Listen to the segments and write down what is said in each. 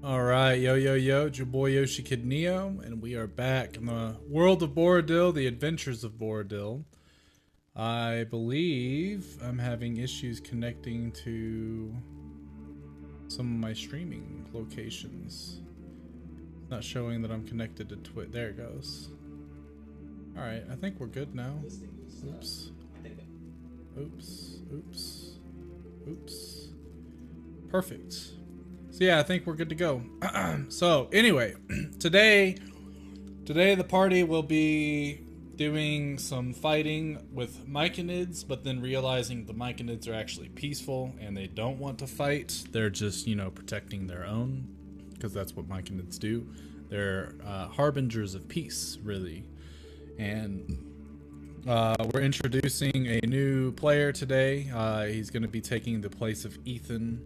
All right, yo, it's your boy Yoshi Kid Neo, and we are back in the World of Boridil, the Adventures of Boridil. I believe I'm having issues connecting to some of my streaming locations. It's not showing that I'm connected to Twitch. There it goes. All right, I think we're good now. Oops. Oops. Perfect. So yeah, I think we're good to go. So anyway, today the party will be doing some fighting with Myconids, but then realizing the Myconids are actually peaceful and they don't want to fight. They're just, protecting their own, because that's what Myconids do. They're harbingers of peace, really. And we're introducing a new player today. He's going to be taking the place of Ethan.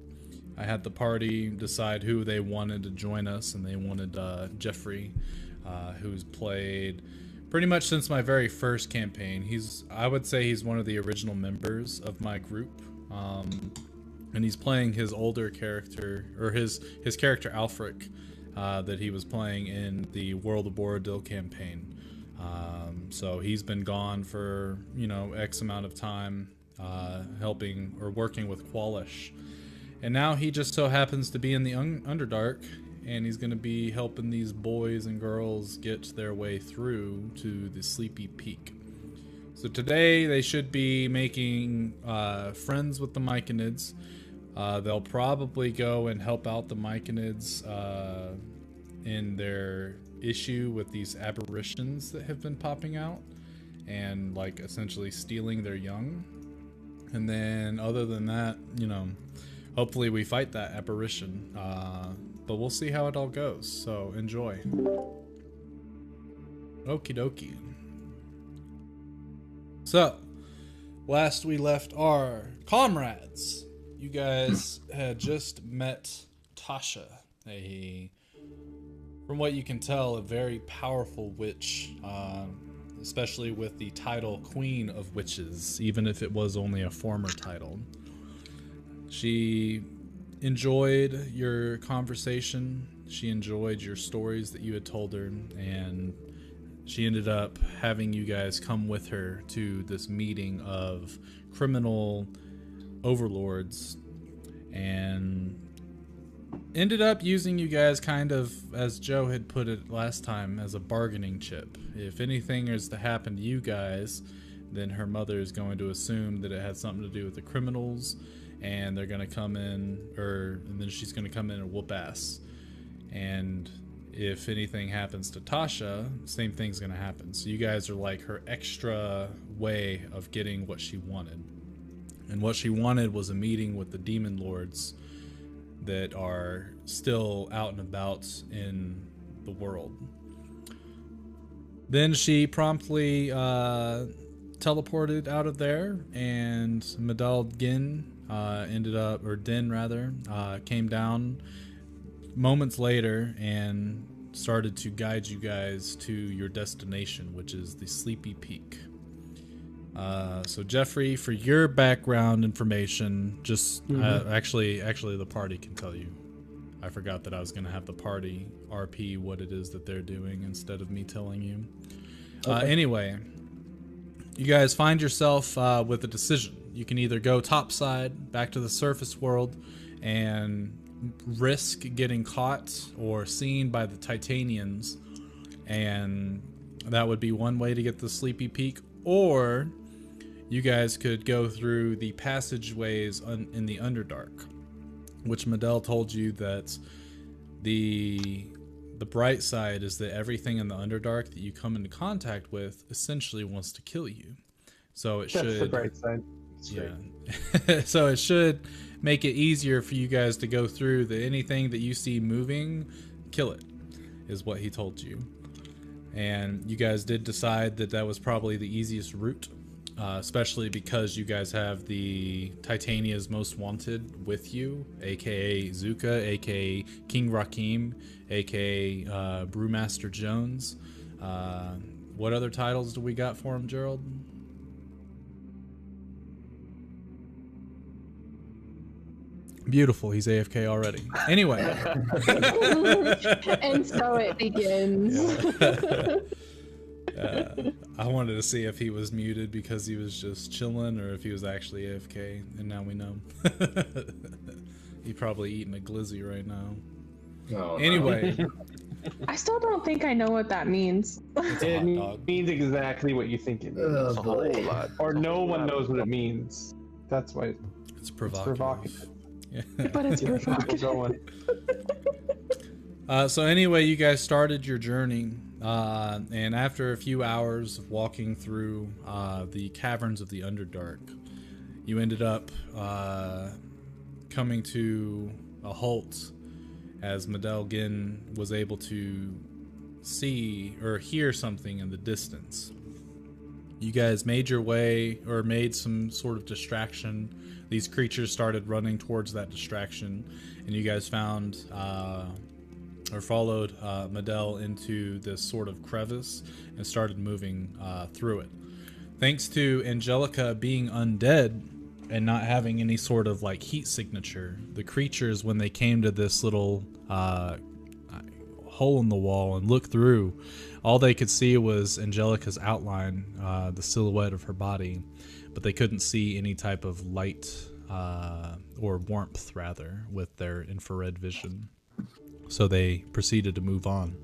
I had the party decide who they wanted to join us, and they wanted Jeffrey, who's played pretty much since my very first campaign. I would say he's one of the original members of my group, and he's playing his older character, or his character Alfric, that he was playing in the World of Boridil campaign. So he's been gone for X amount of time, helping or working with Qualish. And now he just so happens to be in the Underdark, and he's going to be helping these boys and girls get their way through to the Sleepy Peak. So today they should be making friends with the Myconids. They'll probably go and help out the Myconids in their issue with these aberrations that have been popping out and essentially stealing their young. And then other than that, hopefully we fight that apparition, but we'll see how it all goes, so enjoy. Okie dokie. So, last we left our comrades. You guys had just met Tasha, from what you can tell, a very powerful witch, especially with the title Queen of Witches, even if it was only a former title. She enjoyed your conversation, she enjoyed your stories that you had told her, and she ended up having you guys come with her to this meeting of criminal overlords, and ended up using you guys kind of, as Joe had put it last time, as a bargaining chip. If anything is to happen to you guys, then her mother is going to assume that it had something to do with the criminals, and they're gonna come in, and then she's gonna come in and whoop ass. And if anything happens to Tasha, same thing's gonna happen. So you guys are like her extra way of getting what she wanted. And what she wanted was a meeting with the demon lords that are still out and about in the world. Then she promptly teleported out of there, and Medal Gin came down moments later and started to guide you guys to your destination, which is the Sleepy Peak. So Jeffrey, for your background information, just actually the party can tell you. I forgot that I was going to have the party RP what it is that they're doing instead of me telling you. Okay. Anyway, you guys find yourself with a decision. You can either go topside back to the surface world and risk getting caught or seen by the Titanians, and that would be one way to get the Sleepy Peak, or you guys could go through the passageways in the Underdark, which Medell told you that the bright side is that everything in the Underdark that you come into contact with essentially wants to kill you. So it should. That's the bright side. Yeah. So it should make it easier for you guys to go through anything that you see moving, kill it, is what he told you. And you guys did decide that that was probably the easiest route, especially because you guys have the Titania's Most Wanted with you, aka Zuka, aka King Rakim, aka Brewmaster Jones. What other titles do we got for him, Gerald? Beautiful. He's AFK already. Anyway. And so it begins. I wanted to see if he was muted because he was just chilling or if he was actually AFK, and now we know. He's probably eating a glizzy right now. Oh, Anyway. no. I still don't think I know what that means. It's a It hot dog. means exactly what you think it means. Oh, boy. Or no one knows what it means. That's why It's provocative. provocative. Yeah. But it's keep provocative. going. So anyway, you guys started your journey, and after a few hours of walking through the caverns of the Underdark, you ended up coming to a halt as Medell Gin was able to see or hear something in the distance. You guys made your way, or made some sort of distraction. These creatures started running towards that distraction, and you guys found or followed Medell into this sort of crevice and started moving through it. Thanks to Angelica being undead and not having any sort of like heat signature, the creatures, when they came to this little hole in the wall and looked through, all they could see was Angelica's outline, the silhouette of her body, but they couldn't see any type of light or warmth, rather, with their infrared vision. So they proceeded to move on.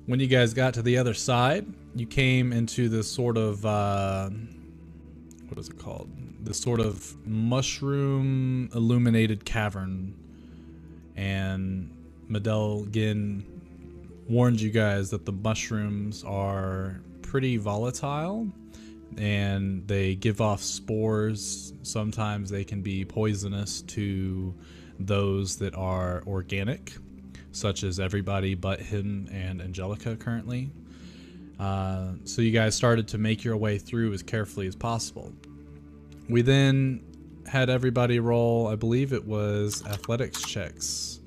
When you guys got to the other side, you came into this sort of, what is it called? This sort of mushroom illuminated cavern. And Medell Gin warned you guys that the mushrooms are pretty volatile and they give off spores. Sometimes they can be poisonous to those that are organic, such as everybody but him and Angelica currently. So you guys started to make your way through as carefully as possible. We then had everybody roll, I believe it was athletics checks.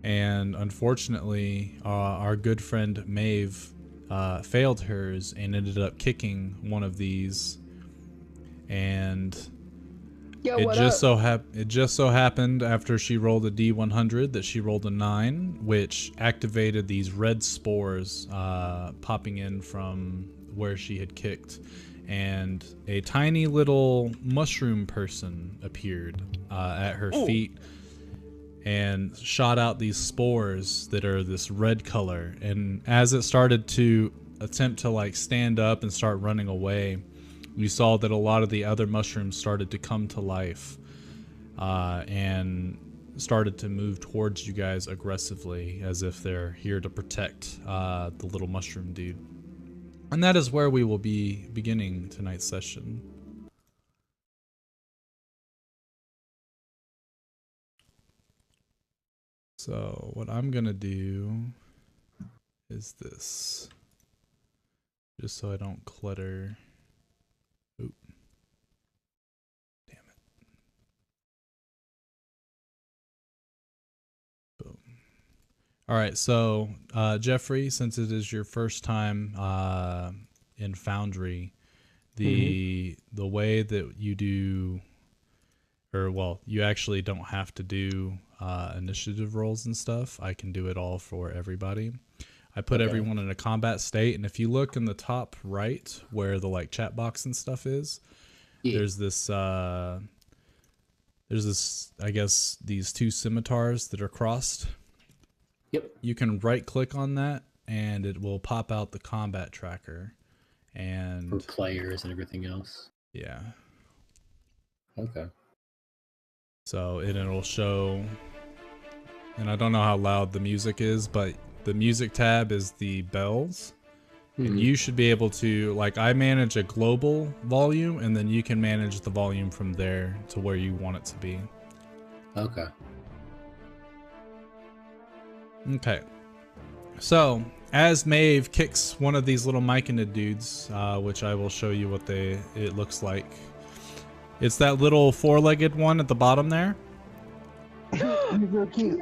And unfortunately, our good friend Maeve failed hers and ended up kicking one of these. And Yo, it what just up? so happened after she rolled a D100 that she rolled a 9, which activated these red spores popping in from where she had kicked. And a tiny little mushroom person appeared at her feet and shot out these spores that are this red color. And as it started to attempt to like stand up and start running away, you saw that a lot of the other mushrooms started to come to life and started to move towards you guys aggressively, as if they're here to protect the little mushroom dude. And that is where we will be beginning tonight's session. So what I'm gonna do is this, just so I don't clutter. Oop. Damn it. Boom. All right, so Jeffrey, since it is your first time in Foundry, the way that you do, or well, you actually don't have to do initiative rolls and stuff. I can do it all for everybody. I put everyone in a combat state, and if you look in the top right where the like chat box and stuff is, there's this I guess these two scimitars that are crossed. Yep. You can right click on that and it will pop out the combat tracker and For players and everything else. yeah. Okay. So it'll show, and I don't know how loud the music is, but the music tab is the bells. And you should be able to, like, I manage a global volume, and then you can manage the volume from there to where you want it to be. Okay. Okay. So, as Maeve kicks one of these little Myconid dudes, which I will show you what it looks like. It's that little four-legged one at the bottom there. He's so cute.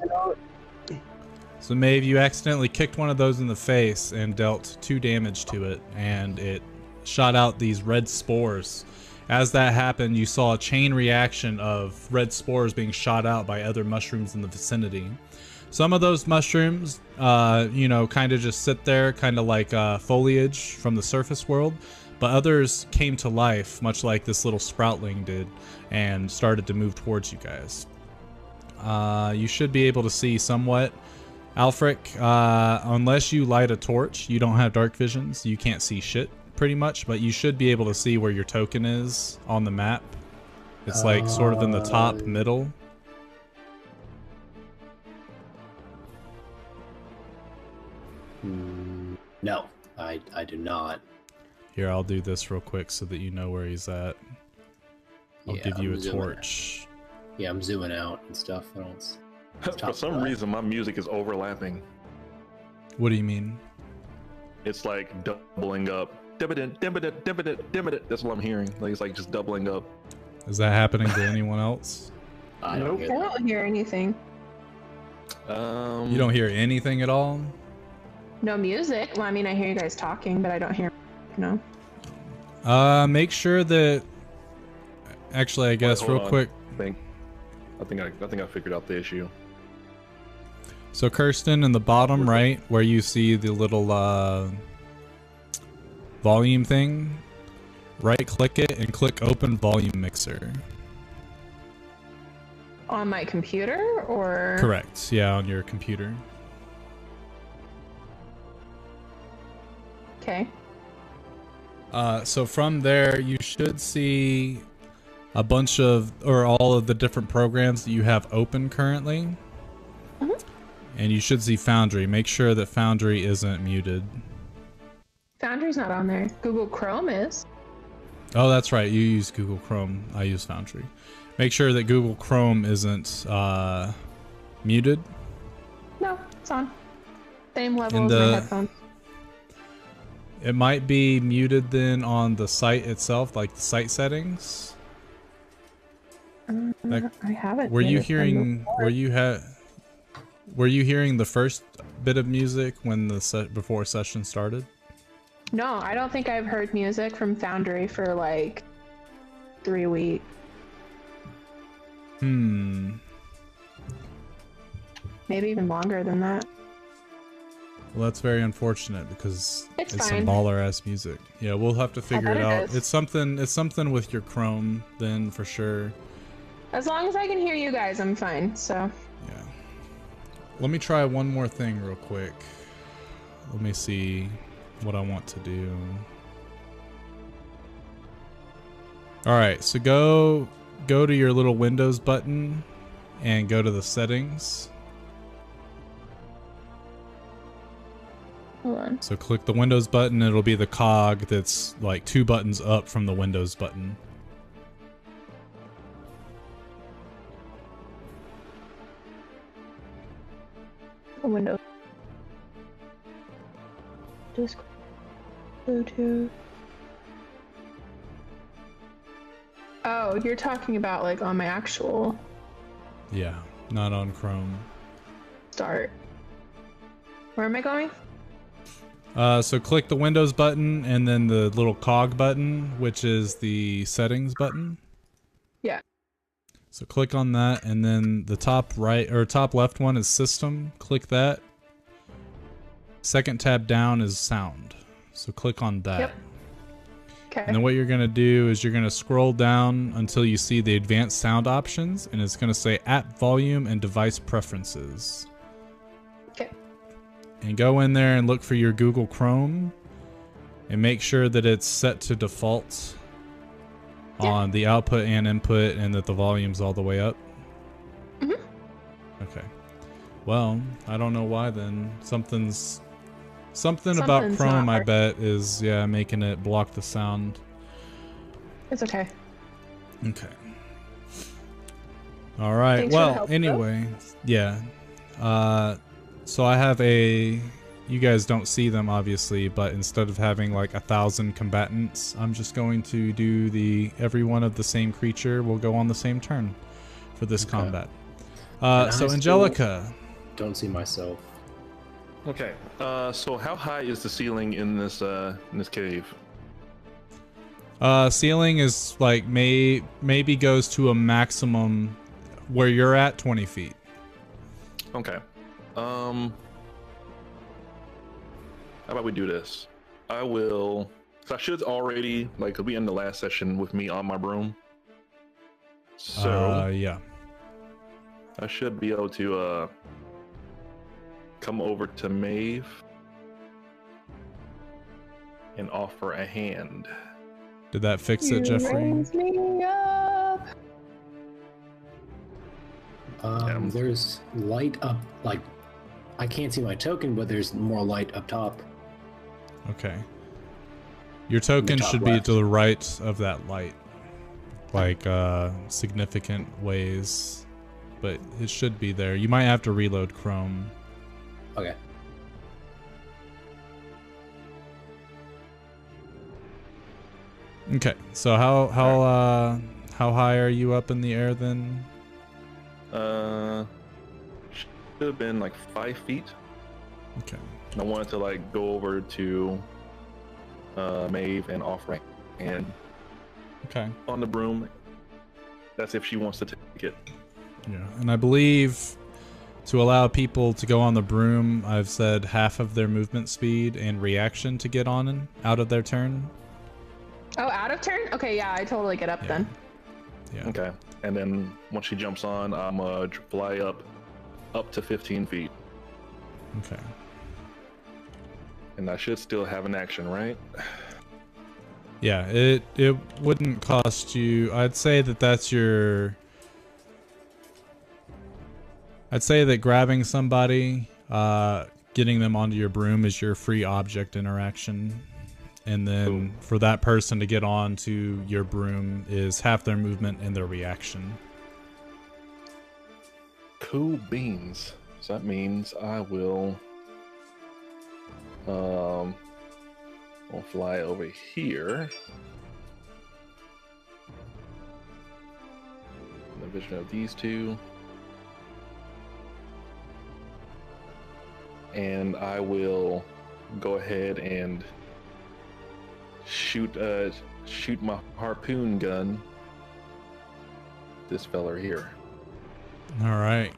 So Maeve, you accidentally kicked one of those in the face and dealt 2 damage to it, and it shot out these red spores. As that happened, you saw a chain reaction of red spores being shot out by other mushrooms in the vicinity. Some of those mushrooms, you know, kind of just sit there, kind of like foliage from the surface world, but others came to life, much like this little sproutling did, and started to move towards you guys. You should be able to see somewhat. Alfric, unless you light a torch, you don't have dark visions, you can't see shit. Pretty much, but you should be able to see where your token is on the map. It's like sort of in the top middle. No, I do not. Here, I'll do this real quick so that you know where he's at. I'll give you a torch. Yeah, I'm zooming out and stuff. I don't. For some reason, my music is overlapping. What do you mean? It's like doubling up. That's what I'm hearing. Like it's like just doubling up. Is that happening to anyone else? I don't I hear that. don't hear anything. You don't hear anything at all? No music. Well, I mean, I hear you guys talking, but I don't hear. No. Make sure that. Actually, I guess real quick. I think I figured out the issue. So Kirsten, in the bottom right, where you see the little volume thing, right click it and click open volume mixer. On my computer, or? Correct. Yeah, on your computer. Okay. So from there, you should see a bunch of, or all of the different programs that you have open currently. And you should see Foundry. Make sure that Foundry isn't muted. Foundry's not on there. Google Chrome is. Oh, that's right. You use Google Chrome. I use Foundry. Make sure that Google Chrome isn't muted. No, it's on. Same level And as my headphones. it might be muted then on the site itself, like the site settings. I haven't. Were you muted them hearing? before. Were you hearing the first bit of music when the before session started? No, I don't think I've heard music from Foundry for like 3 weeks. Maybe even longer than that. Well, that's very unfortunate because It's some fine. baller ass music. Yeah, we'll have to figure bet it it out. is. It's something with your Chrome then for sure. As long as I can hear you guys, I'm fine. So. Yeah. Let me try one more thing real quick. Let me see what I want to do. All right, so go to your little Windows button and go to the settings. Hold on. So click the Windows button, it'll be the cog that's like 2 buttons up from the Windows button. Windows. Discord. Bluetooth. Oh, you're talking about like on my actual Yeah, not on Chrome. start. Where am I going? So click the Windows button and then the little cog button, which is the settings button. Yeah. So click on that, and then the top right or top left one is system. Click that. Second tab down is sound. So click on that. Yep. Okay. And then what you're gonna do is you're gonna scroll down until you see the advanced sound options, and it's gonna say app volume and device preferences. Okay. And go in there and look for your Google Chrome, and make sure that it's set to default on the output and input, and that the volume's all the way up. Okay. Well, I don't know why then. Something about Something's Chrome, not I bet, is making it block the sound. It's okay. Okay. All right. Thanks for the Well, help, anyway, yeah. So I have you guys don't see them obviously, but instead of having like 1,000 combatants, I'm just going to do every one of the same creature will go on the same turn for this combat. And I So still Angelica. Don't see myself. Okay. So how high is the ceiling in this cave? Ceiling is like maybe goes to a maximum where you're at 20 feet. Okay. How about we do this? I will. So I should already like we end the last session with me on my broom. So Yeah. I should be able to come over to Maeve and offer a hand. Did that fix it, Jeffrey? Raise me up. There's light up, like, I can't see my token, but there's more light up top. Okay. Your token top should be left. to the right of that light. Like, significant ways. But it should be there. You might have to reload Chrome. Okay. Okay, so how high are you up in the air then? Should have been like 5 feet. Okay. And I wanted to like go over to Maeve and offer a hand Okay. on the broom. That's if she wants to take it. Yeah, and I believe to allow people to go on the broom, I've said half of their movement speed and reaction to get on and out of their turn. Oh, out of turn? Okay, yeah, I totally get up Yeah. then. Yeah. Okay. And then once she jumps on, I'm fly up to 15 feet. Okay. And I should still have an action, right? Yeah, it wouldn't cost you. I'd say that's your. I'd say that grabbing somebody, getting them onto your broom is your free object interaction. And then Boom. for that person to get onto your broom is half their movement and their reaction. Cool beans. So that means I will I'll fly over here. The vision of these two. And I will go ahead and shoot my harpoon gun this feller here. All right.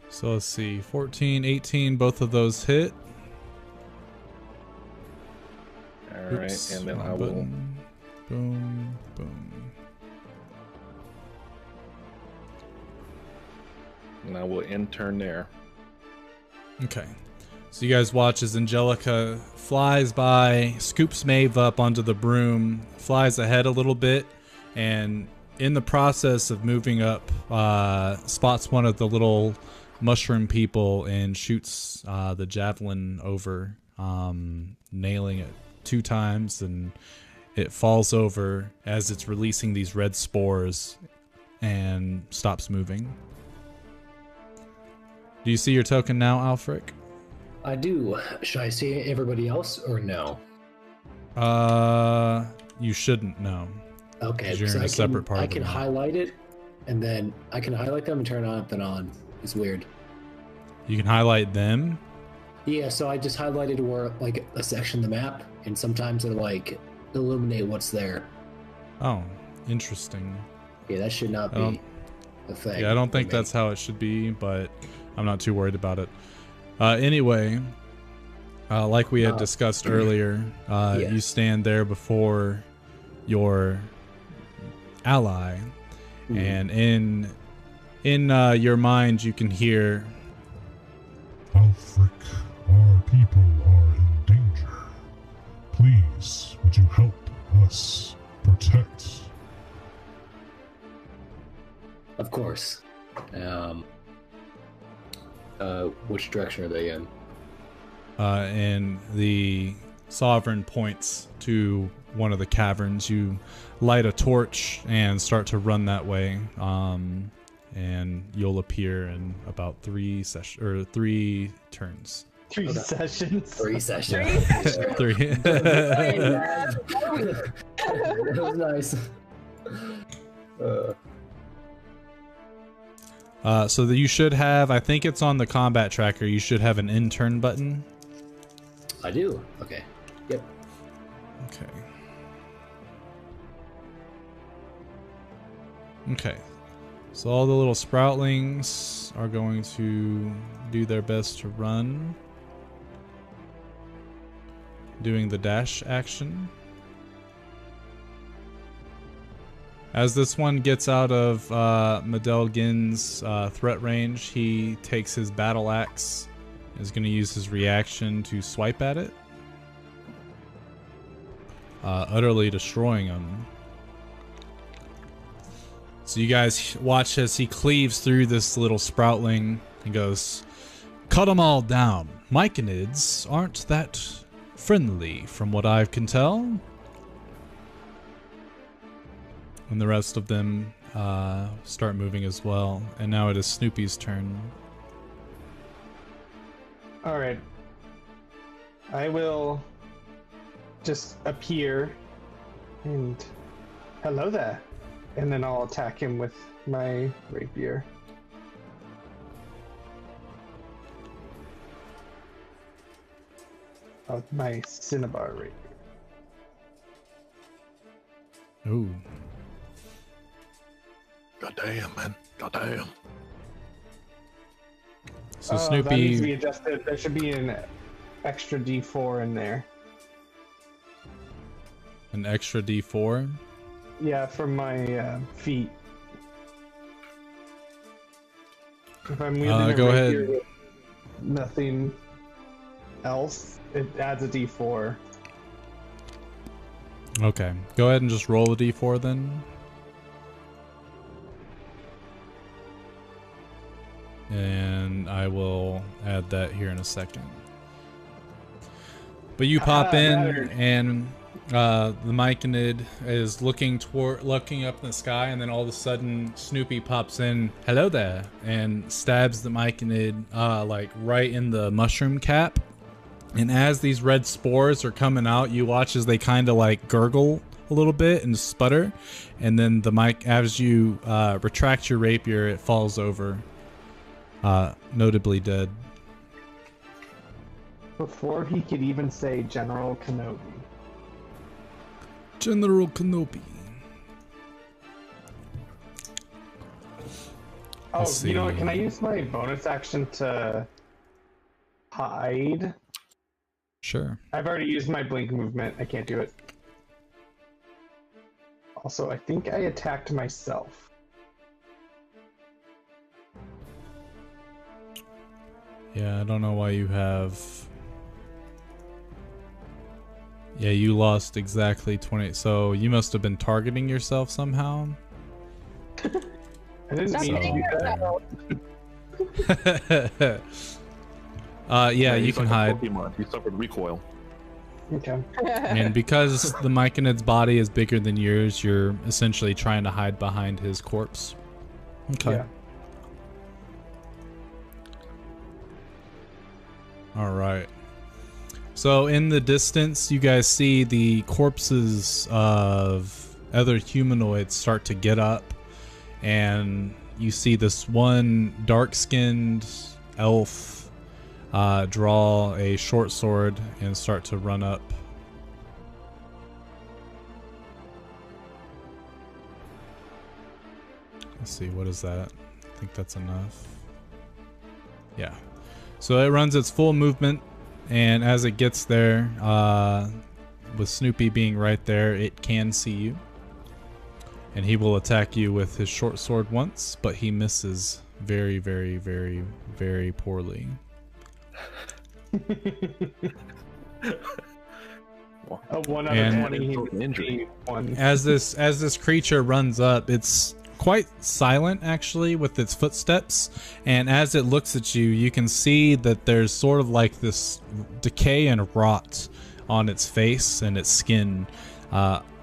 So let's see, 14, 18, both of those hit. All right, Oops, and then wrong I will. button. Boom, boom. And I will end turn there. Okay. So you guys watch as Angelica flies by, scoops Maeve up onto the broom, flies ahead a little bit, and in the process of moving up, spots one of the little mushroom people and shoots the javelin over, nailing it 2 times, and it falls over as it's releasing these red spores and stops moving. Do you see your token now, Alfric? I do. Should I see everybody else or no? You shouldn't know. Okay, 'Cause you're so in a separate part I of the can map. highlight it, and then I can highlight them and turn on then on. It's weird. You can highlight them. Yeah, so I just highlighted where like a section of the map, and sometimes it'll like illuminate what's there. Oh, interesting. Yeah, that should not Oh. be a thing. Yeah, I don't think for me. that's how it should be, but I'm not too worried about it. Anyway, like we had discussed earlier, yeah. you stand there before your ally, and in your mind you can hear, Alfric, our people are in danger. Please, would you help us protect? Of course. Which direction are they in? and the sovereign points to one of the caverns. You light a torch and start to run that way, and you'll appear in about 3 turns. 3 sessions. 3 sessions. 3. That was nice. So that you should have, I think it's on the combat tracker, you should have an intern button. I do. Okay. Yep. Okay. Okay. So all the little sproutlings are going to do their best to run. Doing the dash action. As this one gets out of Medelgin's threat range, he takes his battle axe. Is going to use his reaction to swipe at it. Utterly destroying him. So you guys watch as he cleaves through this little sproutling and goes, "Cut them all down. Myconids aren't that friendly from what I can tell." And the rest of them start moving as well. And now it is Snoopy's turn. Alright. I will just appear and hello there. And then I'll attack him with my rapier. Oh, my cinnabar rapier. Ooh. God damn, man. God damn. So That needs to Snoopy, be adjusted. There should be an extra D4 in there. an extra D4. Yeah, from my feet. If I'm wielding a Go rapier ahead. with nothing else, it adds a D4. Okay, go ahead and just roll a D4 then. And I will add that here in a second. But you pop in, mattered. and the Myconid is looking up in the sky, and then all of a sudden Snoopy pops in, "Hello there," and stabs the Myconid like right in the mushroom cap. And as these red spores are coming out, you watch as they kind of like gurgle a little bit and sputter, and then the mic, as you retract your rapier, it falls over, notably dead. Before he could even say General Kenobi. General Kenobi. Oh, Let's you know what? see. Can I use my bonus action to hide? Sure. I've already used my blink movement. I can't do it. Also, I think I attacked myself. Yeah, I don't know why you have... Yeah, you lost exactly 20. So you must have been targeting yourself somehow. I didn't Stop mean hitting to do that. Yeah, you he's can like a hide. Pokemon. He suffered recoil. Okay. And because the Myconid's body is bigger than yours, you're essentially trying to hide behind his corpse. Okay. Yeah. All right. So in the distance, you guys see the corpses of other humanoids start to get up, and you see this one dark-skinned elf draw a short sword and start to run up. Let's see, what is that? I think that's enough. Yeah. So it runs its full movement, and as it gets there, with Snoopy being right there, it can see you. And he will attack you with his short sword once, but he misses very, very, very, very poorly. A 1 out And- of 20. He would Injury. be 1. As this creature runs up, it's quite silent actually with its footsteps, and as it looks at you, you can see that there's sort of like this decay and rot on its face and its skin.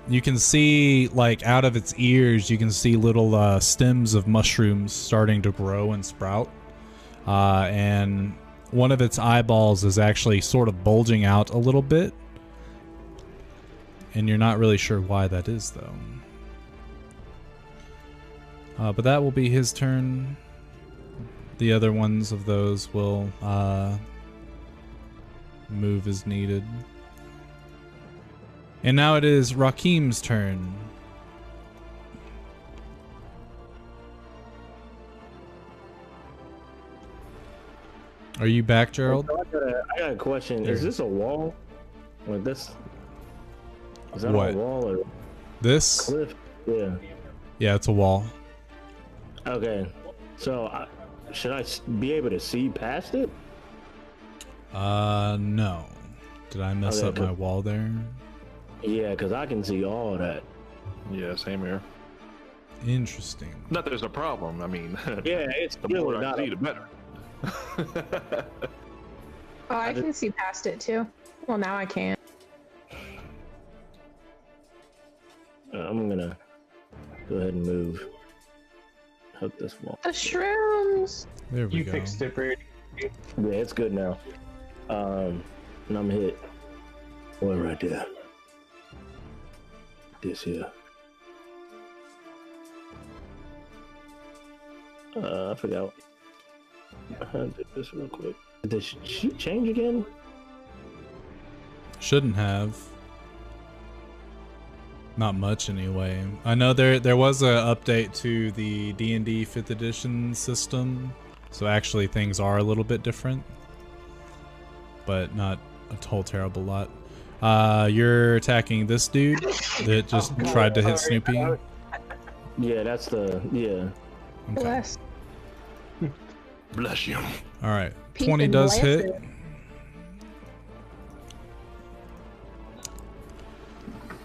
You can see, like, out of its ears, you can see little stems of mushrooms starting to grow and sprout, and one of its eyeballs is actually sort of bulging out a little bit, and you're not really sure why that is though. But that will be his turn. The other ones of those will move as needed. And now it is Rakim's turn. Are you back, Gerald? I got a question. There. Is this a wall? Like this? Is that What? a wall or This? cliff? Yeah. Yeah, it's a wall. Okay. So, should I be able to see past it? No. Did I mess Okay, up my good. wall there? Yeah, because I can see all of that. Yeah, same here. Interesting. Not that there's a problem. I mean, Yeah, it's the really more I not see, a- the better. Oh, I can see past it too. Well, now I can. I'm gonna go ahead and move. Hook this wall. The shrooms. There we You go. fixed it, Brady. Yeah, it's good now. And I'm hit. Boy, right there. This here. I forgot. I did this real quick. Did she change again? Shouldn't have. Not much anyway. I know there was a update to the D&D 5th edition system, so actually things are a little bit different, but not a whole terrible lot. You're attacking this dude that just tried to hit Snoopy. Yeah, that's the Okay. Bless. Bless you. All right. Peace 20 and does bless hit. it.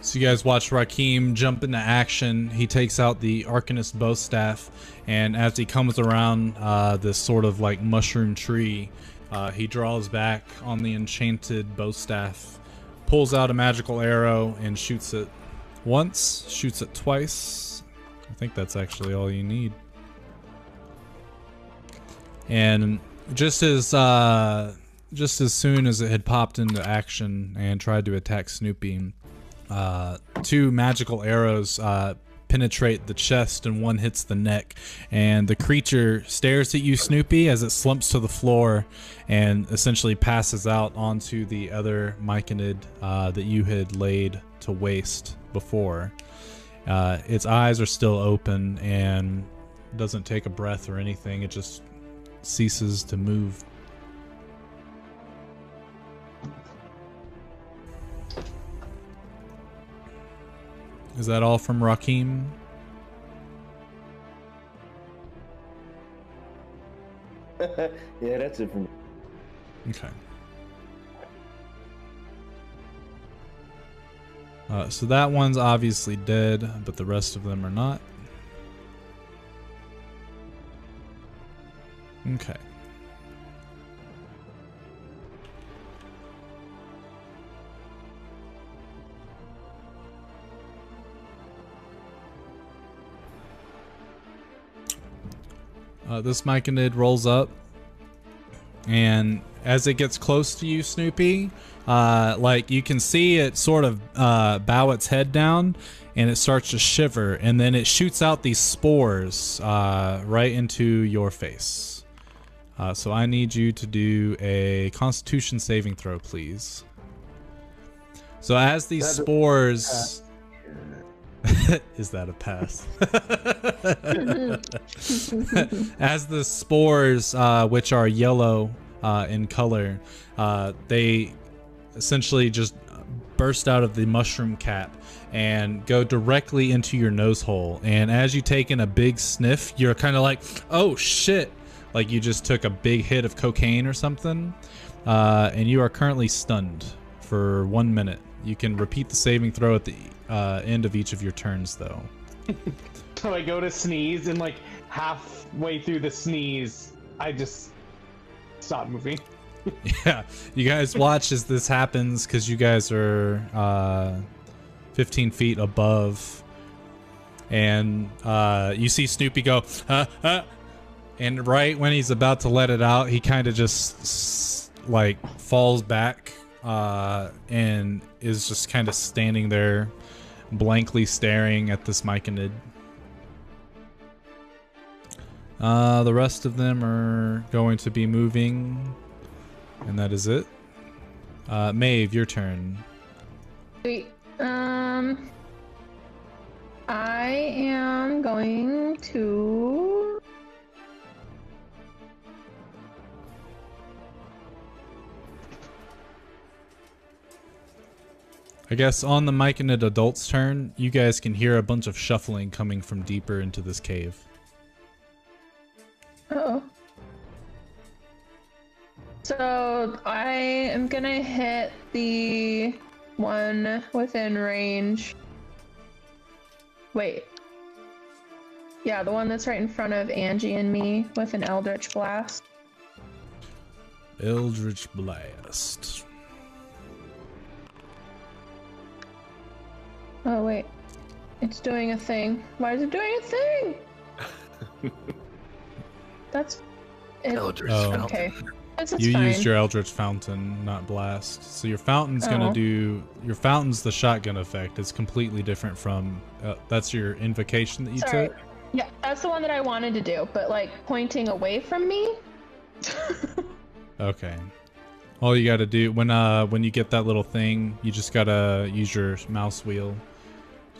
So you guys watch Rakim jump into action. He takes out the Arcanist bow staff, and as he comes around this sort of like mushroom tree, he draws back on the enchanted bow staff, pulls out a magical arrow, and shoots it once, shoots it twice. I think that's actually all you need. And just as soon as it had popped into action and tried to attack Snoopy, two magical arrows penetrate the chest and one hits the neck, and the creature stares at you, Snoopy, as it slumps to the floor and essentially passes out onto the other Myconid that you had laid to waste before. Its eyes are still open and doesn't take a breath or anything. It just ceases to move. Is that all from Rakim? yeah, that's it for me. Okay. So that one's obviously dead, but the rest of them are not. Okay. This Myconid rolls up, and as it gets close to you, Snoopy, like you can see it sort of bow its head down, and it starts to shiver, and then it shoots out these spores right into your face. So I need you to do a Constitution saving throw, please. So as these spores... Is that a pass? As the spores, which are yellow in color, they essentially just burst out of the mushroom cap and go directly into your nose hole. And as you take in a big sniff, you're kind of like, oh shit, like you just took a big hit of cocaine or something. And you are currently stunned for 1 minute. You can repeat the saving throw at the end of each of your turns, though. So I go to sneeze, and like halfway through the sneeze, I just stop moving. Yeah, you guys watch as this happens because you guys are 15 feet above, and you see Snoopy go, and right when he's about to let it out, he kind of just like falls back and is just kind of standing there blankly staring at this Myconid. The rest of them are going to be moving, and that is it. Maeve, your turn. Sweet. I am going to. I guess on the Myconid adult's turn, you guys can hear a bunch of shuffling coming from deeper into this cave. Oh. So I am gonna hit the one within range. Wait. Yeah, the one that's right in front of Angie and me with an Eldritch Blast. Eldritch Blast. Oh wait. It's doing a thing. Why is it doing a thing? That's it. Eldritch Oh. Okay. This is You fine. used your Eldritch Fountain, not Blast. So your fountain's gonna do... Your fountain's the shotgun effect. It's completely different from... that's your invocation that you Sorry. took? Yeah, that's the one that I wanted to do, but like pointing away from me. Okay. All you gotta do... When you get that little thing, you just gotta use your mouse wheel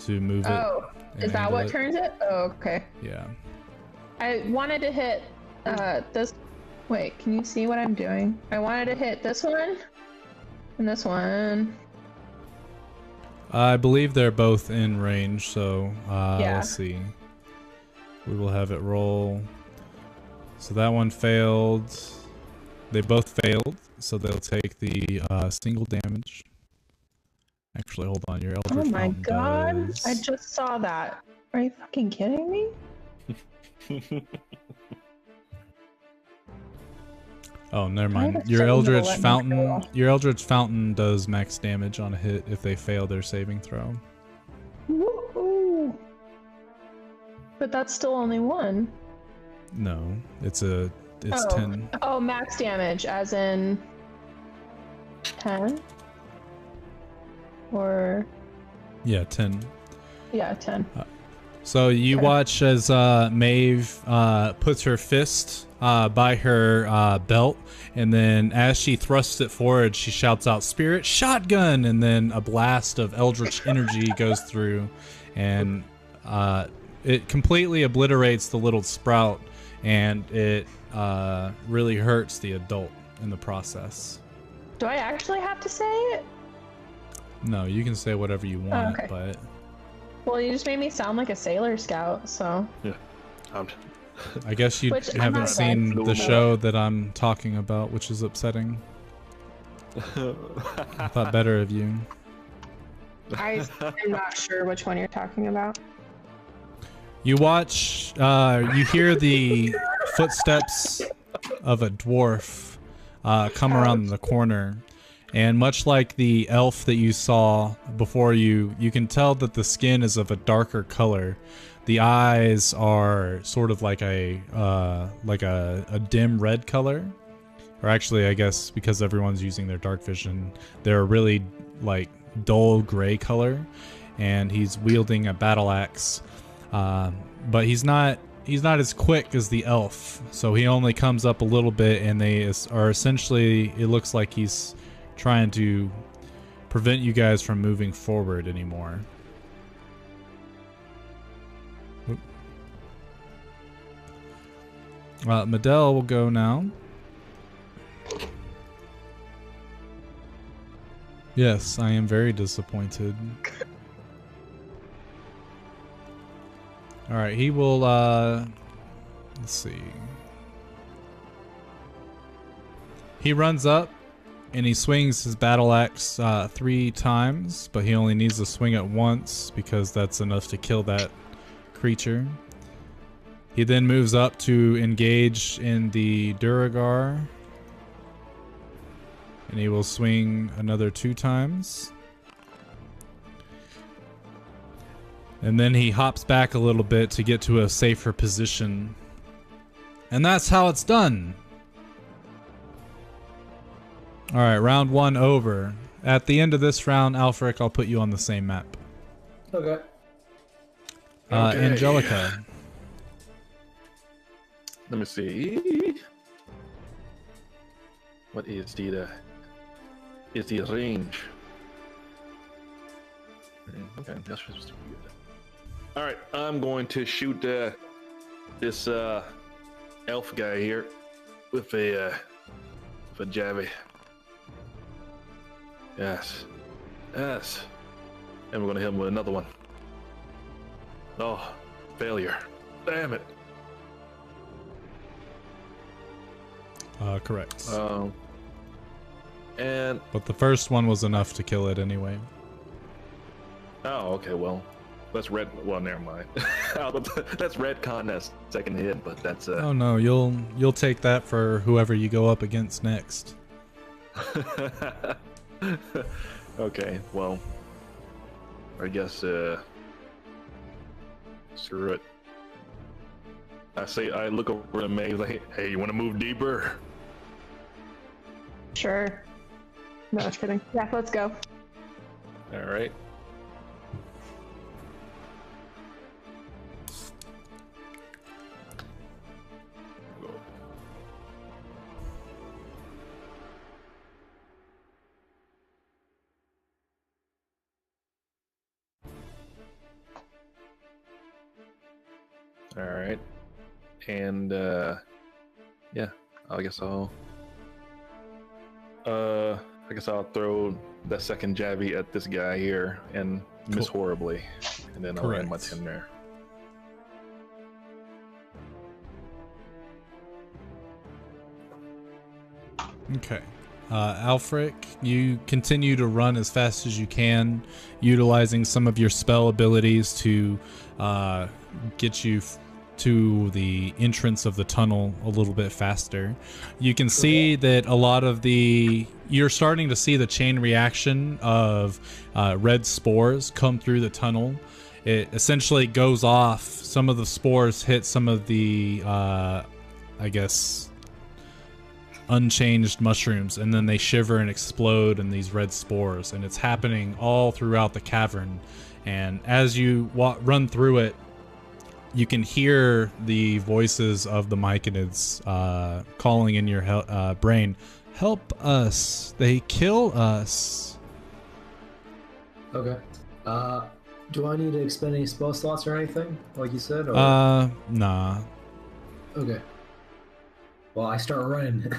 to move it. Oh, and is that handle what it. turns it? Oh, okay. Yeah. I wanted to hit this. Wait, can you see what I'm doing? I wanted to hit this one and this one. I believe they're both in range, so Yeah. let's see. We will have it roll. So that one failed. They both failed, so they'll take the single damage. Actually, hold on. Your Eldritch Oh my Fountain god! does- I just saw that. Are you fucking kidding me? Oh, never Why mind. the Your shit wouldn't Eldritch let me Fountain. roll? Your Eldritch Fountain does max damage on a hit if they fail their saving throw. Woohoo! But that's still only one. No, it's 10. Oh, max damage, as in 10? Or Yeah, 10. yeah, 10. So you Okay. watch as Maeve puts her fist by her belt, and then as she thrusts it forward, she shouts out, "Spirit shotgun!" And then a blast of eldritch energy goes through, and it completely obliterates the little sprout, and it really hurts the adult in the process. Do I actually have to say it? No, you can say whatever you want, okay. but Well, you just made me sound like a Sailor Scout, so. I guess you Which I'm haven't not seen bad. the show that I'm talking about, which is upsetting. I thought better of you. I'm not sure which one you're talking about. You watch, you hear the footsteps of a dwarf come around the corner. And much like the elf that you saw before you can tell that the skin is of a darker color. The eyes are sort of like a dim red color. Or actually, I guess because everyone's using their dark vision, they're a really like dull gray color. And he's wielding a battle axe. But he's not as quick as the elf. So he only comes up a little bit, and they are essentially, it looks like he's trying to prevent you guys from moving forward anymore. Medell will go now. Yes, I am very disappointed. Alright, he will, let's see. He runs up and he swings his battle axe 3 times, but he only needs to swing it once because that's enough to kill that creature. He then moves up to engage in the Duragar, and he will swing another 2 times. And then he hops back a little bit to get to a safer position. And that's how it's done. Alright, round 1 over. At the end of this round, Alfric, I'll put you on the same map. Okay. Okay. Angelica. Let me see. What is the range? Okay, that's supposed to be good. All right, I'm going to shoot this elf guy here with a javi. Yes. And we're gonna hit him with another one. Oh, failure. Damn it. Correct. But the first one was enough to kill it anyway. Oh, okay, well, that's red. Well, never mind. That's retcon that second hit, but that's Oh no, you'll take that for whoever you go up against next. Okay, well, I guess screw it. I look over at May like, hey, you want to move deeper? Sure. No, just kidding. Yeah, let's go. All right. All right. And yeah, I guess I'll throw that second javi at this guy here and miss horribly, and then I'll end my turn there. Okay. Alfric, you continue to run as fast as you can, utilizing some of your spell abilities to get you to the entrance of the tunnel a little bit faster. You can see that a lot of you're starting to see the chain reaction of red spores come through the tunnel. It essentially goes off. Some of the spores hit some of the, I guess, unchanged mushrooms, and then they shiver and explode in these red spores, and it's happening all throughout the cavern. And as you run through it, you can hear the voices of the Myconids calling in your brain, "Help us! They kill us!" Okay. Do I need to expend any spell slots or anything, like you said? Or... Nah. Okay. Well, I start running.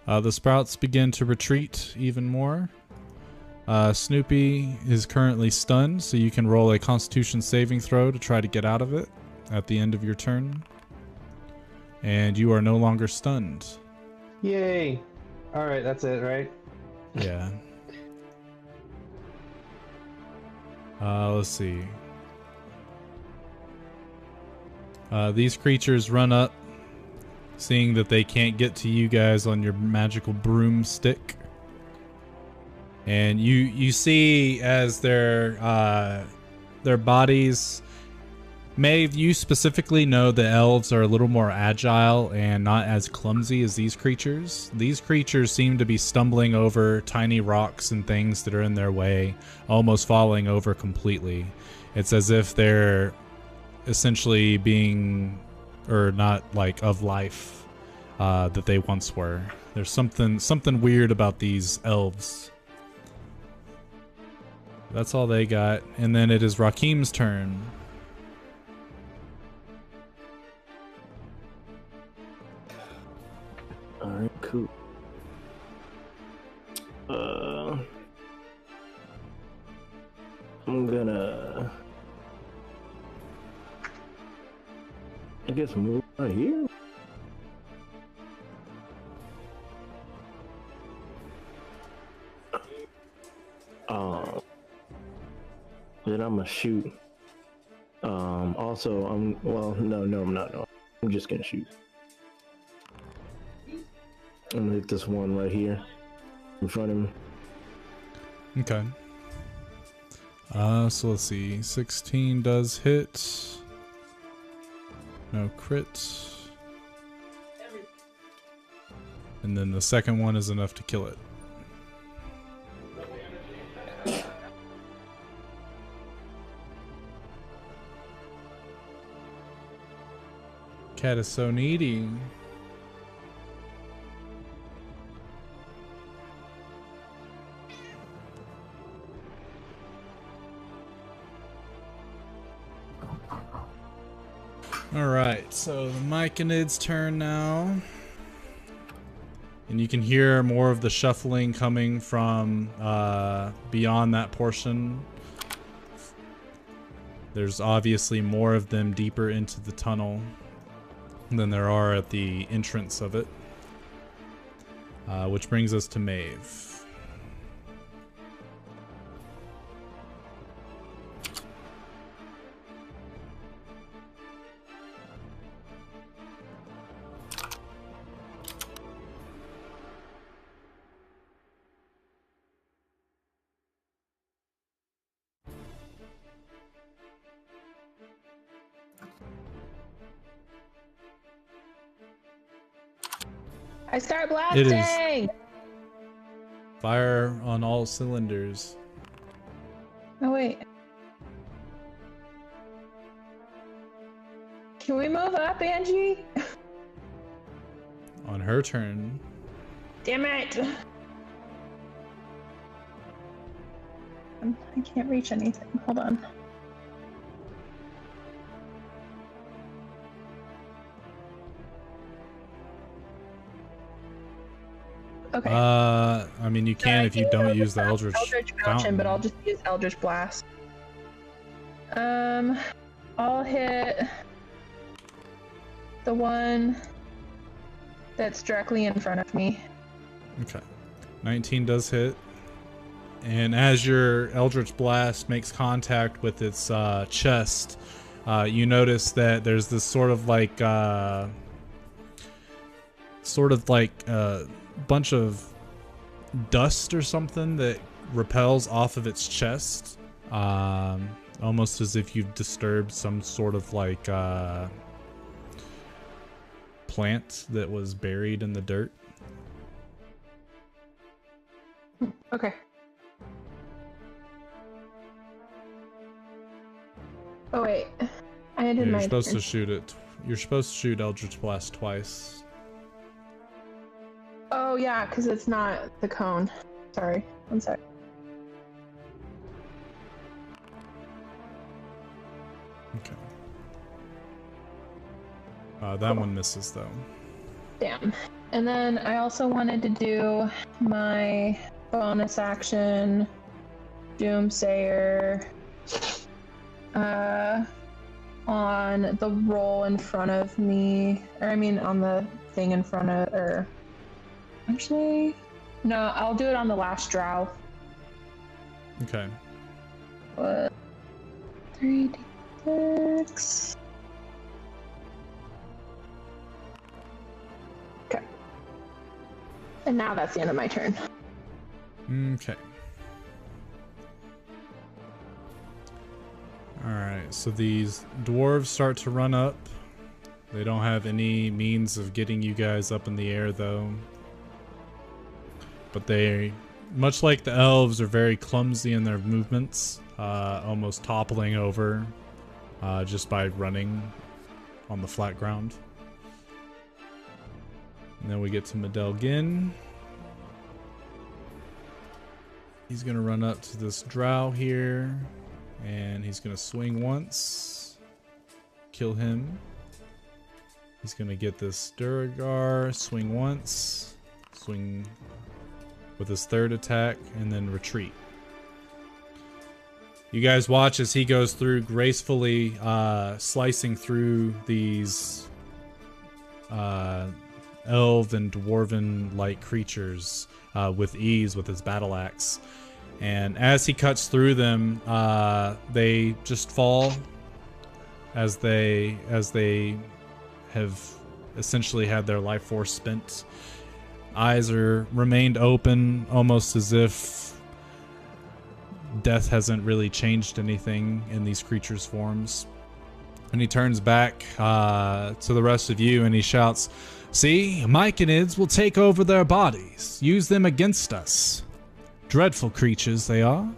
The sprouts begin to retreat even more. Snoopy is currently stunned, so you can roll a Constitution saving throw to try to get out of it at the end of your turn. And you are no longer stunned. Yay! All right, that's it, right? Yeah. Let's see. These creatures run up, seeing that they can't get to you guys on your magical broomstick. And you see as their bodies... Maeve, you specifically know the elves are a little more agile and not as clumsy as these creatures. These creatures seem to be stumbling over tiny rocks and things that are in their way, almost falling over completely. It's as if they're essentially being, or not like of life, that they once were. There's something weird about these elves. That's all they got. And then it is Rakim's turn. Alright, cool. I'm gonna... I guess move right here. Then I'm gonna shoot. Also, no, I'm not. No, I'm just gonna shoot. I'm gonna hit this one right here in front of me. Okay. So let's see. 16 does hit. No crit. And then the second one is enough to kill it. Cat is so needy. Alright, so the Myconids' turn now. And you can hear more of the shuffling coming from beyond that portion. There's obviously more of them deeper into the tunnel than there are at the entrance of it. Which brings us to Maeve. I start It blasting! is fire on all cylinders. Oh, wait. Can we move up, Angie? On her turn. Damn it! I can't reach anything. Hold on. Okay. I mean, you can if you don't use the Eldritch Fountain, Fountain. but I'll just use Eldritch Blast. I'll hit the one that's directly in front of me. Okay. 19 does hit. And as your Eldritch Blast makes contact with its chest, you notice that there's this sort of like bunch of dust or something that repels off of its chest, almost as if you've disturbed some sort of like plant that was buried in the dirt. Okay. Oh wait, I did Yeah, my you're supposed turn. to shoot it. You're supposed to shoot Eldritch Blast twice. Oh yeah, because it's not the cone. Sorry, one sec. Okay. That one misses though. Damn. And then I also wanted to do my bonus action Doomsayer on the roll in front of me, or I mean on the thing in front of, or actually, no, I'll do it on the last drow. Okay. What? 3d6. Okay. And now that's the end of my turn. Okay. Alright, so these dwarves start to run up. They don't have any means of getting you guys up in the air though. But they, much like the elves, are very clumsy in their movements, almost toppling over just by running on the flat ground. And then we get to Medelgin. He's gonna run up to this drow here, and he's gonna swing once, kill him. He's gonna get this Duragar, swing once, swing with his third attack, and then retreat. You guys watch as he goes through, gracefully slicing through these elf and dwarven-like creatures with ease with his battle axe. And as he cuts through them, they just fall as they have essentially had their life force spent. Eyes are remained open, almost as if death hasn't really changed anything in these creatures' forms. And he turns back to the rest of you and he shouts, "See, Myconids will take over their bodies, use them against us. Dreadful creatures they are."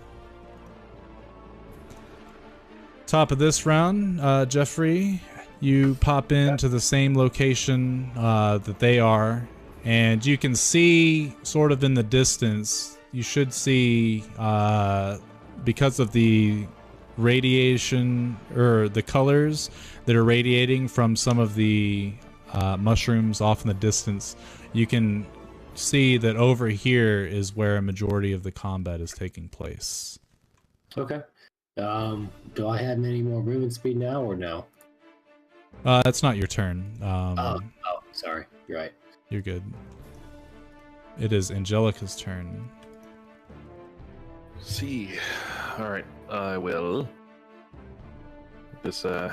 Top of this round, Jeffrey, You pop into the same location that they are, and you can see sort of in the distance, you should see, because of the radiation or the colors that are radiating from some of the mushrooms off in the distance, you can see that over here is where a majority of the combat is taking place. Okay. Do I have any more movement speed now or no? It's not your turn. Oh, sorry. You're right. You're good. It is Angelica's turn. See. All right. I will. This guy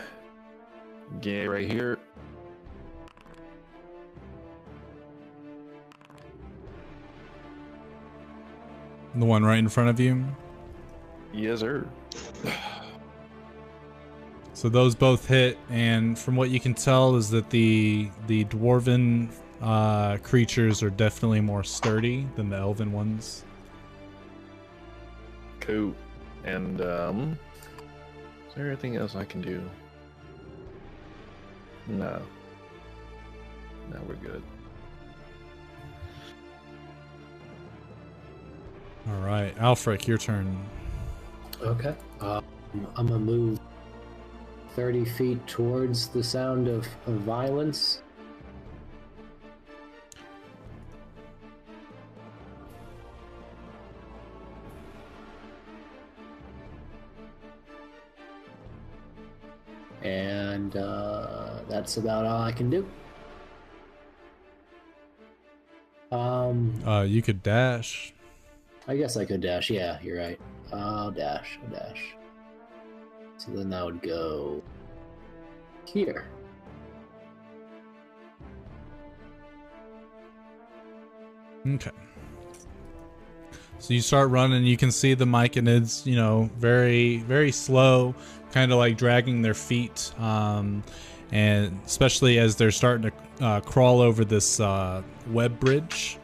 right here. The one right in front of you. Yes, sir. So those both hit, and from what you can tell is that the dwarven creatures are definitely more sturdy than the elven ones. Cool. And is there anything else I can do? No. No, we're good. All right, Alfric, your turn. Okay. I'm gonna move 30 feet towards the sound of violence. And that's about all I can do. You could dash. I guess I could dash. Yeah, you're right. I'll dash. So then that would go here. Okay. So you start running. You can see the Myconids, you know, very, very slow, kind of like dragging their feet, and especially as they're starting to crawl over this web bridge.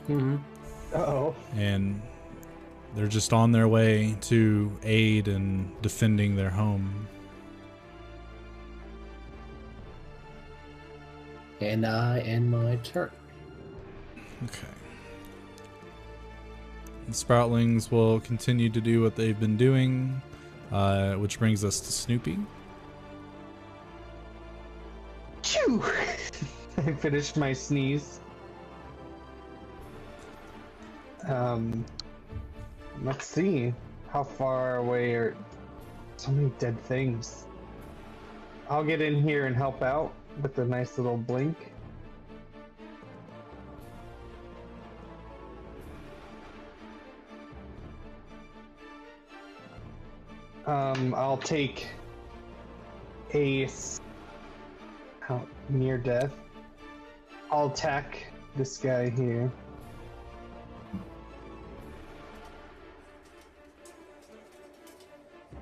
Mm-hmm. Uh-oh. And they're just on their way to aid in defending their home. And I end my turn. Okay. The Sproutlings will continue to do what they've been doing, which brings us to Snoopy. Phew! I finished my sneeze. Let's see. How far away are so many dead things? I'll get in here and help out with a nice little blink. I'll take Ace out near death. I'll attack this guy here.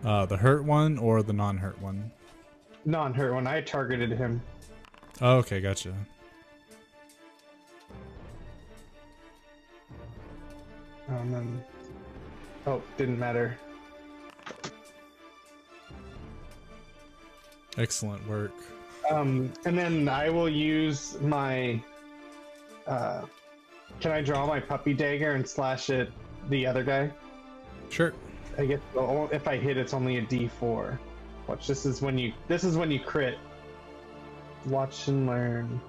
The hurt one or the non-hurt one? Non-hurt one. I targeted him. Oh, okay, gotcha. And then... Oh, didn't matter. Excellent work. And then I will use my... can I draw my puppy dagger and slash at the other guy? Sure. I guess if I hit, it's only a D4. Watch, this is when you crit. Watch and learn.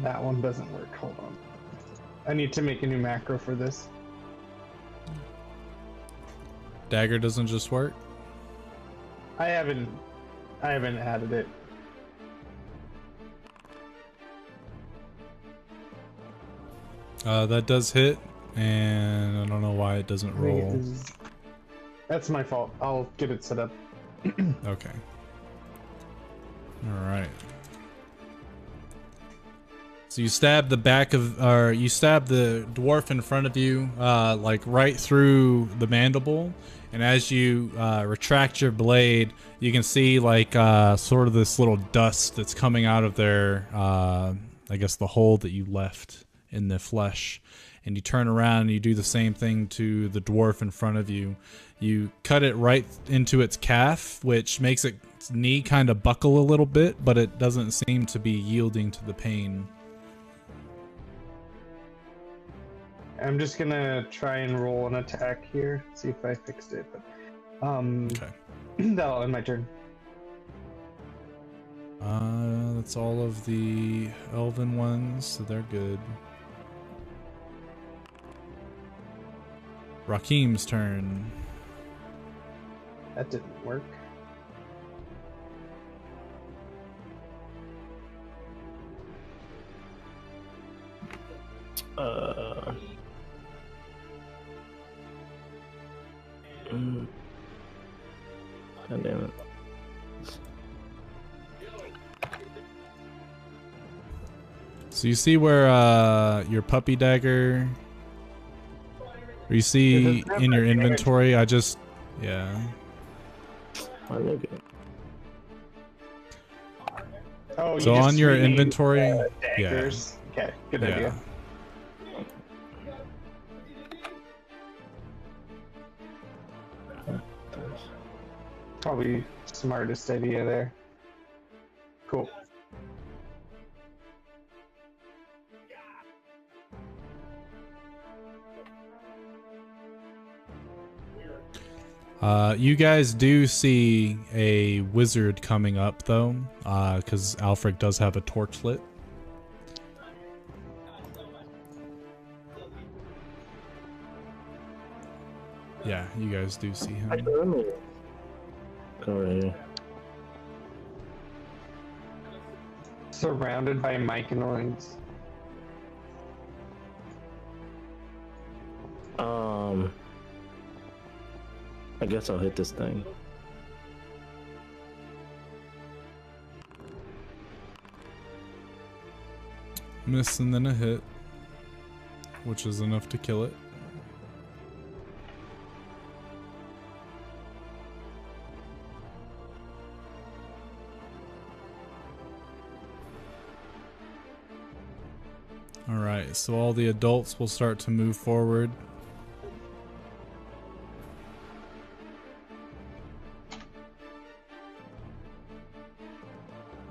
That one doesn't work. Hold on. I need to make a new macro for this. Dagger doesn't just work? I haven't added it. That does hit, and I don't know why it doesn't roll. That's my fault. I'll get it set up. Okay. All right. So you stab the back of, or you stab the dwarf in front of you, like right through the mandible, and as you retract your blade, you can see like sort of this little dust that's coming out of their, I guess the hole that you left in the flesh, and you turn around and you do the same thing to the dwarf in front of you. You cut it right into its calf, which makes its knee kind of buckle a little bit, but it doesn't seem to be yielding to the pain. I'm just gonna try and roll an attack here, see if I fixed it. But, Okay. that'll end my turn. That's all of the elven ones, so they're good. Rakim's turn. That didn't work. God damn it. So you see where your puppy dagger, or you see in your inventory, yeah. I look at Oh, So you just on your renamed, inventory, daggers. Okay, good idea. Probably smartest idea there. Cool. You guys do see a wizard coming up, though, because Alfred does have a torch lit. Yeah, you guys do see him. over here. Surrounded by Myconids. I guess I'll hit this thing. Miss and then a hit, which is enough to kill it. Alright, so all the adults will start to move forward.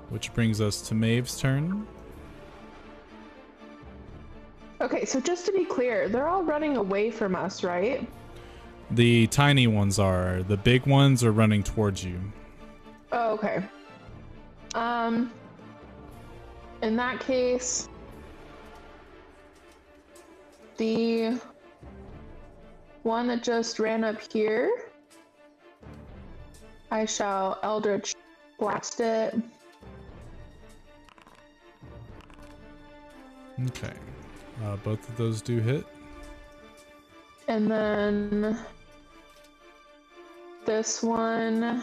Which brings us to Maeve's turn. Okay, so just to be clear, they're all running away from us, right? The tiny ones are. The big ones are running towards you. Oh, okay. In that case, the one that just ran up here, I shall Eldritch Blast it. Okay. Both of those do hit. And then this one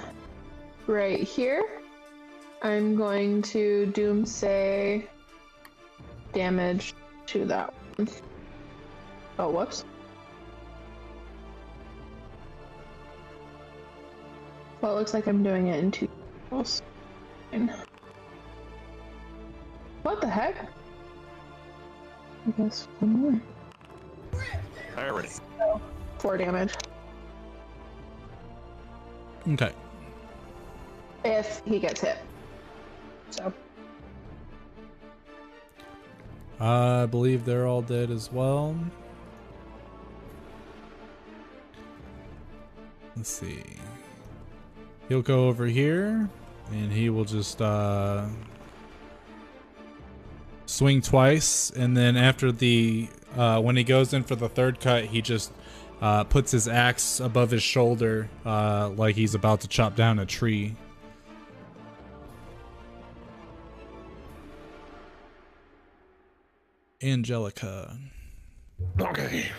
right here, I'm going to Doomsay damage to that one. Oh, whoops. Well, it looks like I'm doing it in two rolls. What the heck? I guess one more. Already. 4 damage. Okay. If he gets hit. So. I believe they're all dead as well. Let's see. He'll go over here and he will just swing twice, and then after the when he goes in for the third cut, he just puts his axe above his shoulder like he's about to chop down a tree. Angelica. Okay.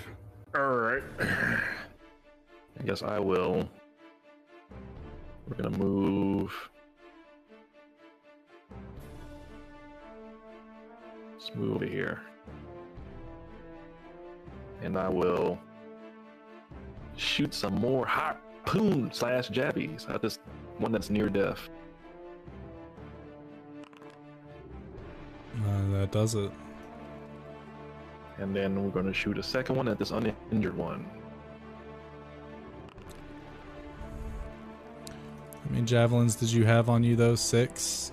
Alright. I guess I will. We're gonna move. Let's move over here. And I will shoot some more harpoon / jabbies at this one that's near death. That does it. And then we're going to shoot a second one at this uninjured one. How many javelins did you have on you, though? 6?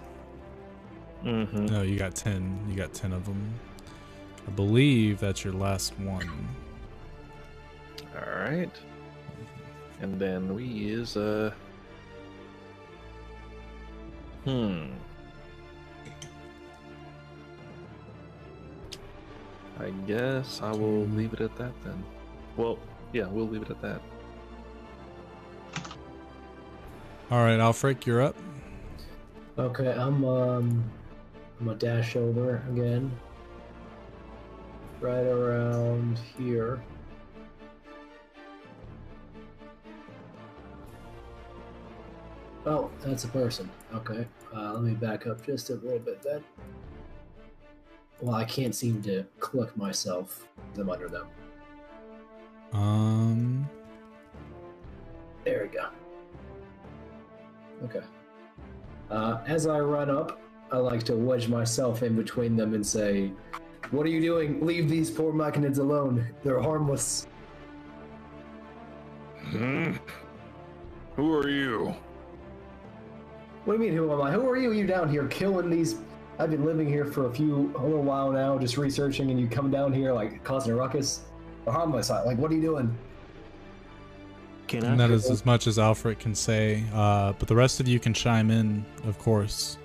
Mm-hmm. No, you got 10. You got 10 of them. I believe that's your last one. All right. And then we use I guess I will leave it at that then. Well, yeah, we'll leave it at that. All right, Alfric, you're up. Okay, I'm gonna dash over again. Right around here. Oh, that's a person. Okay, let me back up just a little bit then. Well, I can't seem to click myself. I'm under them. There we go. Okay. As I run up, I like to wedge myself in between them and say, "What are you doing? Leave these poor Myconids alone. They're harmless." Who are you? What do you mean, who am I? Who are you? You down here killing these? I've been living here for a little while now, just researching, and you come down here like causing a ruckus. They're harmless. Like, what are you doing? And that is as much as Alfred can say, but the rest of you can chime in, of course.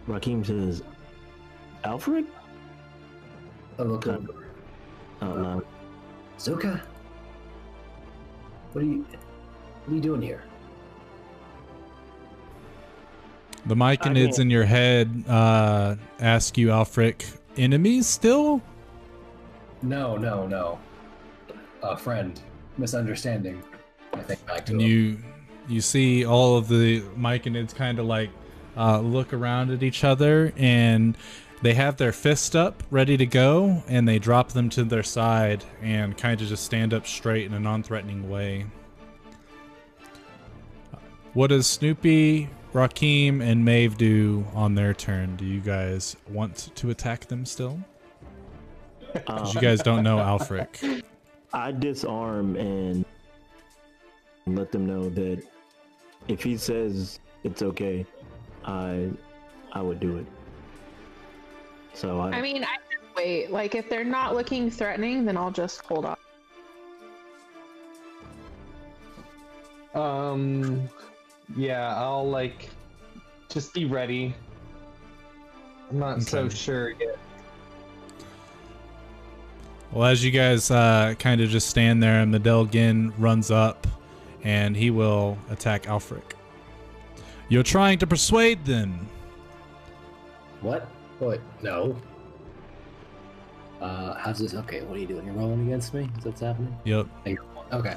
Rakim says, Alfred? I look over. Zuka? What are you doing here? The Myconids in your head ask you, Alfric, enemies still? No. Friend. Misunderstanding. I think back to and you see all of the Myconids kind of like look around at each other, and they have their fist up ready to go, and they drop them to their side and kind of just stand up straight in a non-threatening way. What does Snoopy, Rakim, and Maeve do on their turn? Do you guys want to attack them still? Because you guys don't know Alfric. I disarm and let them know that if he says it's okay, I would do it. So I mean, I just wait. Like, if they're not looking threatening, then I'll just hold off. Yeah, I'll like just be ready. I'm not so sure yet. Well, as you guys kind of just stand there, and Medell Gin runs up, and he will attack Alfric. You're trying to persuade them. What? What? No. How's this? Okay, what are you doing? You're rolling against me? Is that what's happening? Yep. Okay.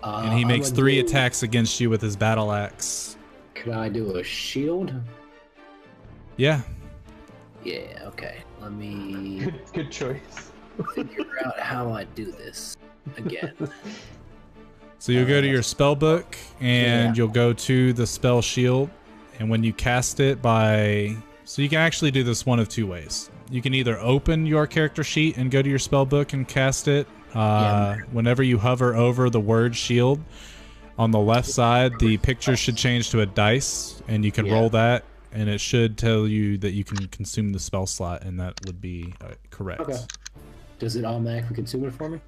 And he makes 3 attacks against you with his battle axe. Could I do a shield? Yeah. Yeah, okay. Let me Good choice. figure out how I do this again. So you'll go to your spell book, and you'll go to the spell shield, and when you cast it so you can actually do this one of 2 ways. You can either open your character sheet and go to your spell book and cast it. Whenever you hover over the word shield, on the left side, the picture should change to a dice, and you can roll that, and it should tell you that you can consume the spell slot, and that would be correct. Okay. Does it automatically consume it for me?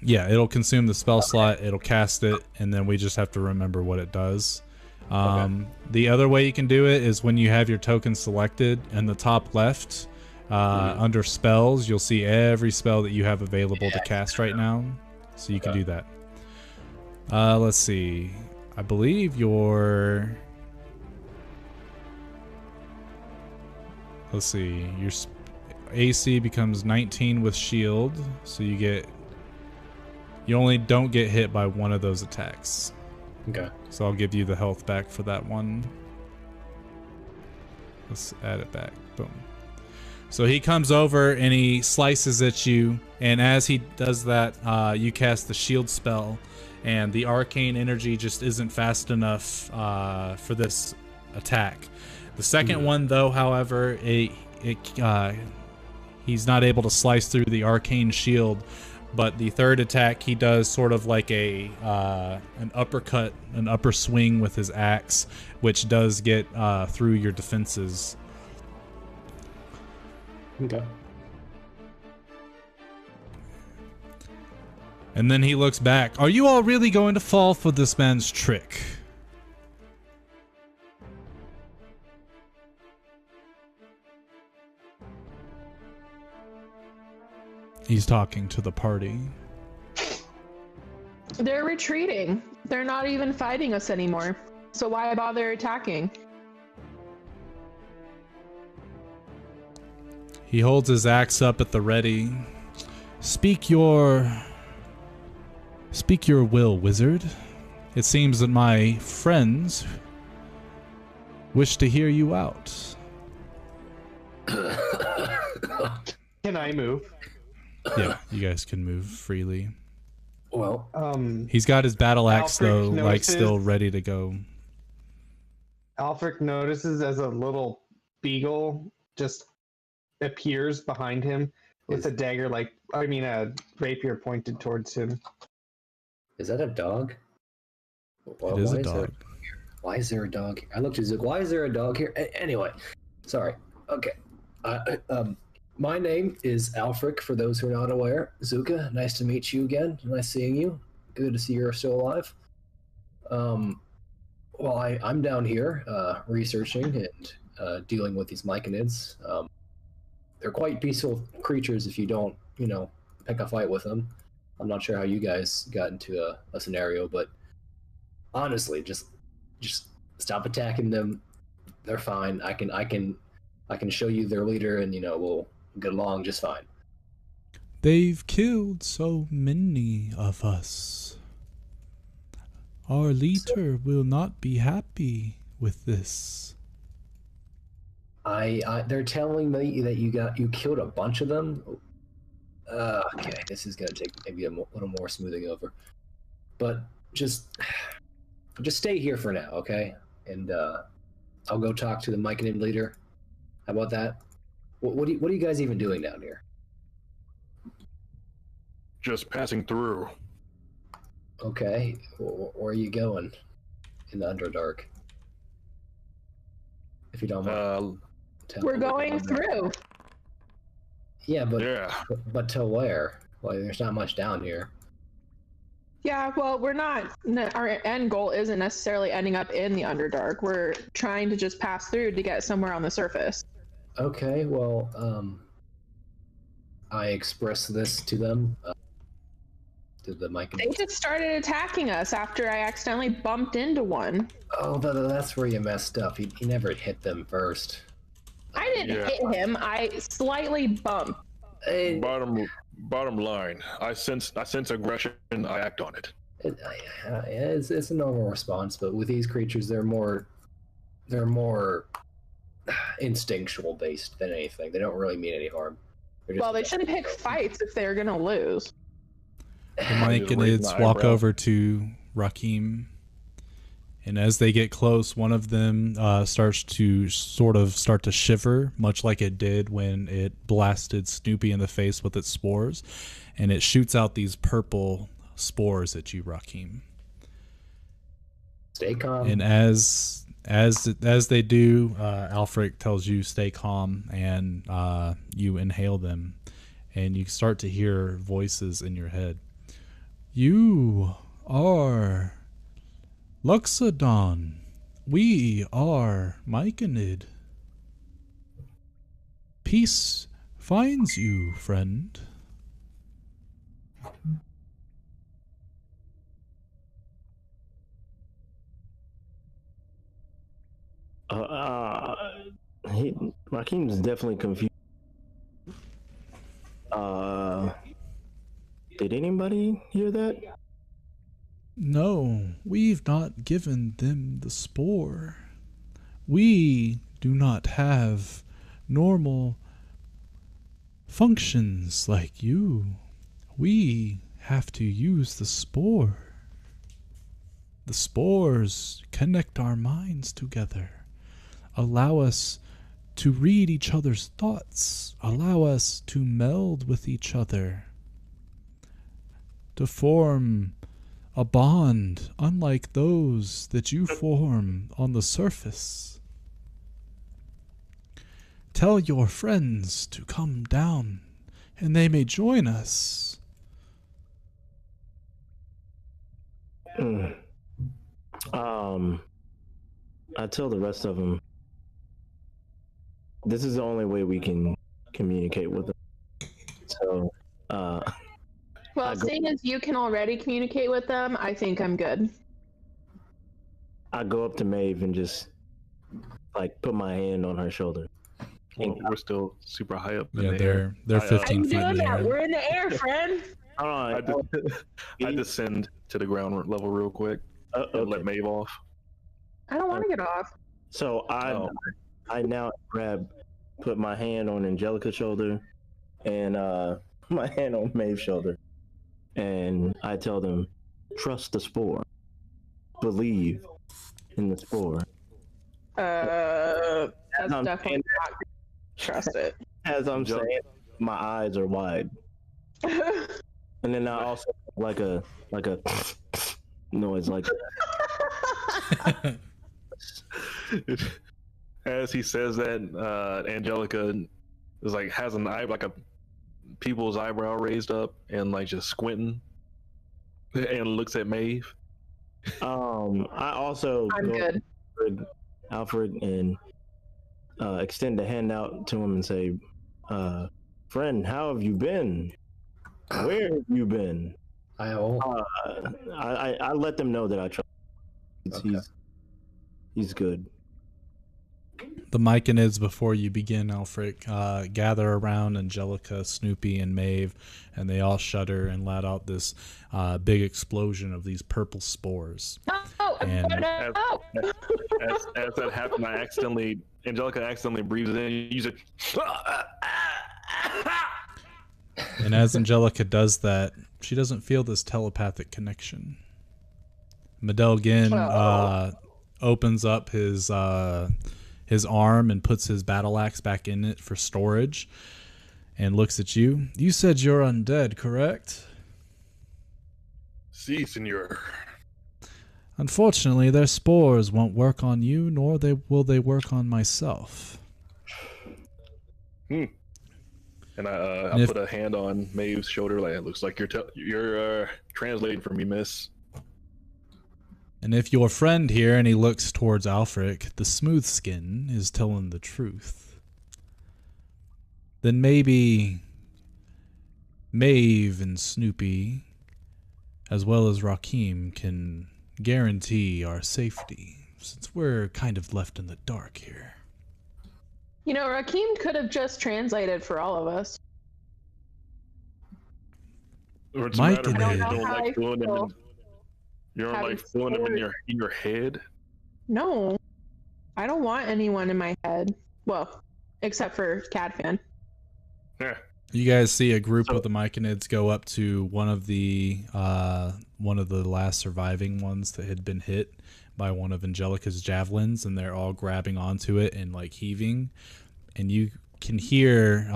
Yeah, it'll consume the spell slot, it'll cast it, and then we just have to remember what it does. The other way you can do it is when you have your token selected, in the top left, under spells, you'll see every spell that you have available to cast right now, so you can do that. Let's see. I believe your AC becomes 19 with shield, so you only don't get hit by one of those attacks. Okay. So I'll give you the health back for that one. Let's add it back. Boom. So he comes over and he slices at you, and as he does that, you cast the shield spell, and the arcane energy just isn't fast enough for this attack. The second one, though, however, he's not able to slice through the arcane shield. But the third attack, he does sort of like an uppercut, an upper swing with his axe, which does get through your defenses. Okay. And then he looks back. Are you all really going to fall for this man's trick? He's talking to the party. They're retreating. They're not even fighting us anymore. So why bother attacking? He holds his axe up at the ready. Speak your will, wizard. It seems that my friends wish to hear you out. Can I move? Yeah, you guys can move freely. Well, He's got his battle axe Alfred though, like notices- still ready to go. Alfred notices as a little beagle just appears behind him with a dagger, a rapier pointed towards him. is that a dog? It is a dog. Why is there a dog here? I looked at Zook. Why is there a dog here? Anyway, sorry. Okay. My name is Alfric, for those who are not aware. Zuka, nice to meet you again. Nice seeing you. Good to see you're still alive. Well, I'm down here researching and dealing with these Myconids. They're quite peaceful creatures if you don't, pick a fight with them. I'm not sure how you guys got into a scenario, but honestly, just stop attacking them. They're fine. I can show you their leader, and we'll get along just fine. They've killed so many of us. Our leader will not be happy with this. They're telling me that you killed a bunch of them. Okay, this is gonna take maybe a little more smoothing over, but just stay here for now, okay? And I'll go talk to the Myconid leader. How about that? What are you guys even doing down here? Just passing through. Okay, where are you going in the Underdark? If you don't mind. We're going through. Yeah, Yeah. but to where? Well, there's not much down here. Yeah, well, we're not. Our end goal isn't necessarily ending up in the Underdark. We're trying to just pass through to get somewhere on the surface. Okay, well, I expressed this to them. To the Myconids. They just started attacking us after I accidentally bumped into one. Oh, that's where you messed up. He never hit them first. I didn't hit him. I slightly bumped. Hey, Bottom line, I sense aggression. I act on it. it's a normal response, but with these creatures, they're more instinctual based than anything. They don't really mean any harm. Well, they shouldn't pick fights if they're gonna lose. The Myconids walk over to Rakim, and as they get close, one of them starts to start to shiver, much like it did when it blasted Snoopy in the face with its spores, and it shoots out these purple spores at you, Rakim. Stay calm. And as they do, Alfric tells you stay calm, and you inhale them, and you start to hear voices in your head. You are Luxodon. We are Myconid. Peace finds you, friend. Rakim's definitely confused. Did anybody hear that? No, we've not given them the spore. We do not have normal functions like you. We have to use the spore. The spores connect our minds together. Allow us to read each other's thoughts. Allow us to meld with each other. To form a bond unlike those that you form on the surface. Tell your friends to come down, and they may join us. I tell the rest of them, this is the only way we can communicate with them. So, Well, seeing as you can already communicate with them, I think I'm good. I go up to Maeve and just like put my hand on her shoulder. Well, we're still super high up. Yeah, in the air. they're How 15 you feet in doing the that? air. We're in the air, friend. All right. I descend to the ground level real quick and let Maeve off. I don't want to get off. So I now put my hand on Angelica's shoulder and my hand on Maeve's shoulder, and I tell them, trust the spore, believe in the spore. That's definitely not trust it. As I'm saying, my eyes are wide, and then I also like a noise like that. As he says that, Angelica is like has an eye like a people's eyebrow raised up and like just squinting, and looks at Maeve. I also I'm good. Alfred, and extend a hand out to him and say, friend, how have you been? Where have you been? I let them know that I trust him. He's good. The Myconids, before you begin, Alfred, gather around Angelica, Snoopy, and Maeve, and they all shudder and let out this big explosion of these purple spores. And As that happened, Angelica accidentally breathes in. You said, and as Angelica does that, she doesn't feel this telepathic connection. Medelgin opens up his arm and puts his battle axe back in it for storage and looks at you. You said you're undead, correct? Si, senor. Unfortunately, their spores won't work on you, nor will they work on myself. And I put a hand on Maeve's shoulder. Like, it looks like you're translating for me, miss. And if your friend here, and he looks towards Alfric, the smooth skin, is telling the truth, then maybe Maeve and Snoopy, as well as Rakim, can guarantee our safety, since we're kind of left in the dark here. You know, Rakim could have just translated for all of us. Or it's Mike a matter and of Ed. you don't like doing them. You don't like feeling them in your head. No, I don't want anyone in my head. Well, except for Cadfan. Yeah. You guys see a group of the Myconids go up to one of the last surviving ones that had been hit by one of Angelica's javelins, and they're all grabbing onto it and like heaving. And you can hear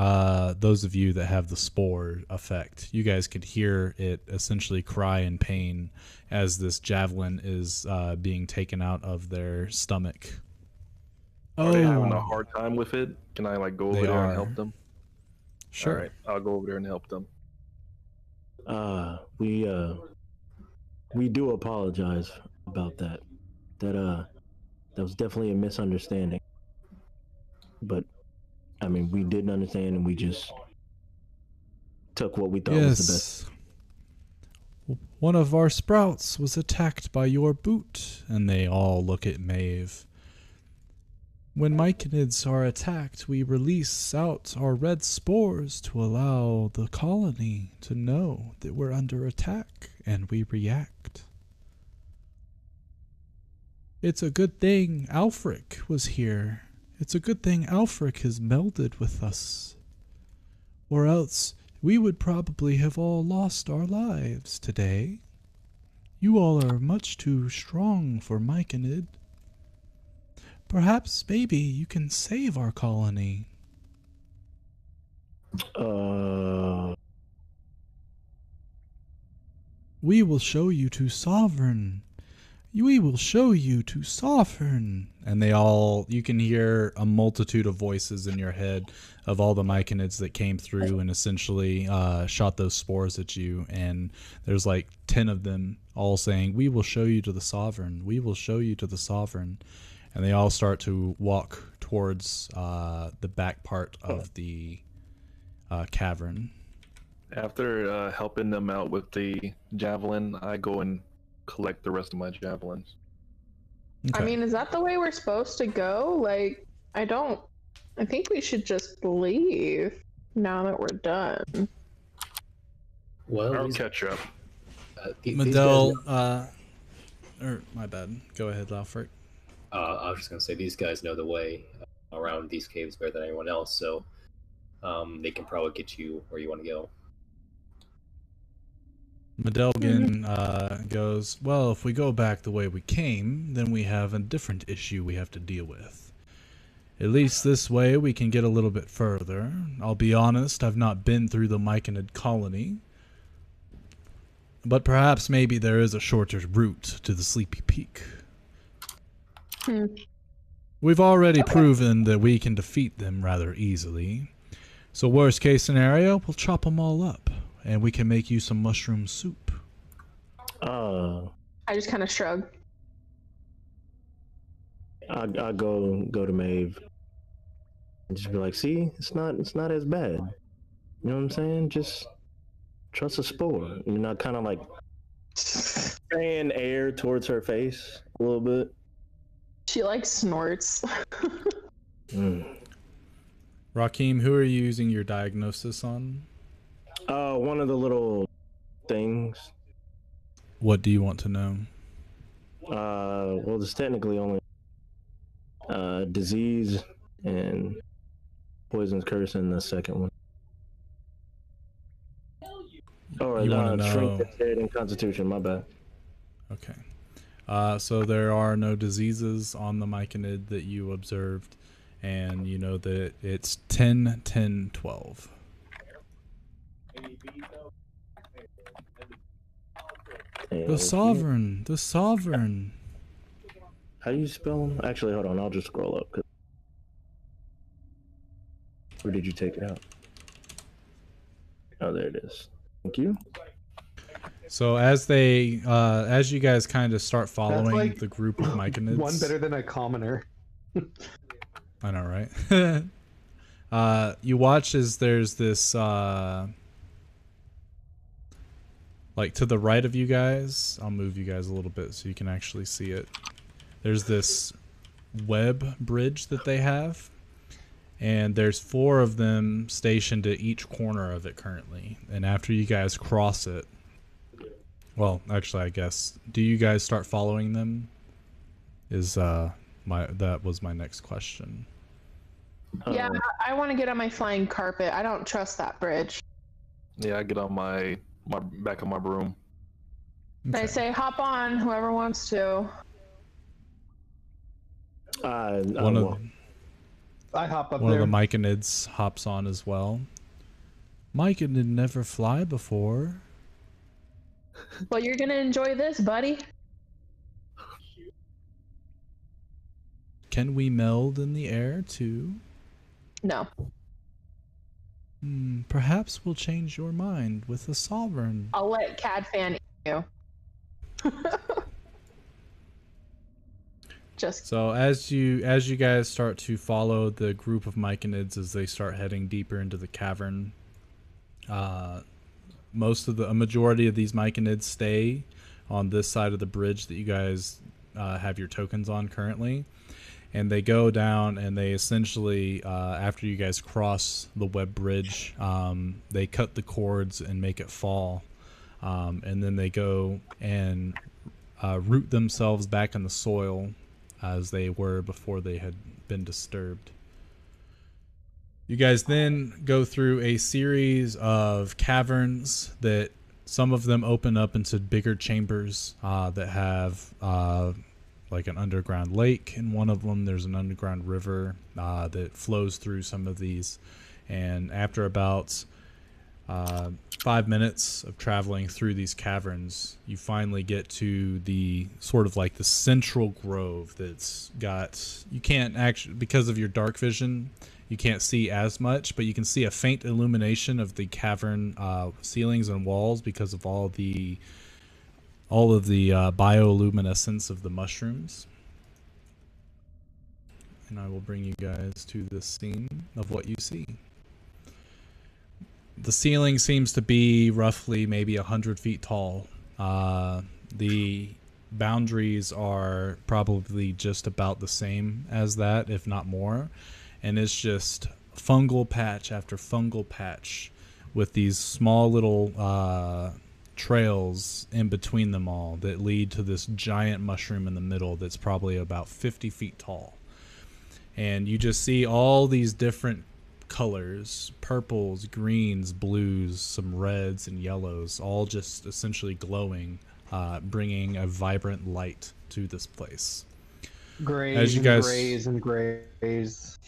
those of you that have the spore effect. You guys could hear it essentially cry in pain as this javelin is being taken out of their stomach. Are they having a hard time with it? Can I like go over there and help them? Sure. All right, I'll go over there and help them. We do apologize about that. That was definitely a misunderstanding. But I mean, we didn't understand, and we just took what we thought was the best. One of our sprouts was attacked by your boot, and they all look at Maeve. When Myconids are attacked, we release out our red spores to allow the colony to know that we're under attack, and we react. It's a good thing Alfric was here. It's a good thing Alfric has melded with us. Or else we would probably have all lost our lives today. You all are much too strong for Myconid. Perhaps, maybe, you can save our colony. We will show you to Sovereign. We will show you to Sovereign. And you can hear a multitude of voices in your head of all the Myconids that came through and essentially shot those spores at you. And there's like 10 of them all saying, we will show you to the Sovereign. We will show you to the Sovereign. And they all start to walk towards the back part of the cavern. After helping them out with the javelin, I go and collect the rest of my javelins. Okay. I mean, is that the way we're supposed to go? Like, I think we should just leave now that we're done. Well, I'll catch up. Medell, or my bad. Go ahead, Alfred. I was just gonna say these guys know the way around these caves better than anyone else, so they can probably get you where you want to go. Medelgan goes, well, if we go back the way we came, then we have a different issue we have to deal with. At least this way we can get a little bit further. I'll be honest, I've not been through the Myconid colony. But perhaps maybe there is a shorter route to the Sleepy Peak. We've already proven that we can defeat them rather easily. So worst case scenario, we'll chop them all up. And we can make you some mushroom soup. I just kind of shrug. I go to Maeve and just be like, see, it's not as bad. You know what I'm saying? Just trust a spore. You know, kind of like spraying air towards her face a little bit. She like snorts. Rakeem, who are you using your diagnosis on? One of the little things. What do you want to know? Well, there's technically only disease and poison's curse in the second one. Or strength, dexterity, and constitution. My bad. Okay. So there are no diseases on the Myconid that you observed, and you know that it's 10, 10, 12. The Sovereign, the Sovereign. How do you spell them? Actually, hold on, I'll just scroll up. Where did you take it out? Oh, there it is. Thank you. So as you guys kind of start following like the group of Myconids. One better than a commoner. I know, right? You watch as there's this like to the right of you guys. I'll move you guys a little bit so you can actually see it. There's this web bridge that they have, and there's 4 of them stationed at each corner of it currently. And after you guys cross it, well, actually, I guess, do you guys start following them? That was my next question. Yeah, I want to get on my flying carpet. I don't trust that bridge. Yeah, I get on my back of my broom. Okay. I say, hop on, whoever wants to. I hop up One there. of the Myconids hops on as well. Myconid never fly before. Well, you're gonna enjoy this, buddy. Can we meld in the air too? No. Perhaps we'll change your mind with the Sovereign. I'll let Cadfan eat you. Just So as you guys start to follow the group of Myconids as they start heading deeper into the cavern, a majority of these Myconids stay on this side of the bridge that you guys have your tokens on currently, and they go down and they essentially after you guys cross the web bridge, they cut the cords and make it fall, and then they go and root themselves back in the soil as they were before they had been disturbed. You guys then go through a series of caverns that some of them open up into bigger chambers that have like an underground lake. In one of them, there's an underground river that flows through some of these. And after about 5 minutes of traveling through these caverns, you finally get to the sort of like the central grove that's got, you can't actually, because of your dark vision, you can't see as much, but you can see a faint illumination of the cavern ceilings and walls because of all of the bioluminescence of the mushrooms. And I will bring you guys to the scene of what you see. The ceiling seems to be roughly maybe 100 feet tall. The boundaries are probably just about the same as that, if not more. And it's just fungal patch after fungal patch with these small little trails in between them all that lead to this giant mushroom in the middle that's probably about 50 feet tall. And you just see all these different colors, purples, greens, blues, some reds and yellows, all just essentially glowing, bringing a vibrant light to this place. Grays As you and guys, grays and grays.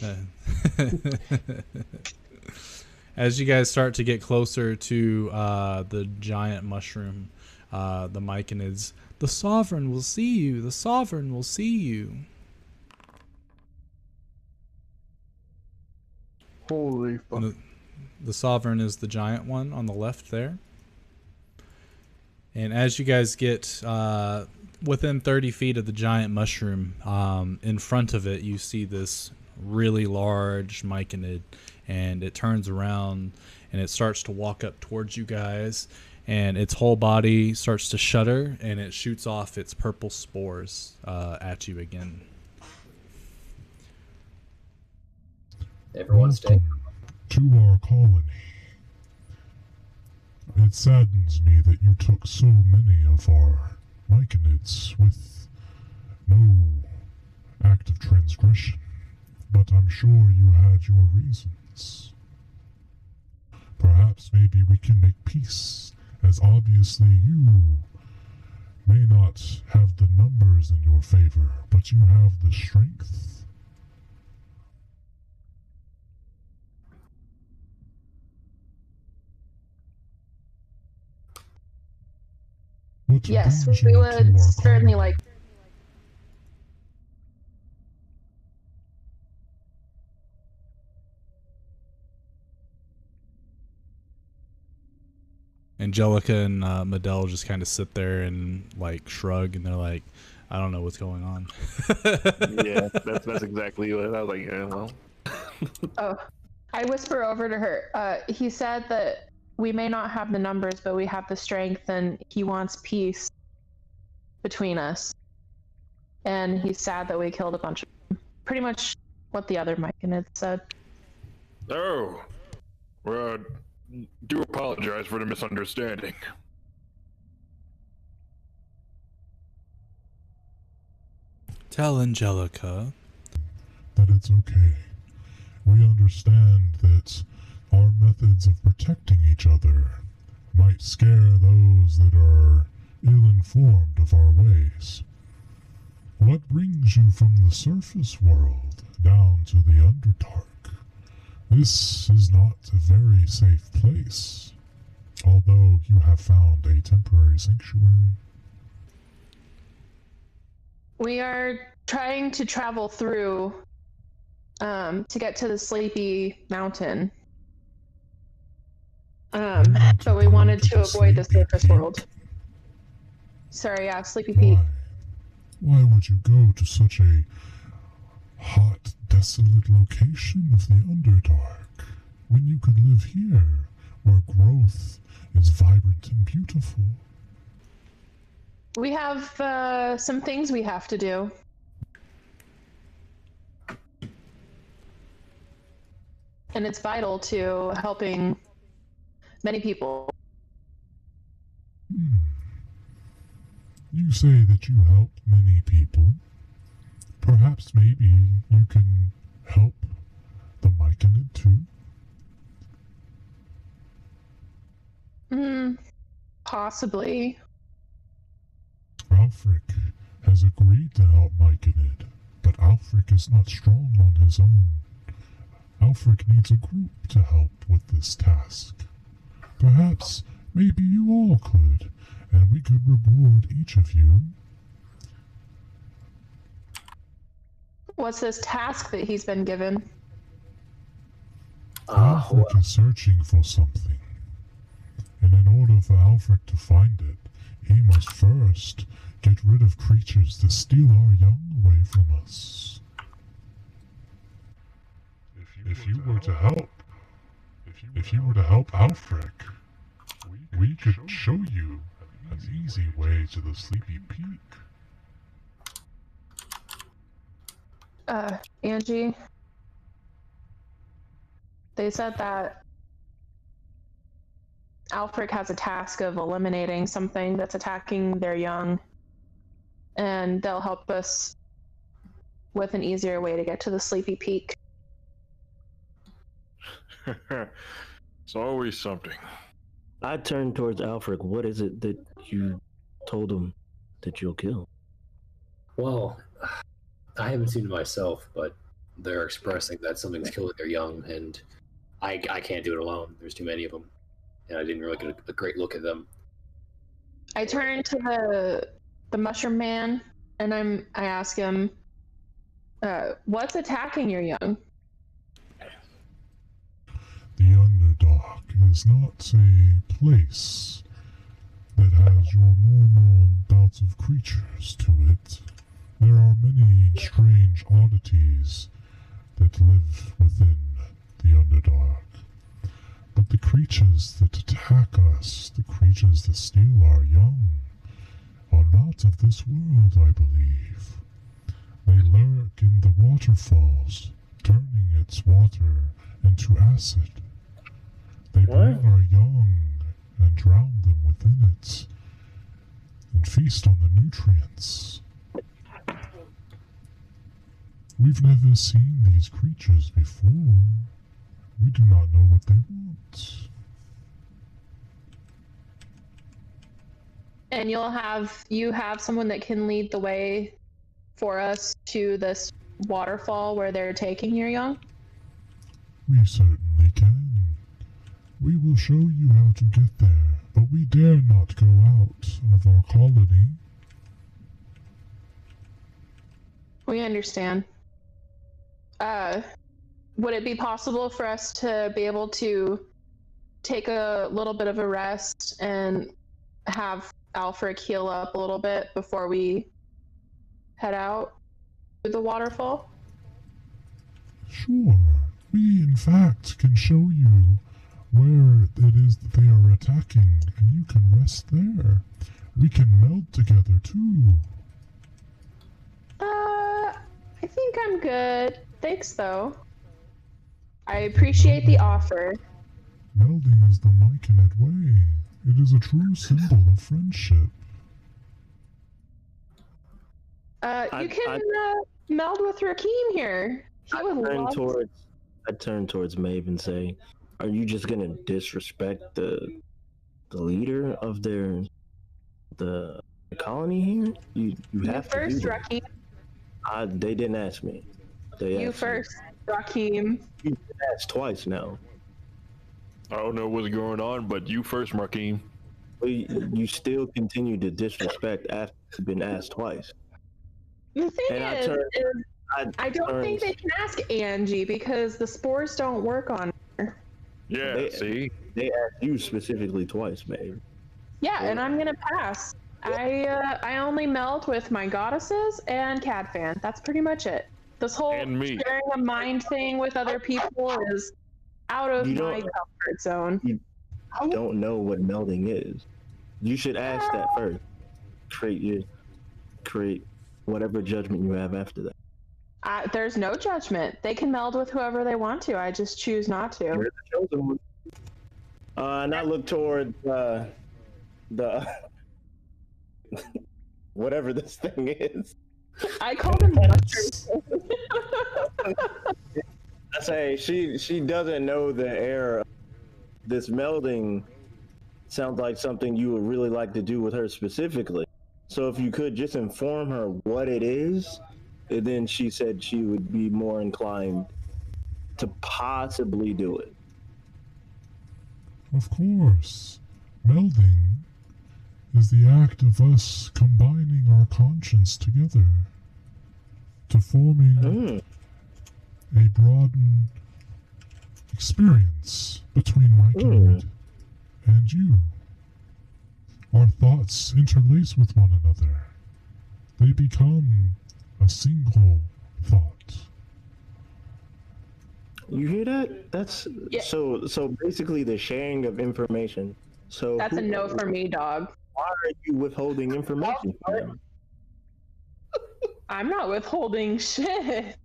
As you guys start to get closer to the giant mushroom, the Myconids, the Sovereign will see you. The Sovereign will see you. Holy fuck. The Sovereign is the giant one on the left there. And as you guys get within 30 feet of the giant mushroom, in front of it, you see this really large Myconid, and it turns around and it starts to walk up towards you guys, and its whole body starts to shudder, and it shoots off its purple spores at you again. Everyone stay. To our colony. It saddens me that you took so many of our Myconids with no act of transgression, but I'm sure you had your reasons. Perhaps maybe we can make peace, as obviously you may not have the numbers in your favor, but you have the strength. Yes, we would certainly like. Angelica and Medell just kind of sit there and like shrug, and they're like, I don't know what's going on. Yeah, that's exactly what I was like. Yeah, well. Oh, I whisper over to her. He said that we may not have the numbers, but we have the strength, and he wants peace between us. And he's sad that we killed a bunch of them. Pretty much what the other Myconids said. Oh, well, do apologize for the misunderstanding. Tell Angelica that it's okay. We understand that our methods of protecting each other might scare those that are ill-informed of our ways. What brings you from the surface world down to the Underdark? This is not a very safe place, although you have found a temporary sanctuary. We are trying to travel through to get to the Sleepy Mountain. But we wanted to avoid the surface world. Sorry, yeah, Sleepy Pete. Why would you go to such a hot, desolate location of the Underdark when you could live here, where growth is vibrant and beautiful? We have some things we have to do. And it's vital to helping many people. You say that you helped many people. Perhaps maybe you can help the Myconid too? Possibly. Alfric has has agreed to help Myconid, but Alfric is not strong on his own. Alfric needs a group to help with this task. Perhaps, maybe you all could, and we could reward each of you. What's this task that he's been given? Alfric is searching for something. And in order for Alfric to find it, he must first get rid of creatures that steal our young away from us. If you were to help Alfric, we could show you an easy way to the Sleepy Peak. Angie, they said that Alfric has a task of eliminating something that's attacking their young, and they'll help us with an easier way to get to the Sleepy Peak. It's always something. I turn towards Alfred. What is it that you told him that you'll kill? Well, I haven't seen it myself, but they're expressing that something's killing their young, and I can't do it alone. There's too many of them, and I didn't really get a great look at them. I turn to the mushroom man, and I ask him, what's attacking your young? The Underdark is not a place that has your normal bouts of creatures to it. There are many strange oddities that live within the Underdark. But the creatures that attack us, the creatures that steal our young, are not of this world, I believe. They lurk in the waterfalls, turning its water into acid. They bring our young and drown them within it, and feast on the nutrients. We've never seen these creatures before. We do not know what they want. And you have someone that can lead the way for us to this waterfall where they're taking your young? We certainly can. We will show you how to get there, but we dare not go out of our colony. We understand. Would it be possible for us to be able to take a little bit of a rest and have Alfric heal up a little bit before we head out to the waterfall? Sure. We, in fact, can show you where it is that they are attacking, and you can rest there. We can meld together, too. I think I'm good. Thanks, though. I appreciate the offer. Melding is the Myconid way. It is a true symbol of friendship. You can meld with Rakeem here. He would love. I turn towards Maeve and say, "Are you just gonna disrespect the leader of the colony here? You have to first, do that." Rakeem. They didn't ask me. You first, Rakeem. You asked twice now. I don't know what's going on, but you first, Markeem. You still continue to disrespect after you've been asked twice. The thing I don't think they can ask Angie because the spores don't work on her. Yeah, see? They asked you specifically twice, Maeve. Yeah, and I'm gonna pass. I only meld with my goddesses and Cadfan. That's pretty much it. This whole sharing a mind thing with other people is out of my comfort zone. You don't know what melding is. You should ask that first. Create whatever judgment you have after that. There's no judgment. They can meld with whoever they want to. I just choose not to. You're the chosen one. And I look toward the whatever this thing is. I call them mushrooms. I say she doesn't know the air. This melding sounds like something you would really like to do with her specifically. So if you could just inform her what it is, and then she said she would be more inclined to possibly do it. Of course, melding is the act of us combining our conscience together to forming a broadened experience between Myconid and you. Our thoughts interlace with one another. They become a single thought. You hear that? That's so basically the sharing of information. So That's a no for me, dog. Why are you withholding information from them? I'm not withholding shit.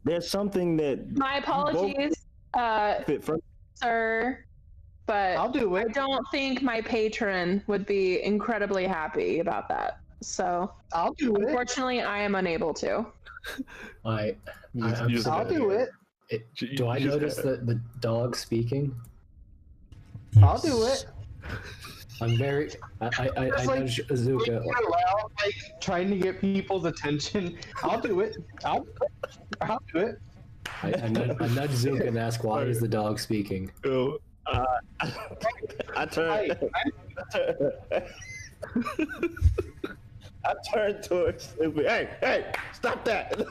There's something that My apologies, sir, but I'll do it. I don't think my patron would be incredibly happy about that. So I'll do it. unfortunately, I am unable to. I'll do it. Do I notice the dog speaking? Yes. I'll do it. I'm very. I nudge Azuka. Like trying to get people's attention. I'll do it. I'll do it. I nudge Zuka and ask, why is the dog speaking? I turned. I turned towards Snoopy. Hey, stop that!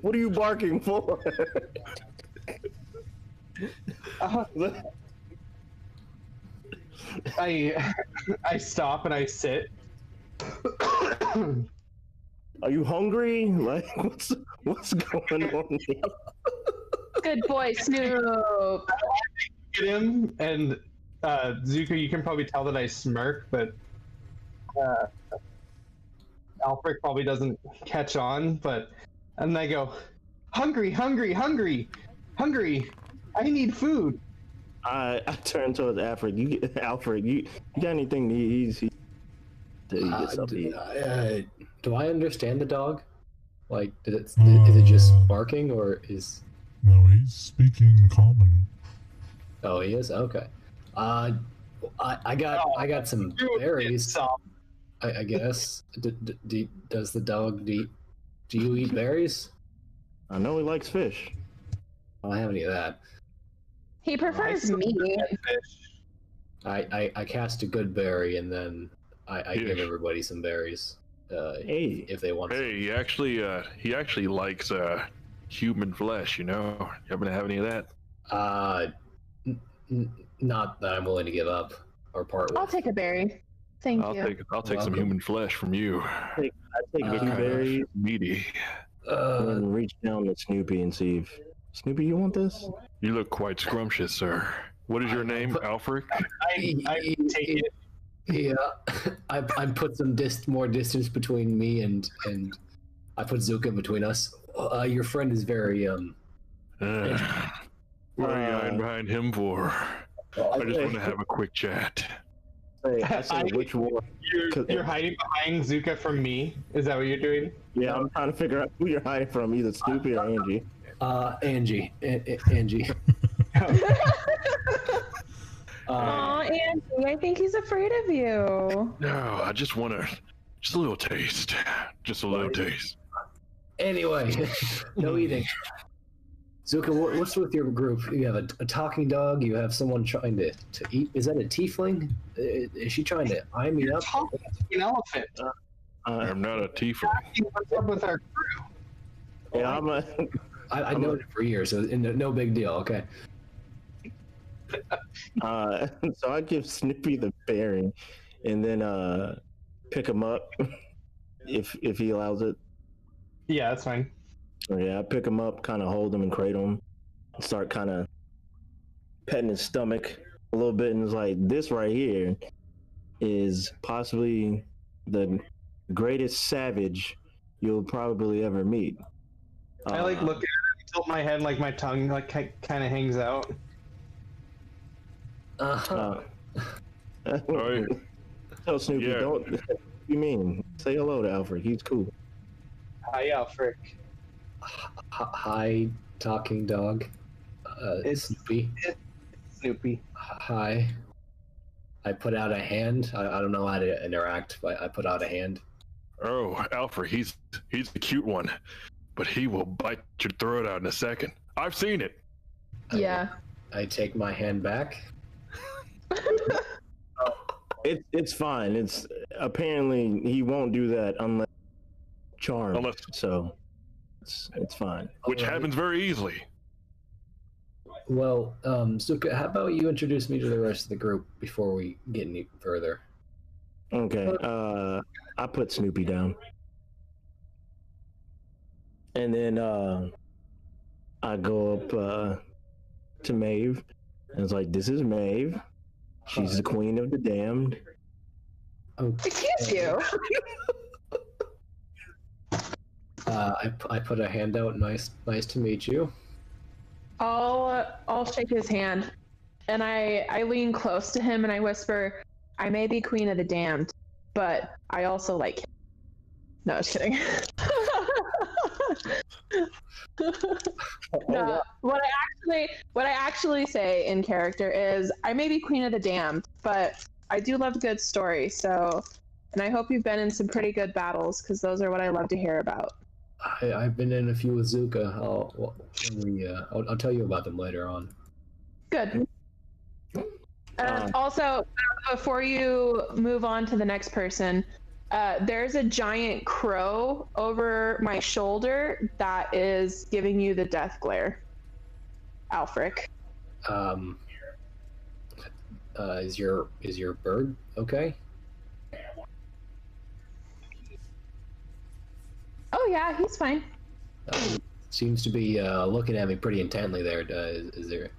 What are you barking for? I stop and I sit. Are you hungry? Like, what's going on here? Good boy, Snoop. Get him, and Zuko, you can probably tell that I smirk, but Alfred probably doesn't catch on. And I go, hungry. I need food. I turn towards Alfred. Alfred, you got anything to eat? Do I understand the dog? Like, is it just barking, or is? No, he's speaking common. Oh, he is? Okay. I got some berries. I guess. Does the dog do you eat berries? I know he likes fish. I don't have any of that. He prefers meat. I cast a good berry, and then I give everybody some berries. If they want. Hey, he actually likes human flesh. You know, you happen to have any of that? Not that I'm willing to give up or part with. I'll take a berry. Thank you. I'll take some human flesh from you. I take a few berries, meaty. and then reach down to Snoopy and see if Snoopy, you want this? You look quite scrumptious, sir. What is your name, Alfred? I take it. Yeah, I put some more distance between me and I put Zuka between us. Your friend is very what are you hiding behind him for? I just want to have a quick chat. I said, which one? You're hiding behind Zuka from me? Is that what you're doing? Yeah, I'm trying to figure out who you're hiding from, either Snoopy or Angie. Angie. Angie. Aw, Angie, I think he's afraid of you. No, I just want just a little taste. Just a little taste. Anyway, no eating. Zuka, what's with your group? You have a talking dog. You have someone trying to eat. Is that a tiefling? Is she trying to eye me up? Talking to an elephant. I'm not a tiefling. What's up with our crew? Yeah, I've known it for years, so no big deal. Okay. So I give Snoopy the berry, and then pick him up if he allows it. Yeah, that's fine. Yeah, I pick him up, kind of hold him and cradle him, start kind of petting his stomach a little bit, and it's like, this right here is possibly the greatest savage you'll probably ever meet. I look at it, tilt my head, like my tongue kind of hangs out. Sorry. Tell Snoopy, don't. What do you mean? Say hello to Alfred. He's cool. Hi, Alfred. Hi, talking dog. It's Snoopy. Snoopy. Hi. I put out a hand. I don't know how to interact, but I put out a hand. Oh, Alfred, he's the cute one, but he will bite your throat out in a second. I've seen it. Yeah. I take my hand back. It's fine. It's apparently he won't do that unless charmed. So it's fine. Which happens very easily. Well, Zuka, how about you introduce me to the rest of the group before we get any further? Okay. I put Snoopy down, and then I go up to Maeve, and it's like, "This is Maeve. She's the queen of the damned." Okay. Excuse you. I put a hand out. Nice to meet you. I'll shake his hand, and I lean close to him and I whisper, "I may be queen of the damned, but I also like him." No, just kidding. No, what I actually say in character is, "I may be queen of the damned, but I do love a good story. So, and I hope you've been in some pretty good battles, because those are what I love to hear about." I've been in a few with Zuka. I'll tell you about them later on. Good. Also, before you move on to the next person, there's a giant crow over my shoulder that is giving you the death glare. Alfric. Is your bird okay? Oh yeah, he's fine. Seems to be looking at me pretty intently there. Is there?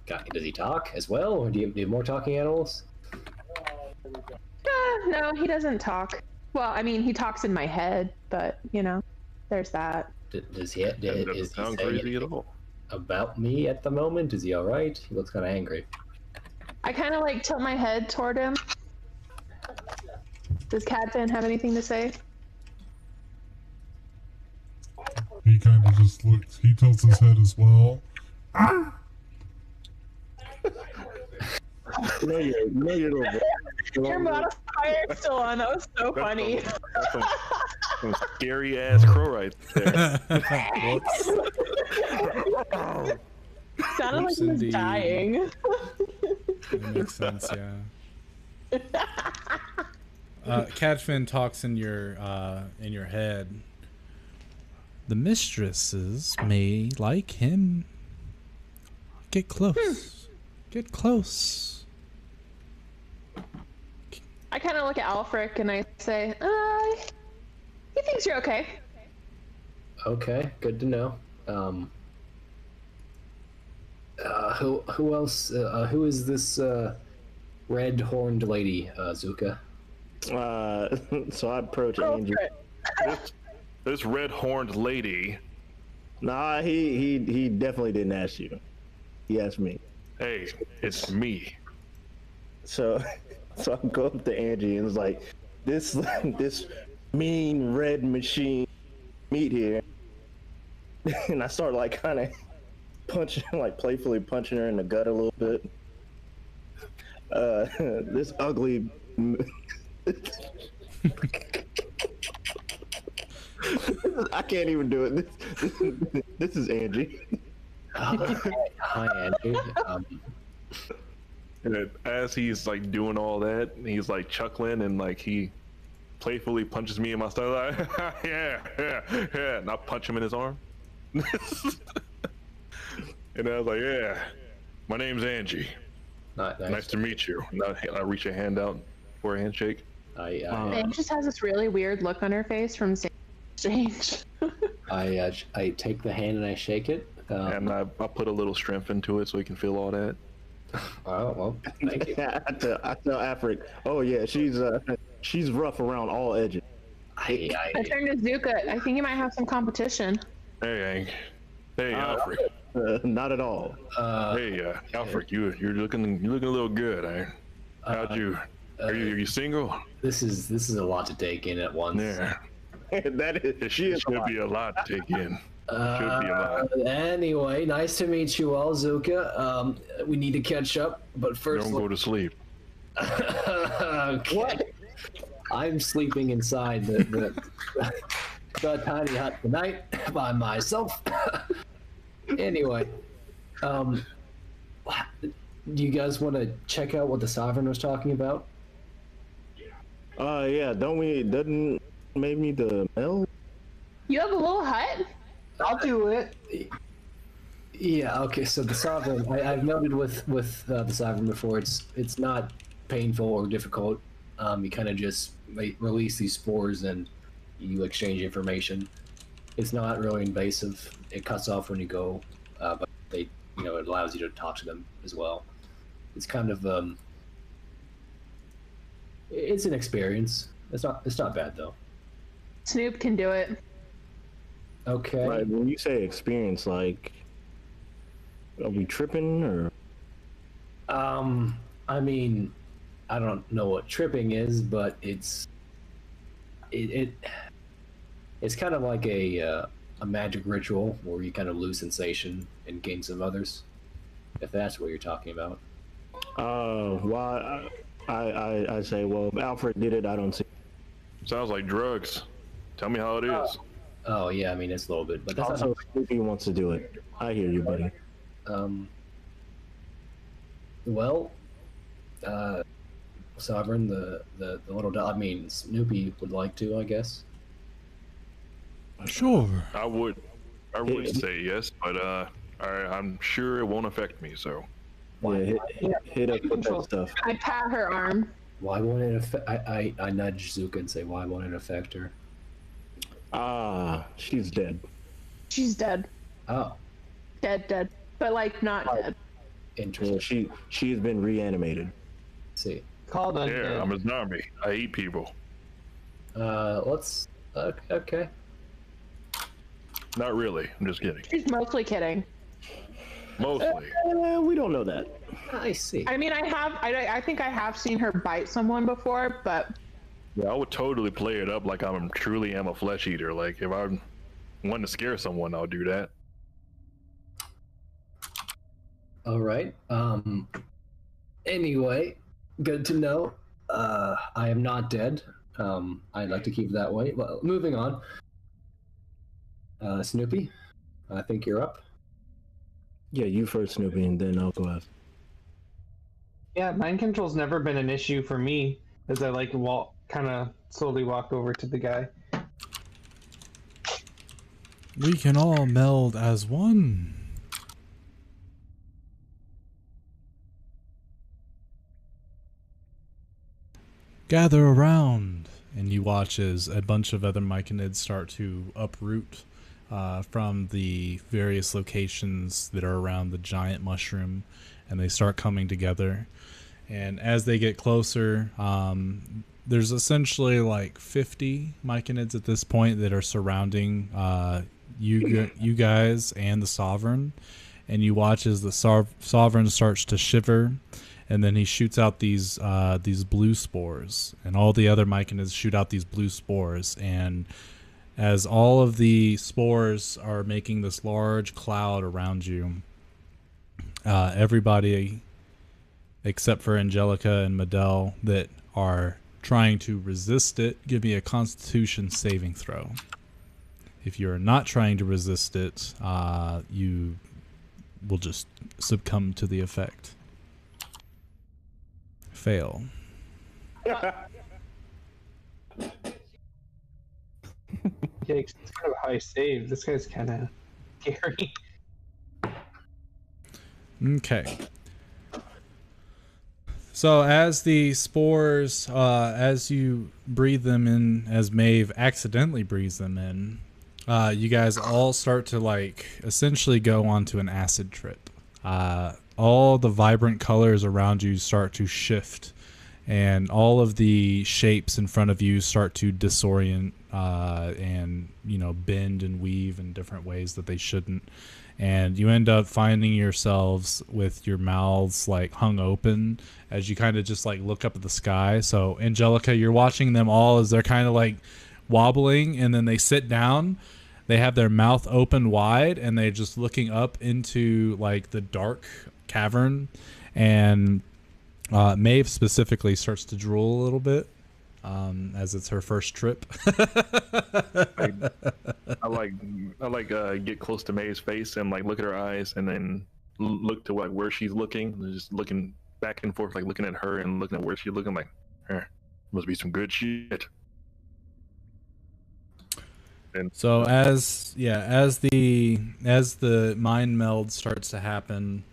Does he talk as well, or do you have more talking animals? No, he doesn't talk. Well, I mean, he talks in my head, but there's that. Does he? Is he Sound saying crazy at all? about me at the moment? Is he all right? He looks kind of angry. I kind of like tilt my head toward him. Does Cadfan have anything to say? He kind of just looks. He tilts his head as well. You know your little. Your modifier is still on. That was so funny. Some scary ass crow right there. Sounded like Oops, he was indeed. dying. That makes sense, yeah. Cadfin talks in your head. The mistresses may like him. Get close. Get close. I kind of look at Alfric and I say, he thinks you're okay. Okay, good to know. Who else? Who is this red-horned lady, Zuka? So I approach Andrew. This red-horned lady. Nah, he definitely didn't ask you. He asked me. Hey, it's me. So I go up to Angie and it's like, this mean red machine meet here, and I start like kind of punching, like playfully punching her in the gut a little bit. This ugly. I can't even do it. This is Angie. Hi, Angie. And as he's like doing all that, he's like chuckling and like he playfully punches me in my stomach. Like, yeah, and I punch him in his arm. And I was like, yeah, my name's Angie. Nice to meet you. And I reach a hand out for a handshake. Angie just has this really weird look on her face from exchange. I take the hand and I shake it. And I put a little strength into it so he can feel all that. Oh, well, thank you. I tell Afric, oh yeah, she's rough around all edges. I turned to Zuka. I think you might have some competition. Hey, Hank. Hey, Alfred. Not at all. Hey, Alfred, you're looking a little good. How'd you? Are you single? This is a lot to take in at once. Yeah. It should be a lot to take in. Should be a lot. Anyway, nice to meet you all, Zuka. We need to catch up, but first Don't go to sleep. Okay. What? I'm sleeping inside the tiny hut tonight by myself. Anyway, do you guys want to check out what the Sovereign was talking about? Yeah, doesn't maybe the Mel? You have a little hut? I'll do it. Yeah. Okay. So the Sovereign, I've noted with the Sovereign before, it's not painful or difficult. You kind of just release these spores and you exchange information. It's not really invasive. It cuts off when you go, but it allows you to talk to them as well. It's kind of it's an experience. It's not bad though. Snoop can do it. Okay. Like when you say experience, like, are we tripping or? I mean, I don't know what tripping is, but it's kind of like a magic ritual where you kind of lose sensation and gain some others. If that's what you're talking about. Well, I say, well, if Alfred did it, I don't see. Sounds like drugs. Tell me how it is. Oh yeah, I mean it's a little bit, but that's Also, Snoopy wants to do it. I hear you, buddy. Well, Sovereign, the little dog. I mean, Snoopy would like to, I guess. Sure. I would say yes, but I'm sure it won't affect me. So Yeah, hit up with that stuff. I pat her arm. Why won't it affect? I nudge Zuka and say, why won't it affect her? She's dead. She's dead. Oh, Dead. But like not dead. interesting. Yeah, she's been reanimated. See. Called on yeah, I'm a zombie. I eat people. Let's. Okay. Not really. I'm just kidding. She's mostly kidding. Mostly. We don't know that. I see. I mean, I think I have seen her bite someone before, but Yeah, I would totally play it up like I'm truly am a flesh eater. Like if I want to scare someone, I'll do that. All right. Anyway, good to know. I am not dead. I'd like to keep it that way. Well, moving on. Snoopy, I think you're up. Yeah, you first, Snoopy, and then I'll go after. Yeah, mind control's never been an issue for me, as I like kind of slowly walk over to the guy. We can all meld as one. Gather around, and you watch as a bunch of other Myconids start to uproot from the various locations that are around the giant mushroom, and they start coming together. And as they get closer, there's essentially like 50 Myconids at this point that are surrounding you guys and the Sovereign. And you watch as the Sovereign starts to shiver, and then he shoots out these blue spores, and all the other Myconids shoot out these blue spores. And as all of the spores are making this large cloud around you, everybody except for Angelica and Medell that are trying to resist it, give me a Constitution saving throw. If you're not trying to resist it, you will just succumb to the effect. Fail. Yikes, it's kind of a high save. This guy's kind of scary. Okay. So as the spores, as you breathe them in, as Maeve accidentally breathes them in, you guys all start to like essentially go onto an acid trip. All the vibrant colors around you start to shift, and all of the shapes in front of you start to disorient and bend and weave in different ways that they shouldn't. And you end up finding yourselves with your mouths like hung open as you kind of just like look up at the sky. So Angelica, you're watching them all as they're kind of like wobbling, and then they sit down. They have their mouth open wide, and they're just looking up into like the dark cavern. And Maeve specifically starts to drool a little bit, as it's her first trip. I get close to Maeve's face and like look at her eyes, and then look to like where she's looking, just looking back and forth, like looking at her and looking at where she's looking. Like, must be some good shit. And So as the mind meld starts to happen,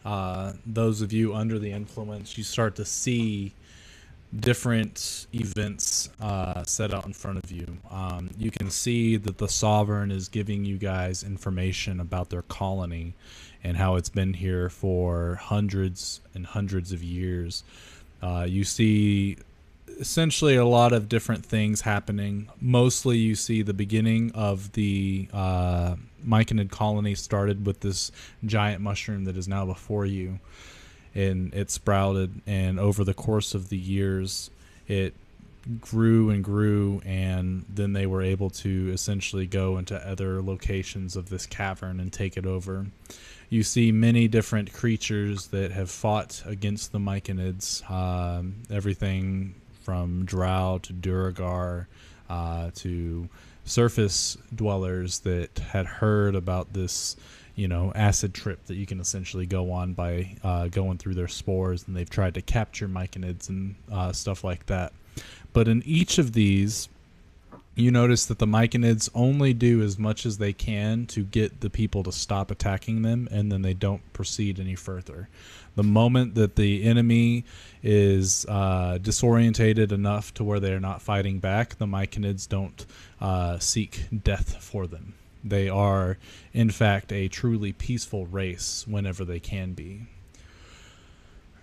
those of you under the influence, you start to see different events set out in front of you. You can see that the Sovereign is giving you guys information about their colony and how it's been here for hundreds and hundreds of years. You see essentially a lot of different things happening. Mostly you see the beginning of the Myconid colony started with this giant mushroom that is now before you, and it sprouted, and over the course of the years it grew and grew, and then they were able to essentially go into other locations of this cavern and take it over. You see many different creatures that have fought against the Myconids, everything from Drow to Duragar to surface dwellers that had heard about this, acid trip that you can essentially go on by going through their spores, and they've tried to capture Myconids and stuff like that. But in each of these, you notice that the Myconids only do as much as they can to get the people to stop attacking them, and then they don't proceed any further. The moment that the enemy is disorientated enough to where they're not fighting back, the Myconids don't seek death for them. They are, in fact, a truly peaceful race whenever they can be.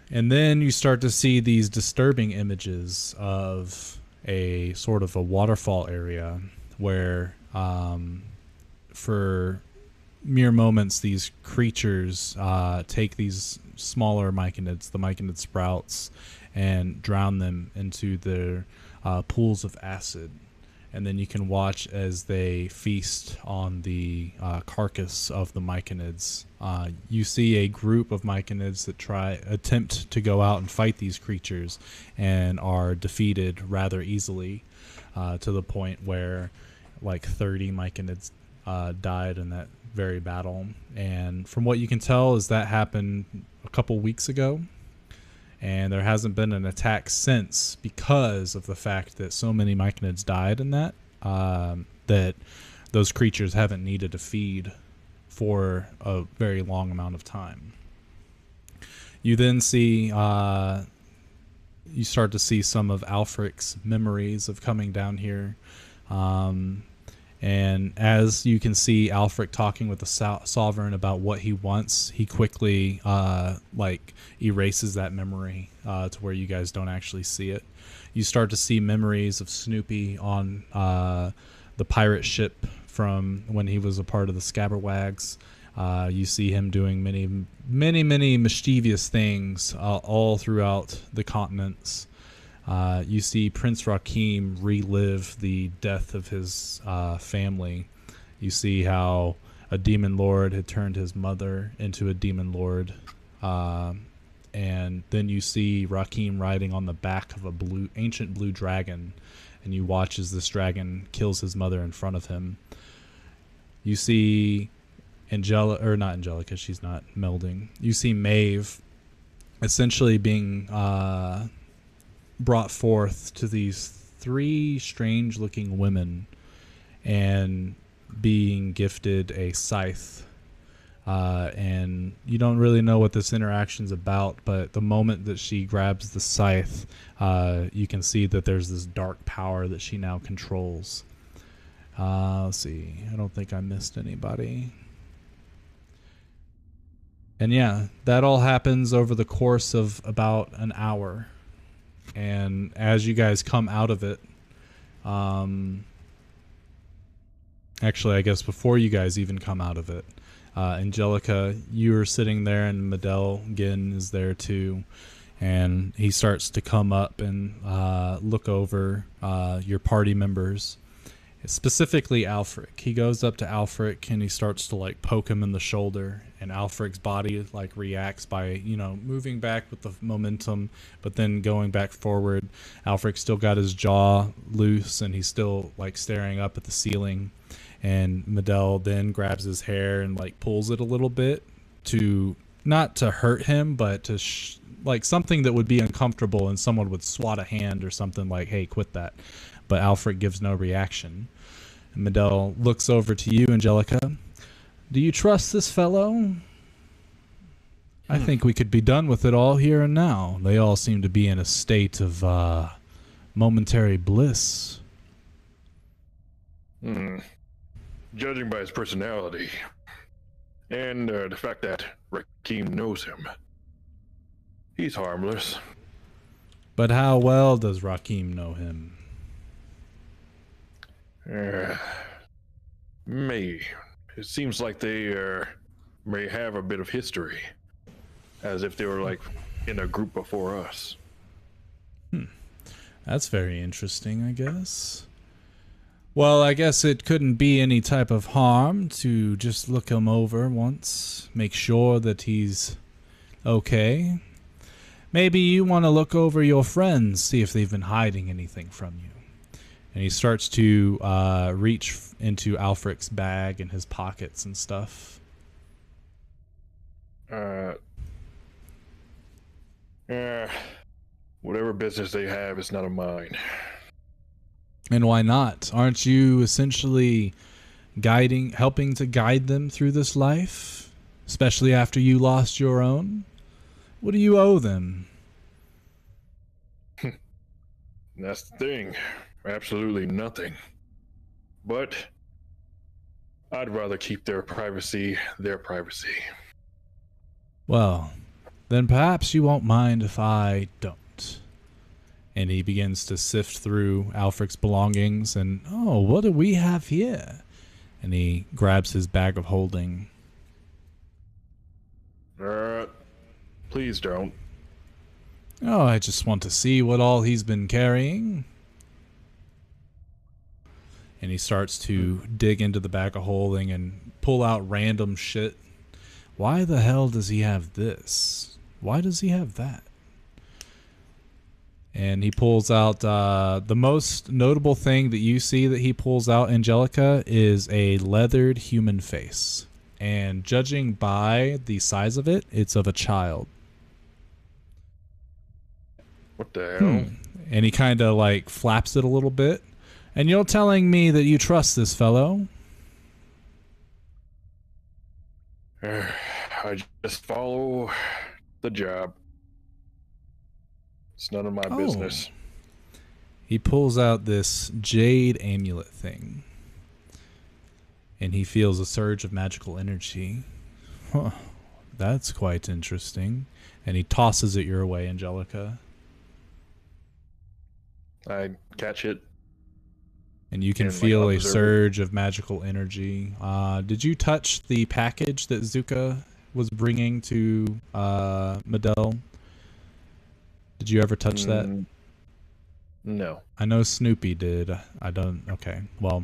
And then you start to see these disturbing images of a sort of a waterfall area where for mere moments these creatures take these smaller Myconids, the Myconid sprouts, and drown them into their pools of acid. And then you can watch as they feast on the carcass of the Myconids. You see a group of Myconids that attempt to go out and fight these creatures and are defeated rather easily, to the point where like 30 Myconids died in that very battle. And from what you can tell is that happened a couple weeks ago, and there hasn't been an attack since because of the fact that so many Myconids died in that, that those creatures haven't needed to feed for a very long amount of time. You then see, you start to see some of Alfric's memories of coming down here. And as you can see Alfric talking with the Sovereign about what he wants, he quickly erases that memory to where you guys don't actually see it. You start to see memories of Snoopy on the pirate ship from when he was a part of the Scabberwags. You see him doing many mischievous things all throughout the continents. You see Prince Rakim relive the death of his family. You see how a demon lord had turned his mother into a demon lord. And then you see Rakim riding on the back of ancient blue dragon, and you watch as this dragon kills his mother in front of him. You see not Angelica, she's not melding. You see Maeve essentially being brought forth to these 3 strange looking women and being gifted a scythe. And you don't really know what this interaction's about, but the moment that she grabs the scythe, you can see that there's this dark power that she now controls. Let's see. I don't think I missed anybody. And yeah, that all happens over the course of about an hour. And as you guys come out of it, actually, I guess before you guys even come out of it, Angelica, you are sitting there, and Medell Ginn is there too, and he starts to come up and look over your party members. specifically Alfric. He goes up to Alfric and he starts to like poke him in the shoulder, and Alfric's body like reacts by, you know, moving back with the momentum, but then going back forward. Alfric's still got his jaw loose and he's still like staring up at the ceiling, and Medell then grabs his hair and like pulls it a little bit to, not to hurt him, but to like something that would be uncomfortable and someone would swat a hand or something, like, hey, quit that. But Alfric gives no reaction. Medell looks over to you, Angelica. Do you trust this fellow? I think we could be done with it all here and now. They all seem to be in a state of momentary bliss. Judging by his personality and the fact that Rakim knows him, he's harmless. But how well does Rakim know him? May. It seems like they may have a bit of history, as if they were like in a group before us. That's very interesting, I guess. Well, I guess it couldn't be any type of harm to just look him over once, make sure that he's okay. Maybe you want to look over your friends, see if they've been hiding anything from you. And he starts to reach into Alfric's bag and his pockets and stuff. Whatever business they have is none of mine. And why not? Aren't you essentially helping to guide them through this life? Especially after you lost your own? What do you owe them? That's the thing. Absolutely nothing. But I'd rather keep their privacy their privacy. Well, then perhaps you won't mind if I don't. And he begins to sift through Alfric's belongings and, oh, what do we have here? And he grabs his bag of holding. Please don't. Oh, I just want to see what all he's been carrying. And he starts to dig into the bag of holding and pull out random shit. Why the hell does he have this? Why does he have that? And he pulls out, the most notable thing that you see that he pulls out, Angelica, is a leathered human face. And judging by the size of it, it's of a child. What the hell? And he kind of like flaps it a little bit. And you're telling me that you trust this fellow? I just follow the job. It's none of my business. He pulls out this jade amulet thing. And he feels a surge of magical energy. Huh, that's quite interesting. And he tosses it your way, Angelica. I catch it. And you can feel a surge of magical energy. Did you touch the package that Zuka was bringing to Medell? Did you ever touch that? No. I know Snoopy did. I don't. Okay. Well,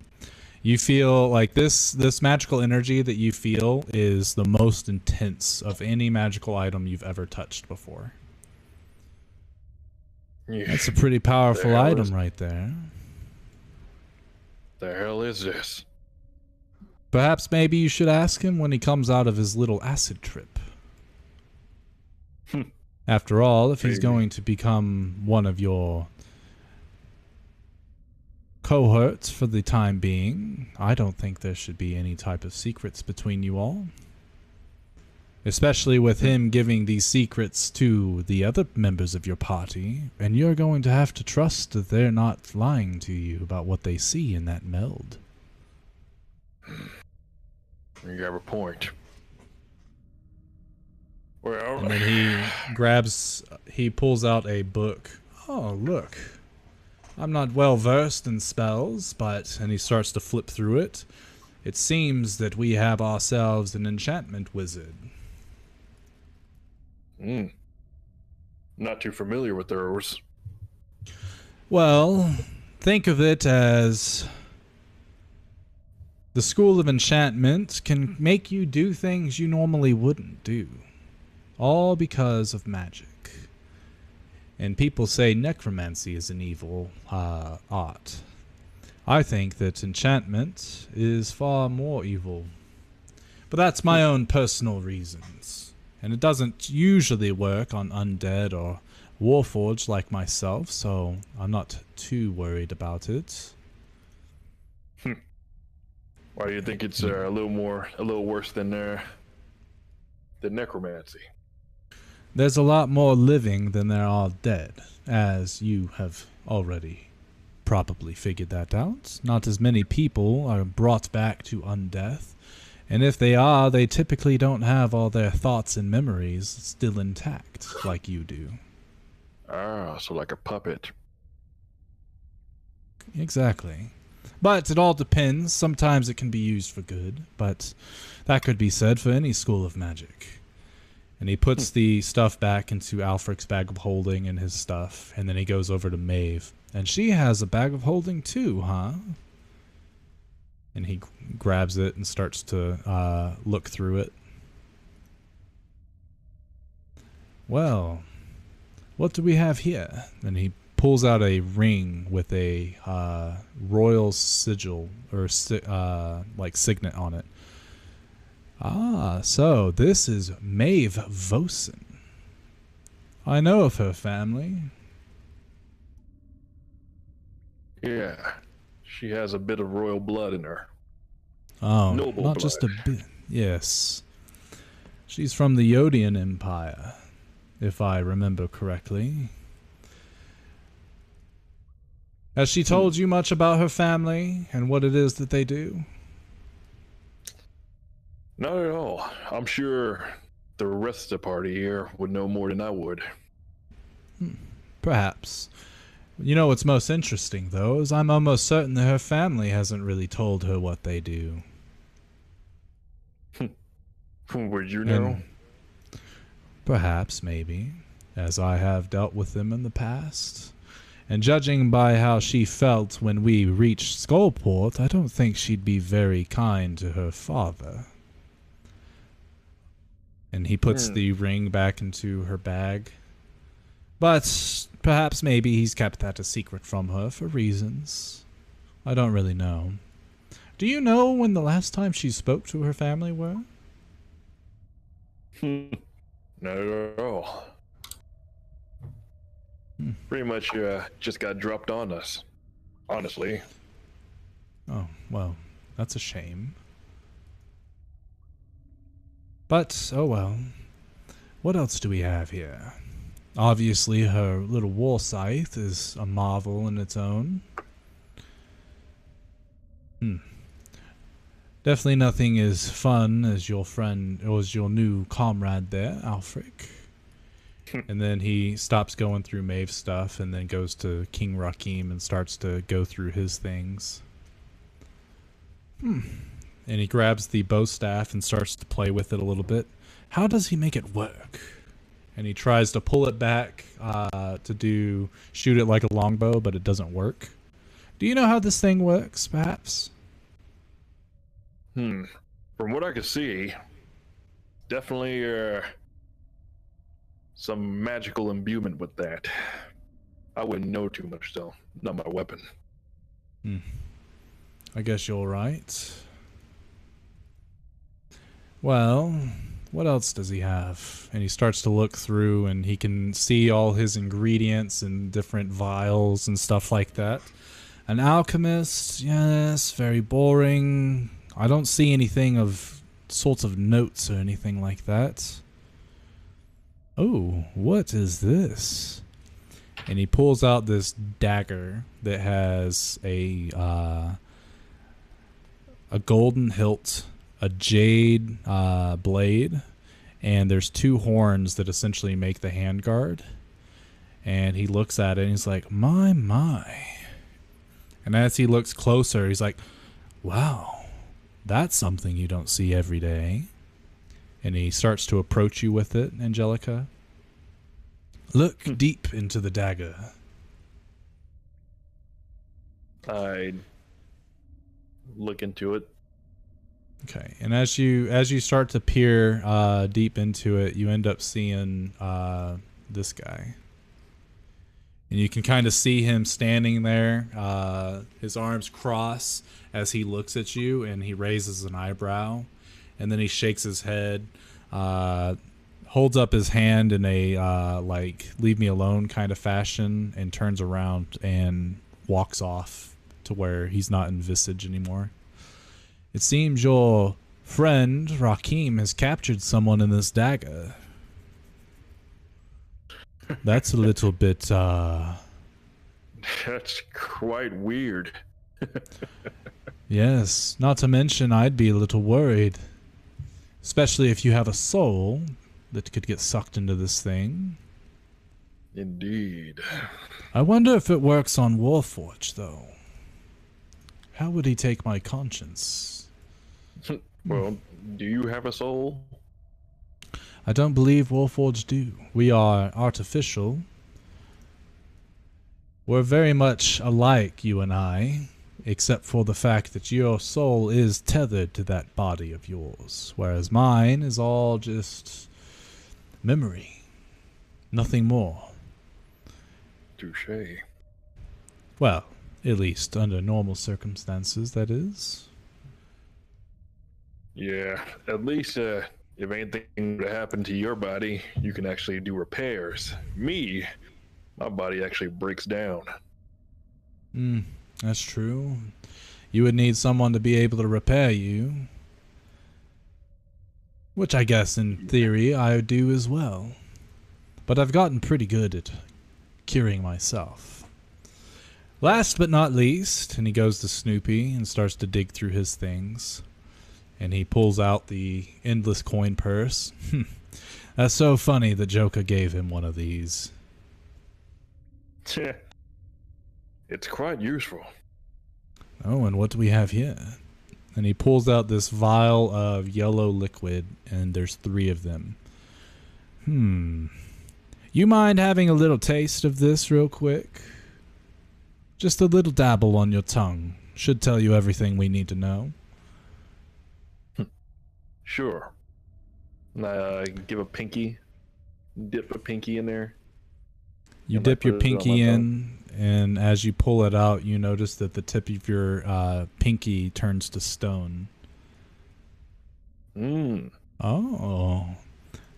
you feel like this magical energy that you feel is the most intense of any magical item you've ever touched before. That's a pretty powerful item right there. The hell is this? Perhaps maybe you should ask him when he comes out of his little acid trip. After all, if he's going to become one of your cohorts for the time being, I don't think there should be any type of secrets between you all. Especially with him giving these secrets to the other members of your party, and you're going to have to trust that they're not lying to you about what they see in that meld. You have a point. Well, and then he pulls out a book. Oh, look. I'm not well versed in spells, and he starts to flip through it. It seems that we have ourselves an enchantment wizard. Not too familiar with those. Well, think of it as The School of Enchantment can make you do things you normally wouldn't do. All because of magic. And people say necromancy is an evil art. I think that enchantment is far more evil. But that's my own personal reasons. And it doesn't usually work on undead or warforged like myself, so I'm not too worried about it. Why do you think it's a little worse than necromancy? There's a lot more living than there are dead, as you have already probably figured that out. Not as many people are brought back to undeath, and if they are, they typically don't have all their thoughts and memories still intact, like you do. Ah, so like a puppet. Exactly. But it all depends. Sometimes it can be used for good, but that could be said for any school of magic. And he puts the stuff back into Alfric's bag of holding and his stuff, and then he goes over to Maeve. And she has a bag of holding too, huh? And he grabs it and starts to look through it. Well, what do we have here? And he pulls out a ring with a royal sigil, or like signet on it. Ah, so this is Maeve Vosen. I know of her family. Yeah, she has a bit of royal blood in her. Oh, Noble not blood. just a bit. Yes. She's from the Yodian Empire, if I remember correctly. Has she told you much about her family and what it is that they do? Not at all. I'm sure the rest of the party here would know more than I would. Perhaps. You know what's most interesting, though, is I'm almost certain that her family hasn't really told her what they do. Would you know? And perhaps, maybe, as I have dealt with them in the past. And judging by how she felt when we reached Skullport, I don't think she'd be very kind to her father. And he puts the ring back into her bag. But perhaps maybe he's kept that a secret from her for reasons. I don't really know. Do you know when the last time she spoke to her family were? Not at all. Pretty much just got dropped on us, honestly. Oh, well, that's a shame. But, oh well. What else do we have here? Obviously, her little war scythe is a marvel in its own. Definitely nothing as fun as your friend, or as your new comrade there, Alfric. And then he stops going through Maeve's stuff and then goes to King Rakim and starts to go through his things. And he grabs the bow staff and starts to play with it a little bit. How does he make it work? And he tries to pull it back to shoot it like a longbow, but it doesn't work. Do you know how this thing works, perhaps? From what I could see, definitely some magical imbuement with that. I wouldn't know too much though. Not my weapon. I guess you're right. Well, what else does he have? And he starts to look through and he can see all his ingredients and different vials and stuff like that. An alchemist, yes, very boring. I don't see anything of sorts of notes or anything like that. Oh, what is this? And he pulls out this dagger that has a golden hilt, a jade blade, and there's two horns that essentially make the handguard. And he looks at it and he's like, my. And as he looks closer, he's like, wow, that's something you don't see every day. And he starts to approach you with it, Angelica. Look deep into the dagger. I look into it, Okay, and as you start to peer deep into it, you end up seeing this guy. And you can kind of see him standing there, his arms cross as he looks at you, and he raises an eyebrow, and then he shakes his head, holds up his hand in a like leave me alone kind of fashion, and turns around and walks off to where he's not in visage anymore. It seems your friend Rakim has captured someone in this dagger. That's a little bit, That's quite weird. Yes, not to mention I'd be a little worried. Especially if you have a soul that could get sucked into this thing. Indeed. I wonder if it works on Warforged, though. How would he take my conscience? Well, do you have a soul? I don't believe Warforged do. We are artificial. We're very much alike, you and I, except for the fact that your soul is tethered to that body of yours, whereas mine is all just memory. Nothing more. Touché. Well, at least under normal circumstances, that is. Yeah, at least if anything would happen to your body, you can actually do repairs. Me, my body actually breaks down. That's true. You would need someone to be able to repair you. Which I guess, in theory, I do as well. But I've gotten pretty good at curing myself. Last but not least, and he goes to Snoopy and starts to dig through his things. And he pulls out the endless coin purse. That's so funny that Joker gave him one of these. It's quite useful. Oh, and what do we have here? And he pulls out this vial of yellow liquid, and there's 3 of them. You mind having a little taste of this real quick? Just a little dabble on your tongue. Should tell you everything we need to know. Sure. Give a pinky. Dip a pinky in there. You And dip put your it on pinky my in, and as you pull it out, you notice that the tip of your pinky turns to stone. Oh,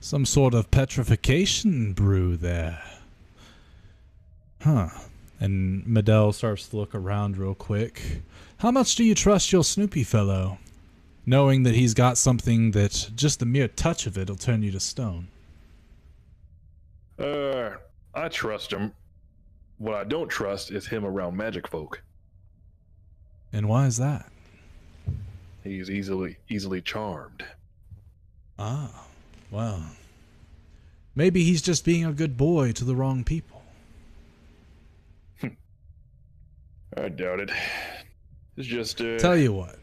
some sort of petrification brew there. Huh. And Medell starts to look around real quick. How much do you trust your Snoopy fellow? Knowing that he's got something that just the mere touch of it will turn you to stone. I trust him. What I don't trust is him around magic folk. And why is that? He's easily charmed. Ah, well. Maybe he's just being a good boy to the wrong people. I doubt it. It's just Tell you what.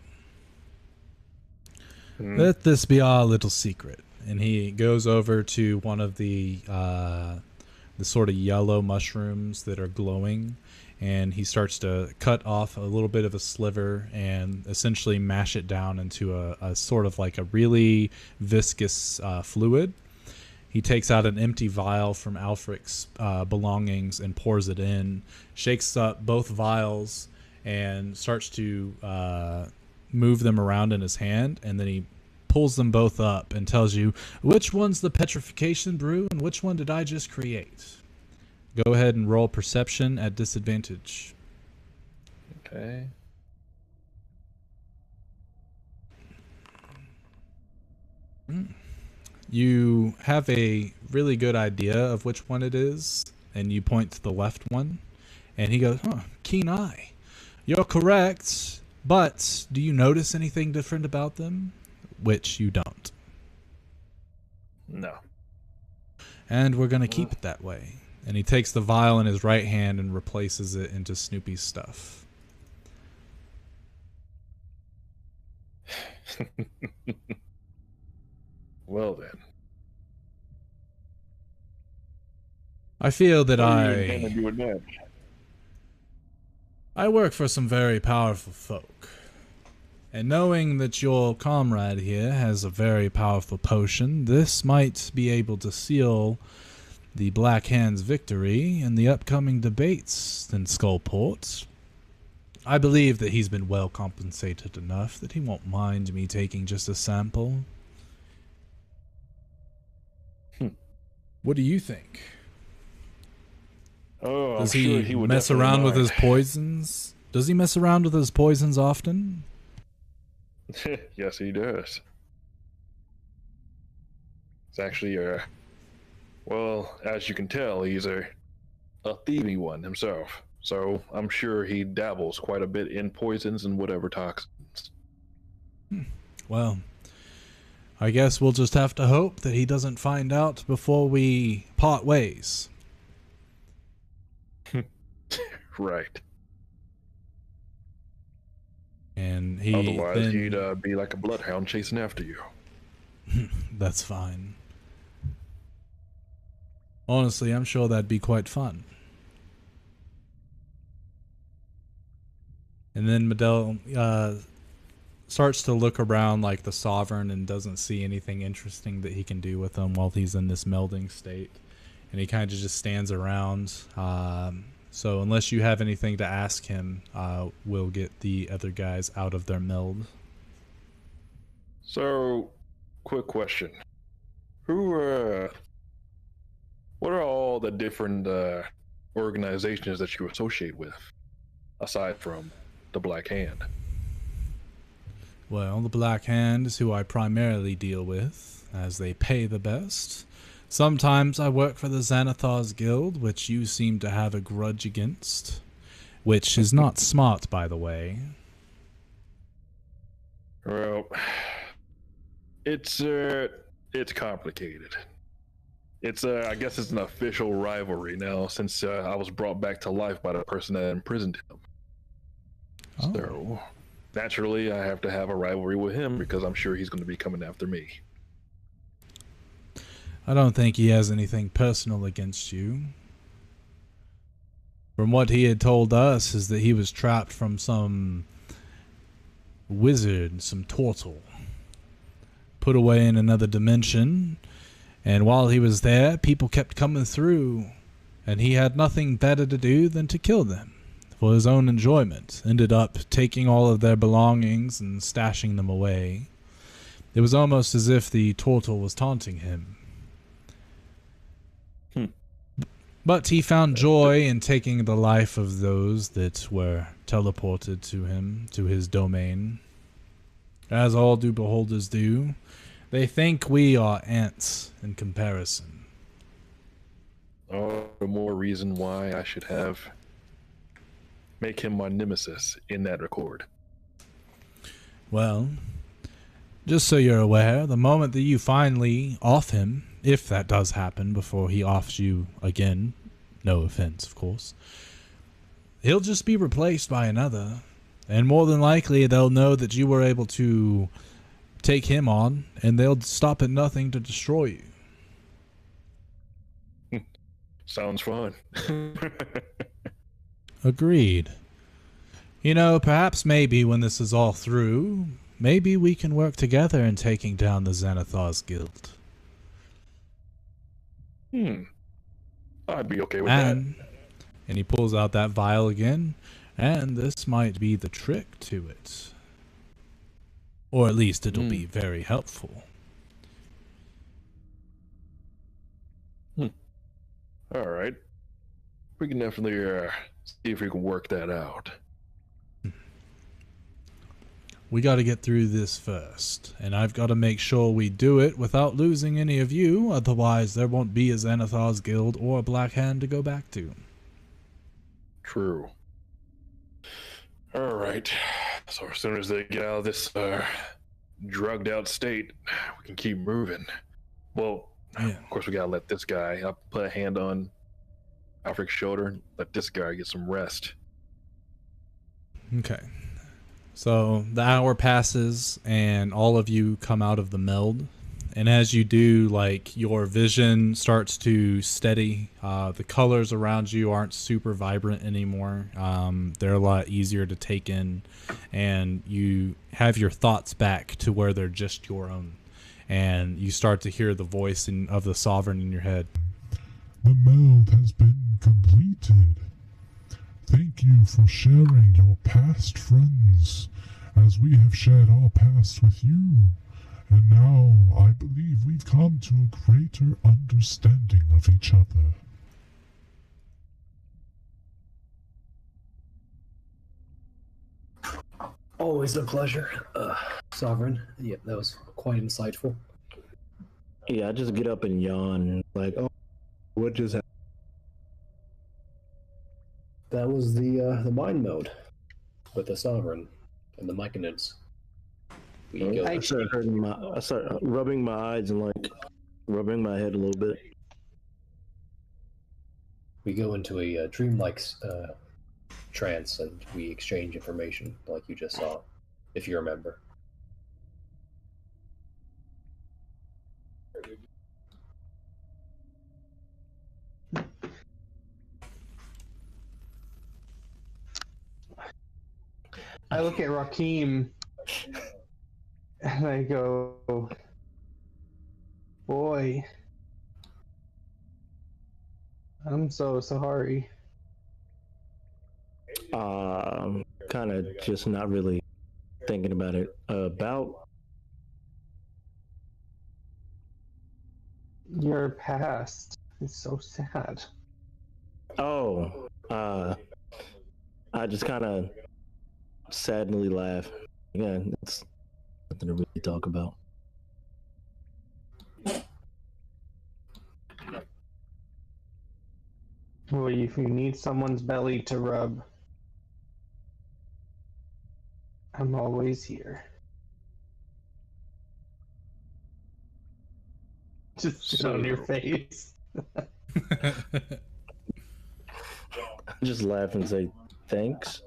Let this be our little secret. And he goes over to one of the sort of yellow mushrooms that are glowing, and he starts to cut off a little bit of a sliver and essentially mash it down into a sort of like a really viscous fluid. He takes out an empty vial from Alfric's belongings and pours it in, shakes up both vials, and starts to move them around in his hand, and then he pulls them both up and tells you which one's the petrification brew and which one did I just create. Go ahead and roll perception at disadvantage. Okay. You have a really good idea of which one it is, and you point to the left one, and he goes, keen eye. You're correct, but do you notice anything different about them? Which you don't. No. And we're going to keep it that way. And he takes the vial in his right hand and replaces it into Snoopy's stuff. Well then. I feel that What are you intending to do with that? I work for some very powerful folk. And knowing that your comrade here has a very powerful potion, this might be able to seal the Black Hand's victory in the upcoming debates in Skullport. I believe that he's been well compensated enough that he won't mind me taking just a sample. What do you think? Oh, Does I'm sure he would mess definitely around with mind. his poisons? Does he mess around with his poisons often? Yes, he does. It's actually well, as you can tell, he's a thievy one himself. So I'm sure he dabbles quite a bit in poisons and whatever toxins. Well, I guess we'll just have to hope that he doesn't find out before we part ways. Right. And he Otherwise, then... he'd be like a bloodhound chasing after you. That's fine. Honestly, I'm sure that'd be quite fun. And then Medell starts to look around like the Sovereign and doesn't see anything interesting that he can do with them while he's in this melding state. And he kind of just stands around. So unless you have anything to ask him, we'll get the other guys out of their meld. So, quick question. What are all the different organizations that you associate with, aside from the Black Hand? Well, the Black Hand is who I primarily deal with, as they pay the best. Sometimes I work for the Xanathar's Guild, which you seem to have a grudge against. Which is not smart, by the way. Well, it's complicated. I guess it's an official rivalry now, since I was brought back to life by the person that imprisoned him. Oh. So, naturally, I have to have a rivalry with him because I'm sure he's going to be coming after me. I don't think he has anything personal against you. From what he had told us is that he was trapped from some wizard, some turtle, put away in another dimension, and while he was there, people kept coming through, and he had nothing better to do than to kill them for his own enjoyment. Ended up taking all of their belongings and stashing them away. It was almost as if the turtle was taunting him. But he found joy in taking the life of those that were teleported to him, to his domain. As all do beholders do, they think we are ants in comparison. All the more reason why I should make him my nemesis in that record. Well, just so you're aware, the moment that you finally off him, if that does happen before he offs you again, no offense, of course, he'll just be replaced by another. And more than likely, they'll know that you were able to take him on, and they'll stop at nothing to destroy you. Sounds fun. Agreed. You know, perhaps maybe when this is all through, maybe we can work together in taking down the Xanathar's Guild. I'd be okay with that. And he pulls out that vial again, and this might be the trick to it. Or at least it'll be very helpful. All right. We can definitely see if we can work that out. We got to get through this first, and I've got to make sure we do it without losing any of you, otherwise there won't be a Xanathar's Guild or a Black Hand to go back to. True. All right. So as soon as they get out of this drugged out state, we can keep moving. Well, Yeah. of course we gotta let this guy. I'll put a hand on Alfred's shoulder and let this guy get some rest. Okay. So the hour passes and all of you come out of the meld, And as you do, like, your vision starts to steady. The colors around you aren't super vibrant anymore. They're a lot easier to take in, and you have your thoughts back to where they're just your own. And you start to hear the voice of the sovereign in your head. The meld has been completed. Thank you for sharing your past friends, as we have shared our past with you. And now I believe we've come to a greater understanding of each other. Always a pleasure, Sovereign. Yeah, that was quite insightful. Yeah, I just get up and yawn, like, oh, what just happened? That was the mind mode with the Sovereign and the Myconids. I start rubbing my eyes and like rubbing my head a little bit. We go into a dreamlike trance and we exchange information like you just saw, if you remember. I look at Rakim and I go, boy, I'm so sorry. Kind of just not really thinking about it. About your past is so sad. Oh, I just kind of sadly laugh. Yeah, it's nothing to really talk about. Well, if you need someone's belly to rub, I'm always here. Just sit on your face. Just laugh and say thanks.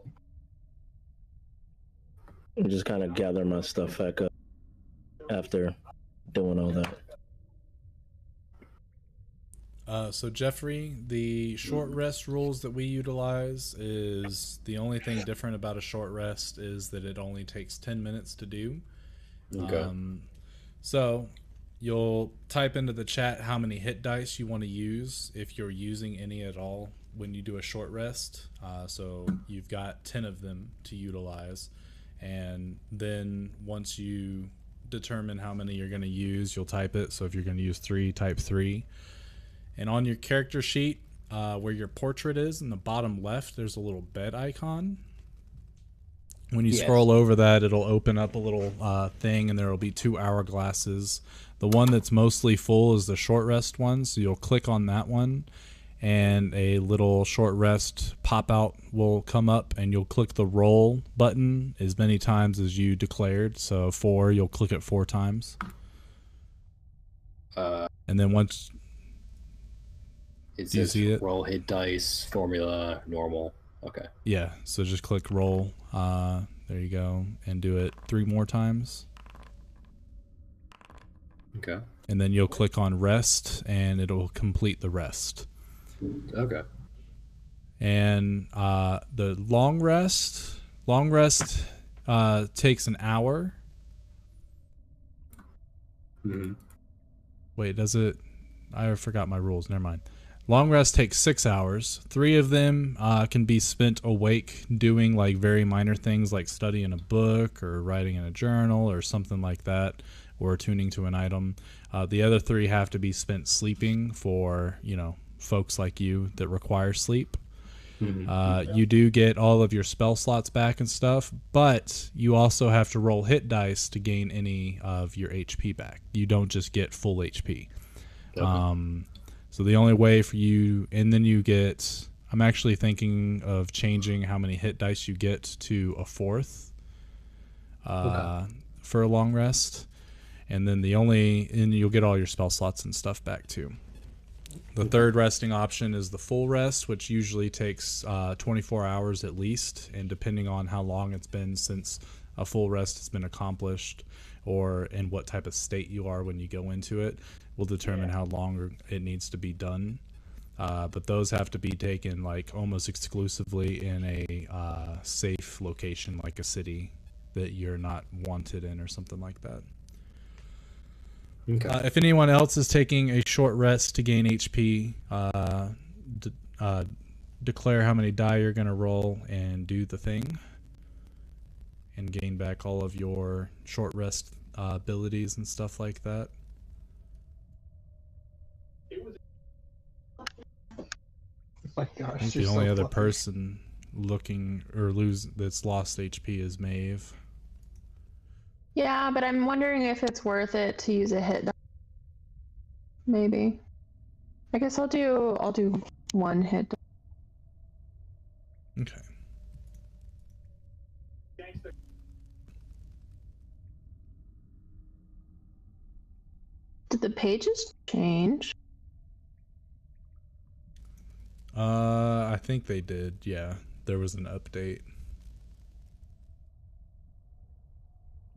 And just kind of gather my stuff back up after doing all that. So Jeffrey, the short rest rules that we utilize is the only thing different about a short rest is that it only takes 10 minutes to do. Okay. So you'll type into the chat how many hit dice you want to use if you're using any at all when you do a short rest. So you've got 10 of them to utilize. And then once you determine how many you're going to use, you'll type it. So if you're going to use 3, type 3. And on your character sheet, where your portrait is in the bottom left, there's a little bed icon. When you scroll over that, it'll open up a little thing, and there will be 2 hourglasses. The one that's mostly full is the short rest one, so you'll click on that one, and a little short rest pop-out will come up, and you'll click the roll button as many times as you declared. So 4, you'll click it 4 times. And then once... It Do you says see it? roll hit dice, formula, normal. Okay. Yeah, so just click roll. There you go. And do it 3 more times. Okay. And then you'll click on rest, and it'll complete the rest. Okay. And the long rest takes an hour. Mm-hmm. Wait, does it? I forgot my rules. Never mind. Long rest takes 6 hours. 3 of them can be spent awake doing like very minor things like studying a book or writing in a journal or something like that, or tuning to an item. The other 3 have to be spent sleeping for, you know, folks like you that require sleep. You do get all of your spell slots back and stuff, but you also have to roll hit dice to gain any of your HP back. You don't just get full HP. Okay. So the only way for you, and then you get, I'm actually thinking of changing how many hit dice you get to a 4th for a long rest. And then and you'll get all your spell slots and stuff back too. The third resting option is the full rest, which usually takes 24 hours at least. And depending on how long it's been since a full rest has been accomplished, or in what type of state you are when you go into it will determine how long it needs to be done. But those have to be taken like almost exclusively in a safe location, like a city that you're not wanted in or something like that. Okay. If anyone else is taking a short rest to gain HP, declare how many die you're going to roll and do the thing. And gain back all of your short rest abilities and stuff like that. My I gosh, think you're the only so other fluffy. person looking or lose that's lost HP is Maeve. Yeah, but I'm wondering if it's worth it to use a hit die. Maybe. I guess I'll do one hit die. Okay. Did the pages change? I think they did. Yeah, there was an update.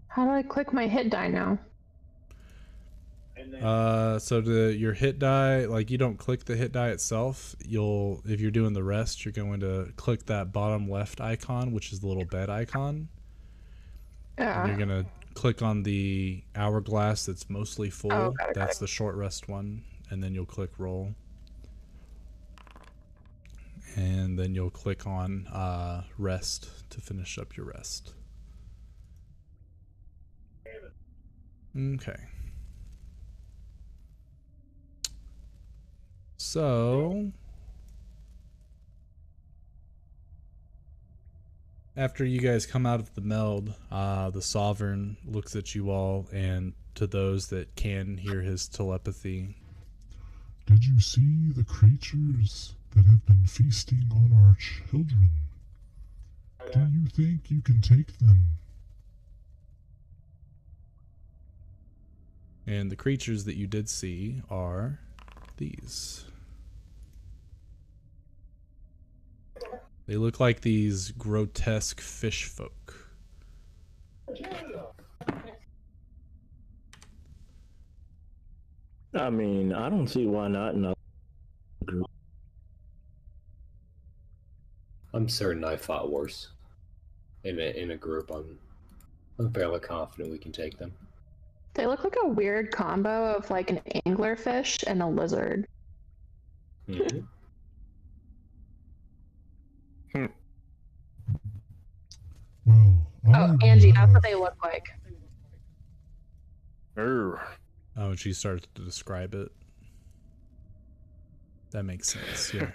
How do I click my hit die now? So your hit die, like you don't click the hit die itself. If you're doing the rest, you're going to click that bottom left icon, which is the little bed icon. Yeah. And you're gonna click on the hourglass that's mostly full. Oh, got it, got That's the short rest one, and then you'll click roll. And then you'll click on rest to finish up your rest. Okay. So after you guys come out of the meld, the Sovereign looks at you all, and to those that can hear his telepathy. Did you see the creatures that have been feasting on our children? Do you think you can take them? And the creatures that you did see are these. They look like these grotesque fish folk. I mean, I don't see why not in a group. I'm certain I fought worse. In a group, I'm fairly confident we can take them. They look like a weird combo of like an anglerfish and a lizard. Mm-hmm. Well, Oh, Angie, that's what they look like. Err. Oh, and she started to describe it. That makes sense, yeah.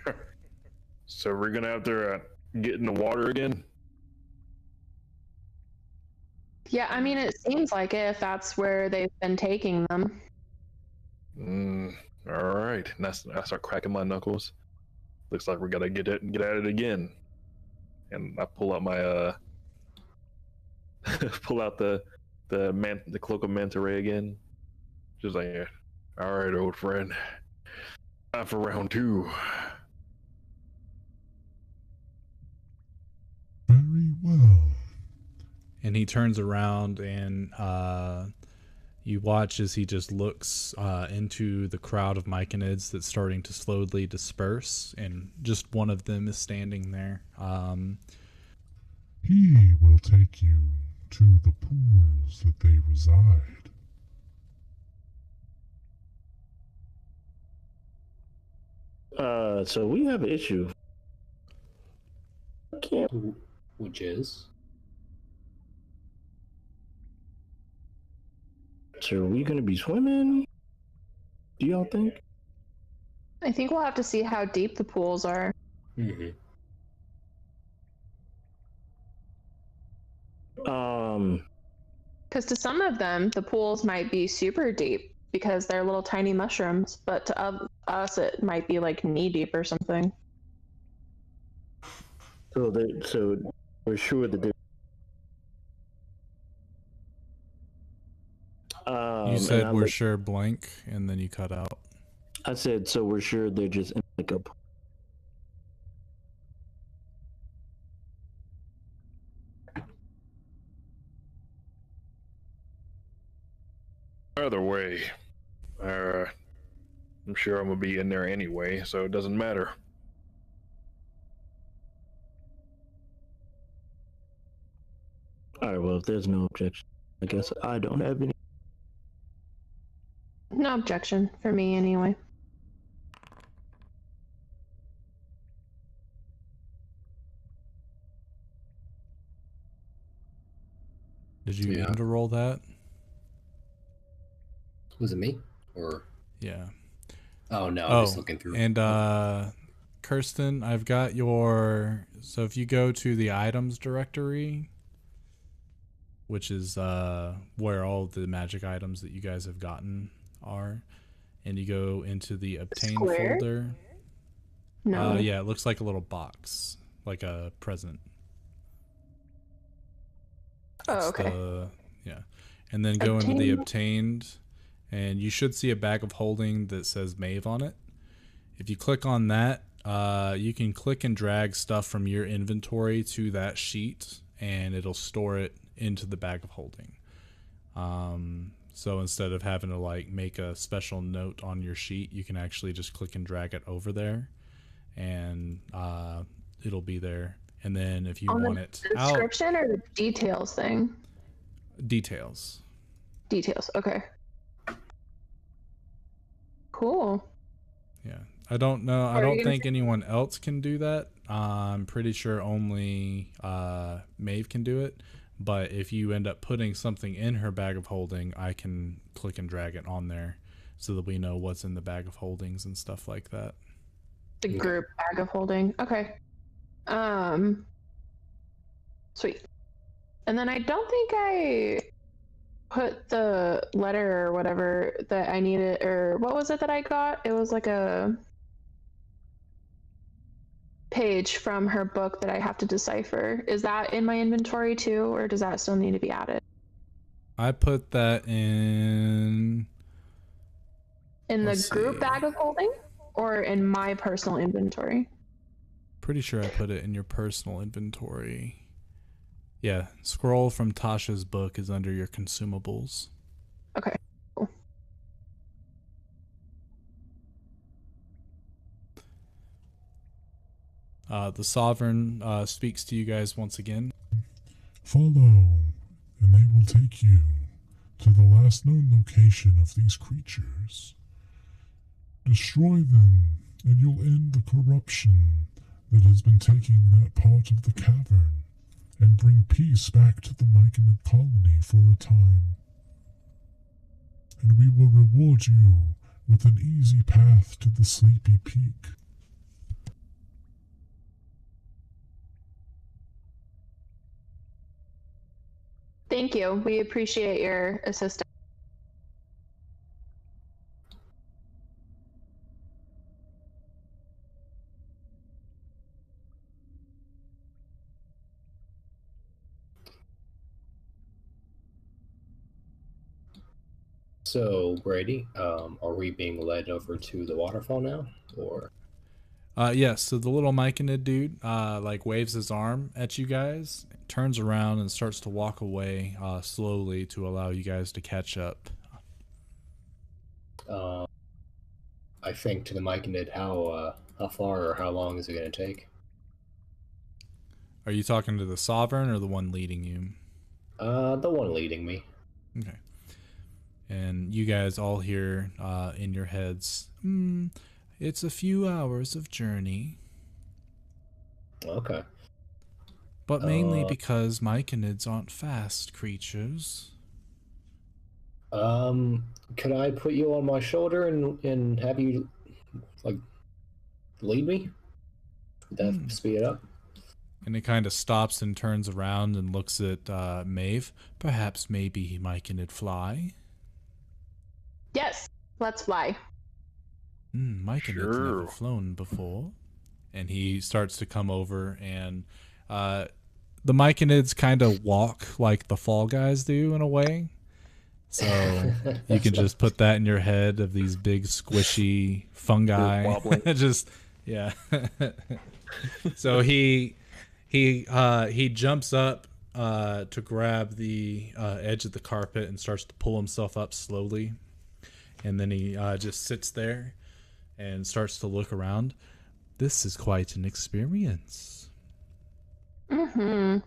So we're gonna have to get in the water again. Yeah, I mean, it seems like it if that's where they've been taking them. All right. And I start cracking my knuckles. Looks like we gotta get at it again. And I pull out my pull out the cloak of manta ray again. Just like, all right, old friend. Time for round 2. very well. And he turns around and you watch as he just looks into the crowd of Myconids that's starting to slowly disperse, and just one of them is standing there. He will take you to the pools that they reside. So we have an issue. Which is? So are we gonna be swimming? Do y'all think? I think we'll have to see how deep the pools are. Mm-hmm. Because to some of them, the pools might be super deep because they're little tiny mushrooms, but to us, it might be like knee deep or something. So we're sure that You said and we're like, sure blank, and then you cut out. I said so we're sure they're just in like a. Either way, I'm sure I'm gonna be in there anyway, so it doesn't matter. All right. Well, if there's no objection, I guess I don't have any. No objection for me, anyway. Did you Yeah. need to roll that? Was it me? Or Yeah. oh no, I'm just looking through. And Kirsten, I've got your. So if you go to the items directory, which is where all the magic items that you guys have gotten are, and you go into the obtain Square? folder. No. Yeah, it looks like a little box, like a present. Oh, It's okay. yeah. And then go into the Obtained. obtained, and you should see a bag of holding that says Maeve on it. If you click on that, you can click and drag stuff from your inventory to that sheet, and it'll store it into the bag of holding. So instead of having to like make a special note on your sheet, you can actually just click and drag it over there, and it'll be there. And then if you On want the it out, description or the details thing? details. Details. Okay. Cool. Yeah. I don't know. I Are you don't gonna think anyone else can do that. I'm pretty sure only Maeve can do it. But if you end up putting something in her bag of holding, I can click and drag it on there so that we know what's in the bag of holdings and stuff like that. The group bag of holding. Okay. Sweet. And then I don't think I put the letter or whatever that I needed, or what was it that I got? It was like a page from her book that I have to decipher. Is that in my inventory too, or does that still need to be added? I put that in In the Let's group see. bag of holding, or in my personal inventory? Pretty sure I put it in your personal inventory. Yeah, scroll from Tasha's book is under your consumables. Okay. Cool. The Sovereign speaks to you guys once again. Follow, and they will take you to the last known location of these creatures. Destroy them, and you'll end the corruption that has been taking that part of the cavern, and bring peace back to the Myconid colony for a time. And we will reward you with an easy path to the Sleepy Peak. Thank you. We appreciate your assistance. So, Brady, are we being led over to the waterfall now, or? Yes, so the little Myconid dude like waves his arm at you guys, turns around and starts to walk away slowly to allow you guys to catch up. I think to the Myconid, how far or how long is it going to take? Are you talking to the Sovereign or the one leading you? The one leading me. Okay. And you guys all hear in your heads, it's a few hours of journey. Okay. But mainly because Myconids aren't fast creatures. Could I put you on my shoulder and have you, like, lead me? Would that speed it up? And it kind of stops and turns around and looks at Maeve. Perhaps maybe Myconid fly? Yes, let's fly. Myconid's never flown before. And he starts to come over, and the Myconids kind of walk like the Fall Guys do in a way. So you can just put that in your head of these big squishy fungi. Just yeah. So he jumps up to grab the edge of the carpet and starts to pull himself up slowly. And then he just sits there and starts to look around. This is quite an experience. Mm-hmm.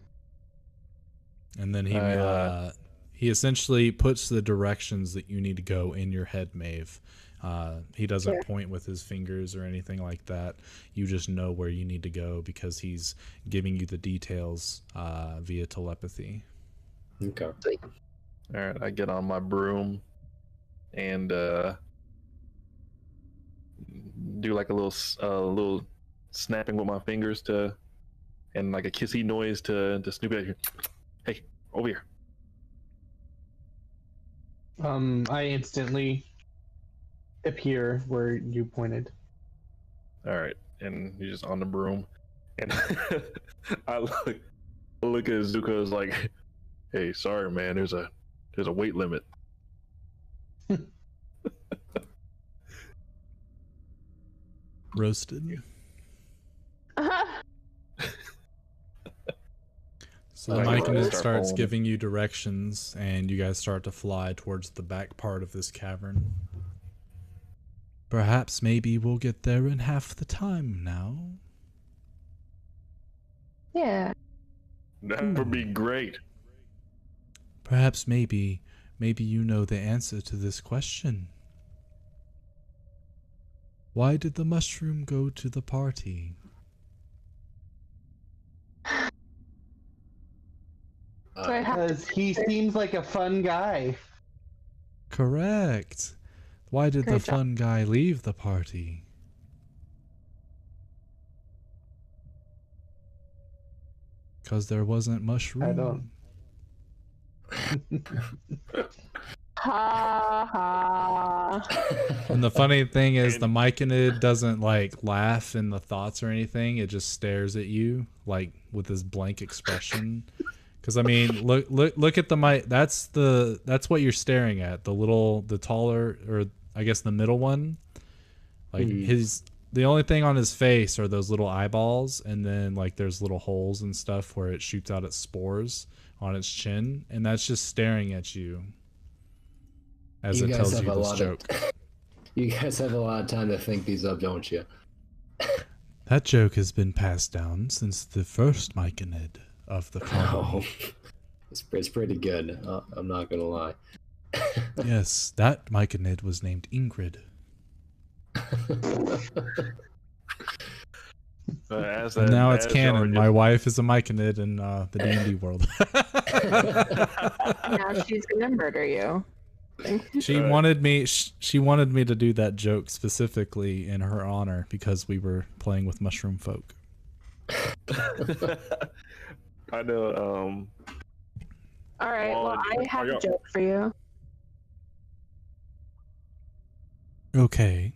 And then he essentially puts the directions that you need to go in your head, Maeve. He doesn't point with his fingers or anything like that. You just know where you need to go because he's giving you the details via telepathy. Okay. All right, I get on my broom and do like a little snapping with my fingers and like a kissy noise to Snoopy. Hey, over here. I instantly appear where you pointed. All right, and he's just on the broom, and I look at Zuko as like, "Hey, sorry, man. There's a weight limit." Roasted. So the Myconid starts giving you directions, and you guys start to fly towards the back part of this cavern. Perhaps maybe we'll get there in half the time now. Yeah. That would be great. Perhaps maybe you know the answer to this question. Why did the mushroom go to the party? Because he seems like a fun guy. Correct. Why did the fun guy leave the party? Because there wasn't mushroom. I don't. Ha ha. And the funny thing is, the Myconid doesn't like laugh in the thoughts or anything. It just stares at you like with this blank expression. Because I mean, look at the mic. That's what you're staring at. The taller, or I guess the middle one. Like the only thing on his face are those little eyeballs, and then like there's little holes and stuff where it shoots out its spores on its chin, and that's just staring at you as it tells you this joke. You guys have a lot of time to think these up, don't you? That joke has been passed down since the first Myconid of the colony. Oh, it's pretty good. I'm not gonna lie. Yes, that Myconid was named Ingrid. And now it's canon. My wife is a Myconid in the D&D world. Now she's gonna murder you. She wanted me to do that joke specifically in her honor because we were playing with mushroom folk. I know. All right. Well, I have a joke for you. Okay.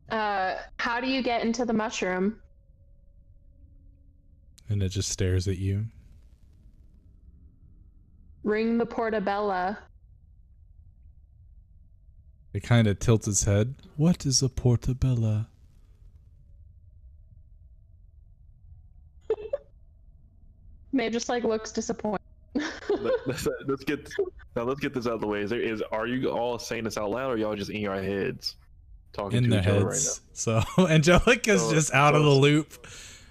How do you get into the mushroom? And it just stares at you. Ring the portabella. It kind of tilts its head. What is a portabella? Maeve just like looks disappointed. let's get this out of the way. Are you all saying this out loud, or y'all just in your heads talking in to their each other heads right now? So Angelica's just out of the loop,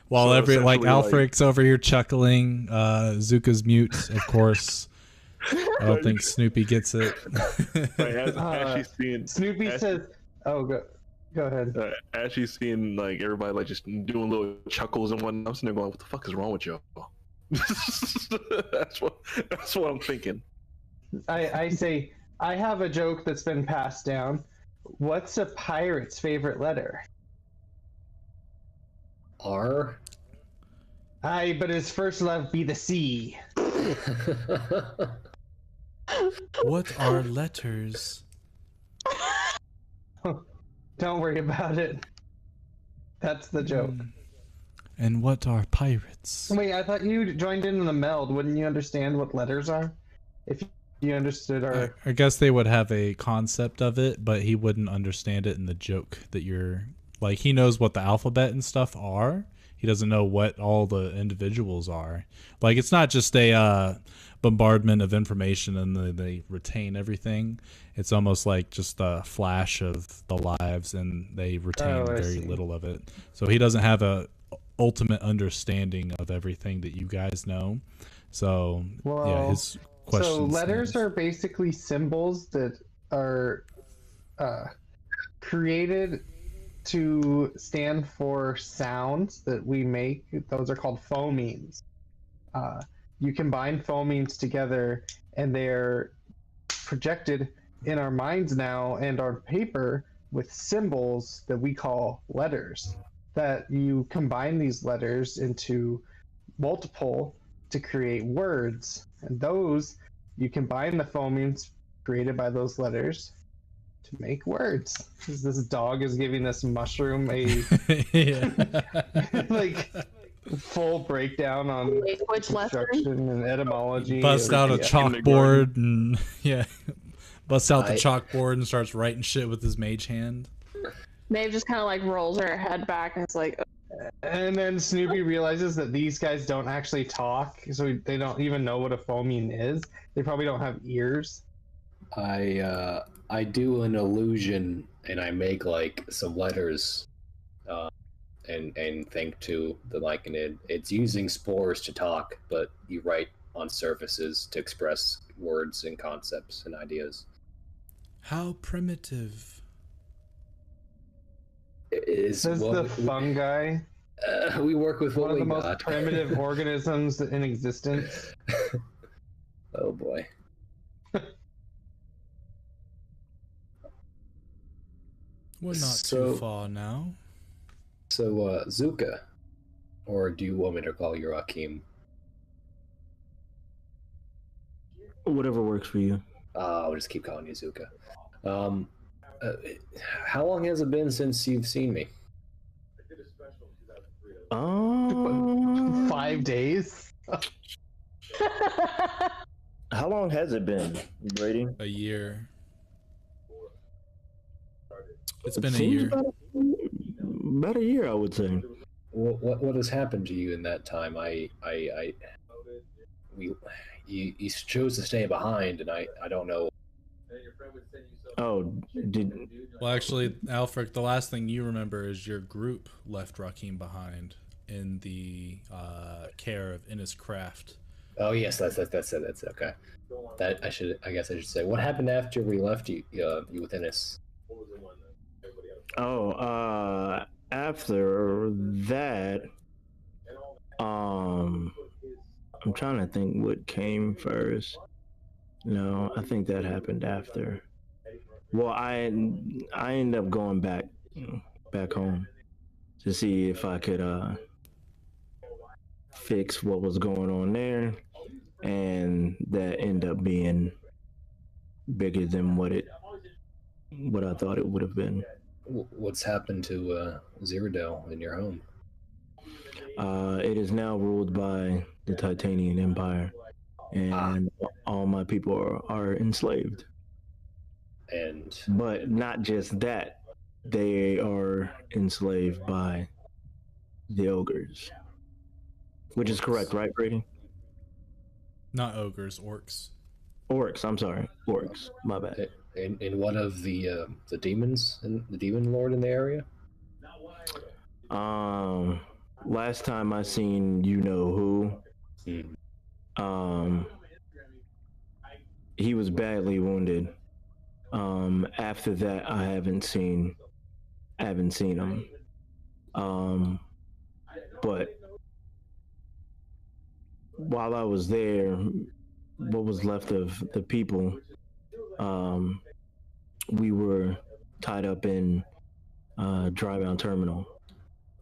while Alfric's over here chuckling. Zuka's mute, of course. I don't think Snoopy gets it. Snoopy says, "Oh, go ahead." As she's seeing like everybody like just doing little chuckles and whatnot, I'm sitting there going, "What the fuck is wrong with y'all?" That's what I'm thinking. I say, I have a joke that's been passed down. What's a pirate's favorite letter? R. Aye, but his first love be the sea. What are letters? Don't worry about it. That's the joke. And what are pirates? Wait, I thought you joined in on the meld. Wouldn't you understand what letters are? If you understood our... I guess they would have a concept of it, but he wouldn't understand it in the joke that you're... Like, he knows what the alphabet and stuff are. He doesn't know what all the individuals are. Like, it's not just a bombardment of information and they retain everything. It's almost like just a flash of the lives, and they retain very little of it. So he doesn't have a ultimate understanding of everything that you guys know. So yeah, his questions. So letters are basically symbols that are created to stand for sounds that we make. Those are called phonemes. You combine phonemes together, and they're projected in our minds now and on paper with symbols that we call letters. That you combine these letters into multiple to create words, and those you combine the phonemes created by those letters to make words. This dog is giving this mushroom a like full breakdown on language construction and etymology. Bust out a chalkboard and busts out the chalkboard and starts writing shit with his mage hand. Maeve just kind of like rolls her head back and it's like. And then Snoopy realizes that these guys don't actually talk, so they don't even know what a phoneme is. They probably don't have ears. I do an illusion and I make like some letters, and think to the Myconid. It's using spores to talk, but you write on surfaces to express words and concepts and ideas. How primitive. This is the fungi. We work with one of the got. most primitive organisms in existence. Oh boy. We're not too far now. So, Zuka, or do you want me to call you Rakim? Whatever works for you. I'll just keep calling you Zuka. How long has it been since you've seen me? 5 days. How long has it been, Brady? A year. It's been a year. About a year, I would say. What has happened to you in that time? You chose to stay behind, and I don't know. Oh, Well, actually, Alfred, the last thing you remember is your group left Rakim behind in the care of Innis Craft. Oh yes, that's it. That's okay. I guess I should say. What happened after we left you with Innis? Oh, after that, I'm trying to think what came first. No, I think that happened after. Well, I ended up going back home to see if I could fix what was going on there, and that ended up being bigger than what I thought it would have been. What's happened to Cyrodiil in your home? It is now ruled by the Titanian Empire, and all my people are enslaved. But not just that, they are enslaved by the ogres, which is correct, right, Brady? Not ogres, orcs. Orcs. I'm sorry, orcs. My bad. In one of the demons, and the demon lord in the area. Last time I seen who. He was badly wounded. After that, I haven't seen him. But while I was there, what was left of the people, we were tied up in Drybound Terminal,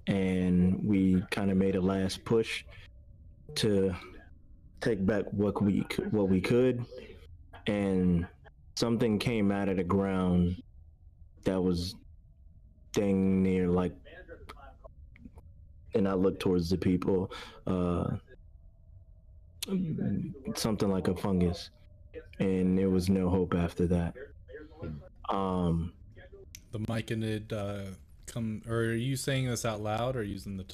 and we kind of made a last push to take back what we could, and something came out of the ground that was dang near like, and I looked towards the people, something like a fungus, and there was no hope after that. The Myconid come, or are you saying this out loud or using the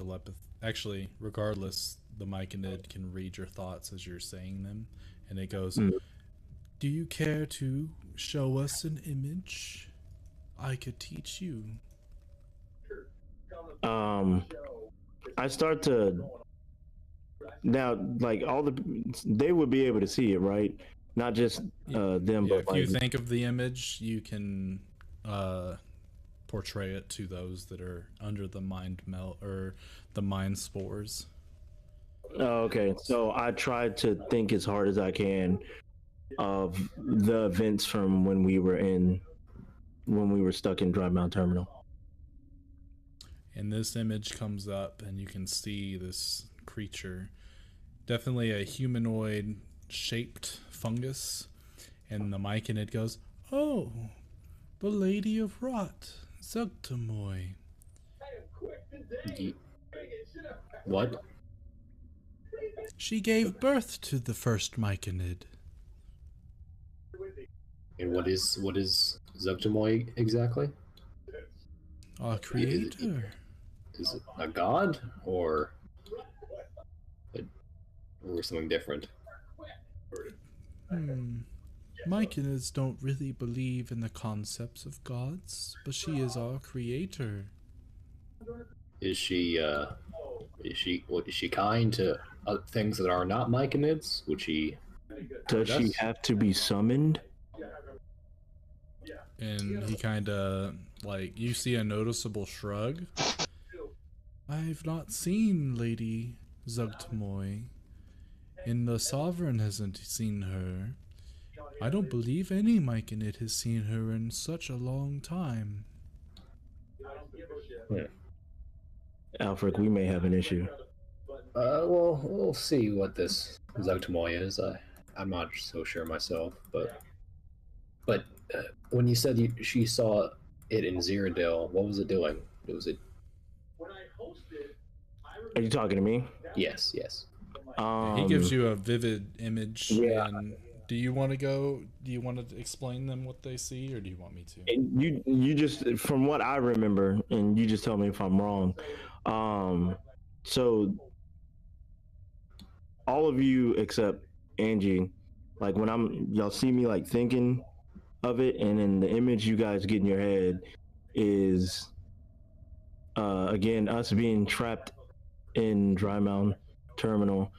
actually, regardless, the Myconid can read your thoughts as you're saying them, and it goes, "Do you care to show us an image? I could teach you." I start to now, like they would be able to see it, right? Not just them, Yeah, but if like you think of the image, you can portray it to those that are under the mind melt or the mind spores. oh, okay. So I try to think as hard as I can of the events from when we were stuck in Dry Mount Terminal. And this image comes up, and you can see this creature, definitely a humanoid shaped fungus. And the Myconid goes, "Oh, the Lady of Rot, Zugtamoy." What? She gave birth to the first Myconid. And what is Zugtamoy exactly? Our creator. Is it a god or something different? Myconids don't really believe in the concepts of gods, but she is our creator. Is she kind to things that are not Myconids? Would she? Does she have to be summoned? And he kind of, like, you see a noticeable shrug. "I've not seen Lady Zugtamoy, and the Sovereign hasn't seen her. I don't believe any Myconid has seen her in such a long time." Alfred, we may have an issue. Well, we'll see what this Zugtamoy is. I'm not so sure myself, but when you said she saw it in Cyrodiil, what was it doing? Was it? Are you talking to me? Yes. He gives you a vivid image. Yeah. And do you want to explain them what they see, or do you want me to? And you just, from what I remember, and you just tell me if I'm wrong. So all of you except Angie, like when y'all see me like thinking of it, and then the image you guys get in your head is again us being trapped in Dry Mountain Terminal.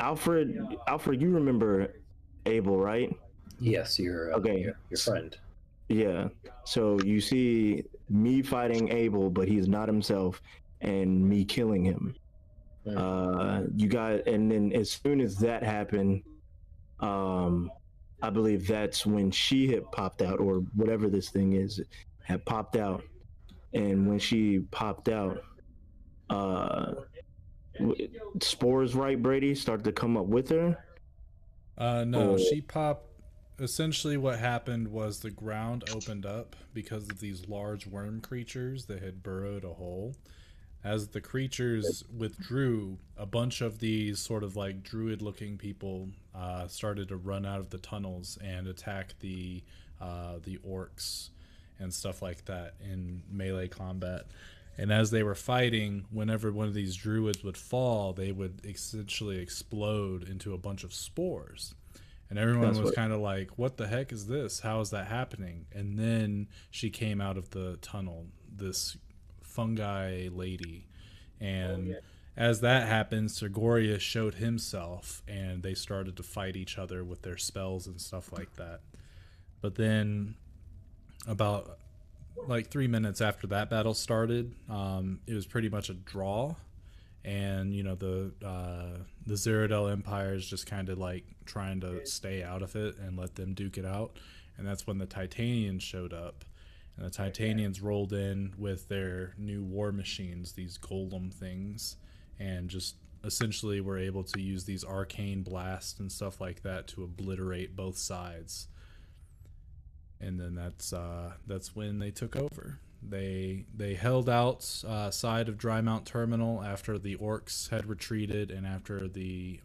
Alfred, you remember Abel, right? Yes, your friend. Yeah. So you see me fighting Abel, but he's not himself, and me killing him. You guys, and then as soon as that happened, I believe that's when she had popped out, or whatever this thing is, had popped out. And when she popped out, spores, right, Brady, started to come up with her? No, she popped. Essentially what happened was the ground opened up because of these large worm creatures that had burrowed a hole. As the creatures withdrew, a bunch of these sort of like druid looking people started to run out of the tunnels and attack the orcs and stuff like that in melee combat. And as they were fighting, whenever one of these druids would fall, they would essentially explode into a bunch of spores. And everyone was kind of like, "What the heck is this? How is that happening?" And then she came out of the tunnel, this fungi lady. And as that happened, Sergorius showed himself, and they started to fight each other with their spells and stuff like that. But then about like 3 minutes after that battle started, it was pretty much a draw. And the Cyrodiil Empire is just kind of like trying to stay out of it and let them duke it out. And that's when the Titanians showed up, and the Titanians rolled in with their new war machines, these golem things, and just essentially were able to use these arcane blasts and stuff like that to obliterate both sides. And then that's when they took over. They held out side of Dry Mount Terminal after the orcs had retreated, and after the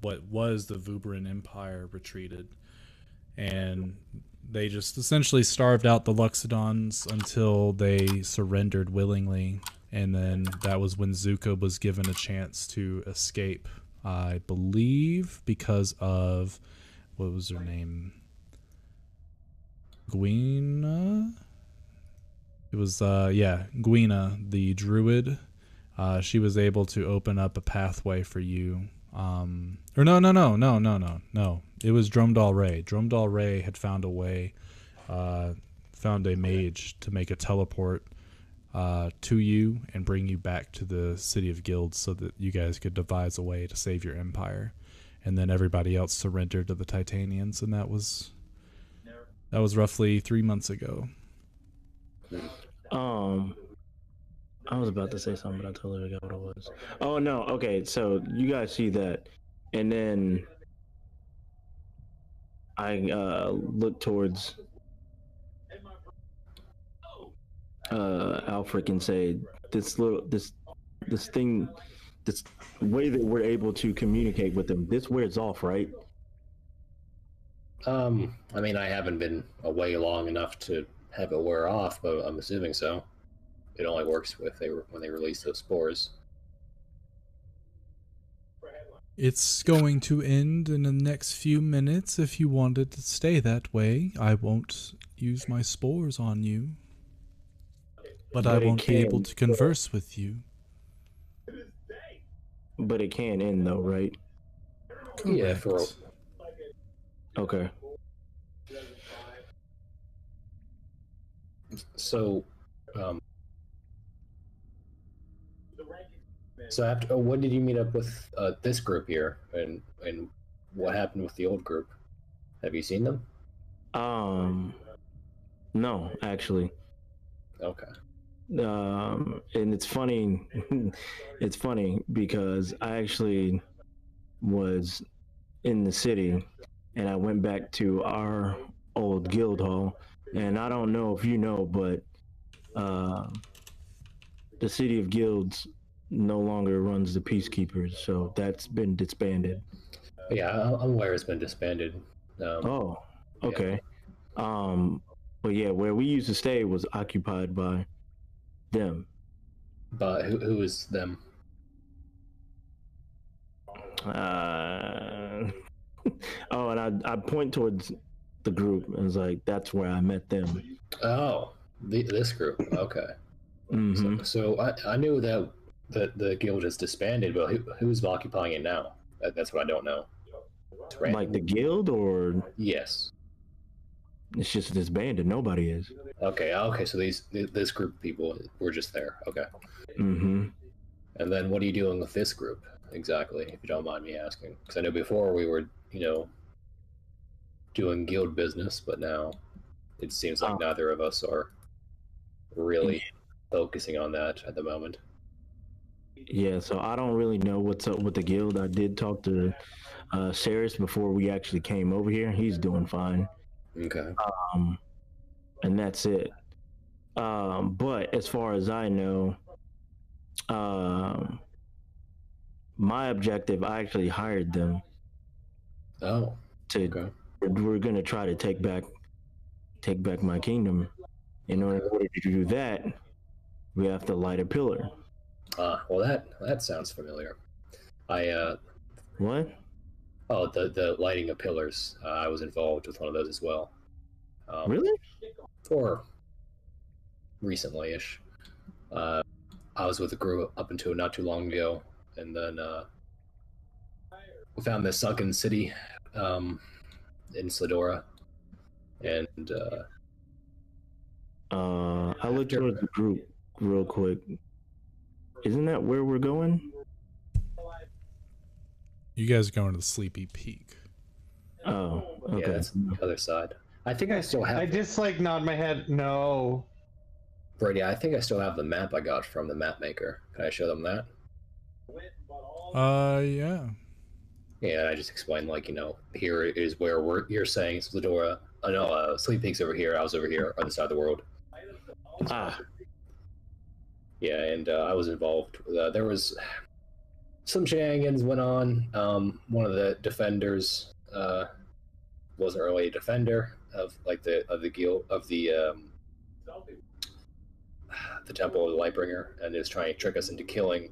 what was the Vuberan Empire retreated. and they just essentially starved out the Luxodons until they surrendered willingly. And then that was when Zuko was given a chance to escape, I believe, because of, what was her name? Gwina? It was, yeah, Gwina, the druid. She was able to open up a pathway for you. Or no. It was Dromdal Ray. Dromdal Ray had found a way, found a mage to make a teleport to you and bring you back to the City of Guilds so that you guys could devise a way to save your empire. And then everybody else surrendered to the Titanians, and that was roughly 3 months ago. I was about to say something, but I totally forgot what it was. Oh no, okay, so you guys see that, and then I look towards Alfred and say, this way that we're able to communicate with them, this wears off, right? I mean, I haven't been away long enough to have it wear off, but I'm assuming so. It only works when they release those spores. It's going to end in the next few minutes. If you wanted to stay that way, I won't use my spores on you. But I won't be able to converse with you. But it can end though, right? Correct. Yeah, for Okay. So, so after, when did you meet up with this group here, and what happened with the old group? Have you seen them? No, actually. Okay. And it's funny. It's funny because I actually was in the city, and I went back to our old guild hall. And I don't know if you know, but the City of Guilds no longer runs the Peacekeepers, so that's been disbanded. Yeah, I'm aware it's been disbanded. Oh, okay. Yeah. But yeah, where we used to stay was occupied by them. But who is them? Oh, and I point towards the group and was like, that's where I met them. Oh, this group. Okay. Mm-hmm. So I knew that the guild is disbanded, but who's occupying it now? That's what I don't know. Like the guild, or yes, it's just disbanded. Nobody is. Okay. So this group of people were just there. Okay. Mm-hmm. And then what are you doing with this group exactly, if you don't mind me asking? Because I know before we were, doing guild business, but now it seems like neither of us are really focusing on that at the moment. Yeah, so I don't really know what's up with the guild. I did talk to Saris before we actually came over here. He's doing fine. Okay. And that's it. But as far as I know, my objective, I actually hired them. Oh. Okay. We're gonna try to take back my kingdom. In order to do that, we have to light a pillar. Well, that sounds familiar. What? Oh, the lighting of pillars. I was involved with one of those as well. Really? Or recently-ish. I was with a group up until not too long ago, and then we found this sunken city in Sladora, and I looked towards the group real quick. Isn't that where we're going? You guys are going to the Sleepy Peak. Oh, okay. Yeah, that's the other side. I think I still have. I just nod my head. No. Brady, I think I still have the map I got from the map maker. Can I show them that? Yeah. Yeah, I just explained, here is where you're saying Sladora. I know, Sleep Peak's over here. I was over here on the side of the world. Yeah, and I was involved. There was some shenanigans went on. One of the defenders wasn't really a defender of like the temple of the Lightbringer, and is trying to trick us into killing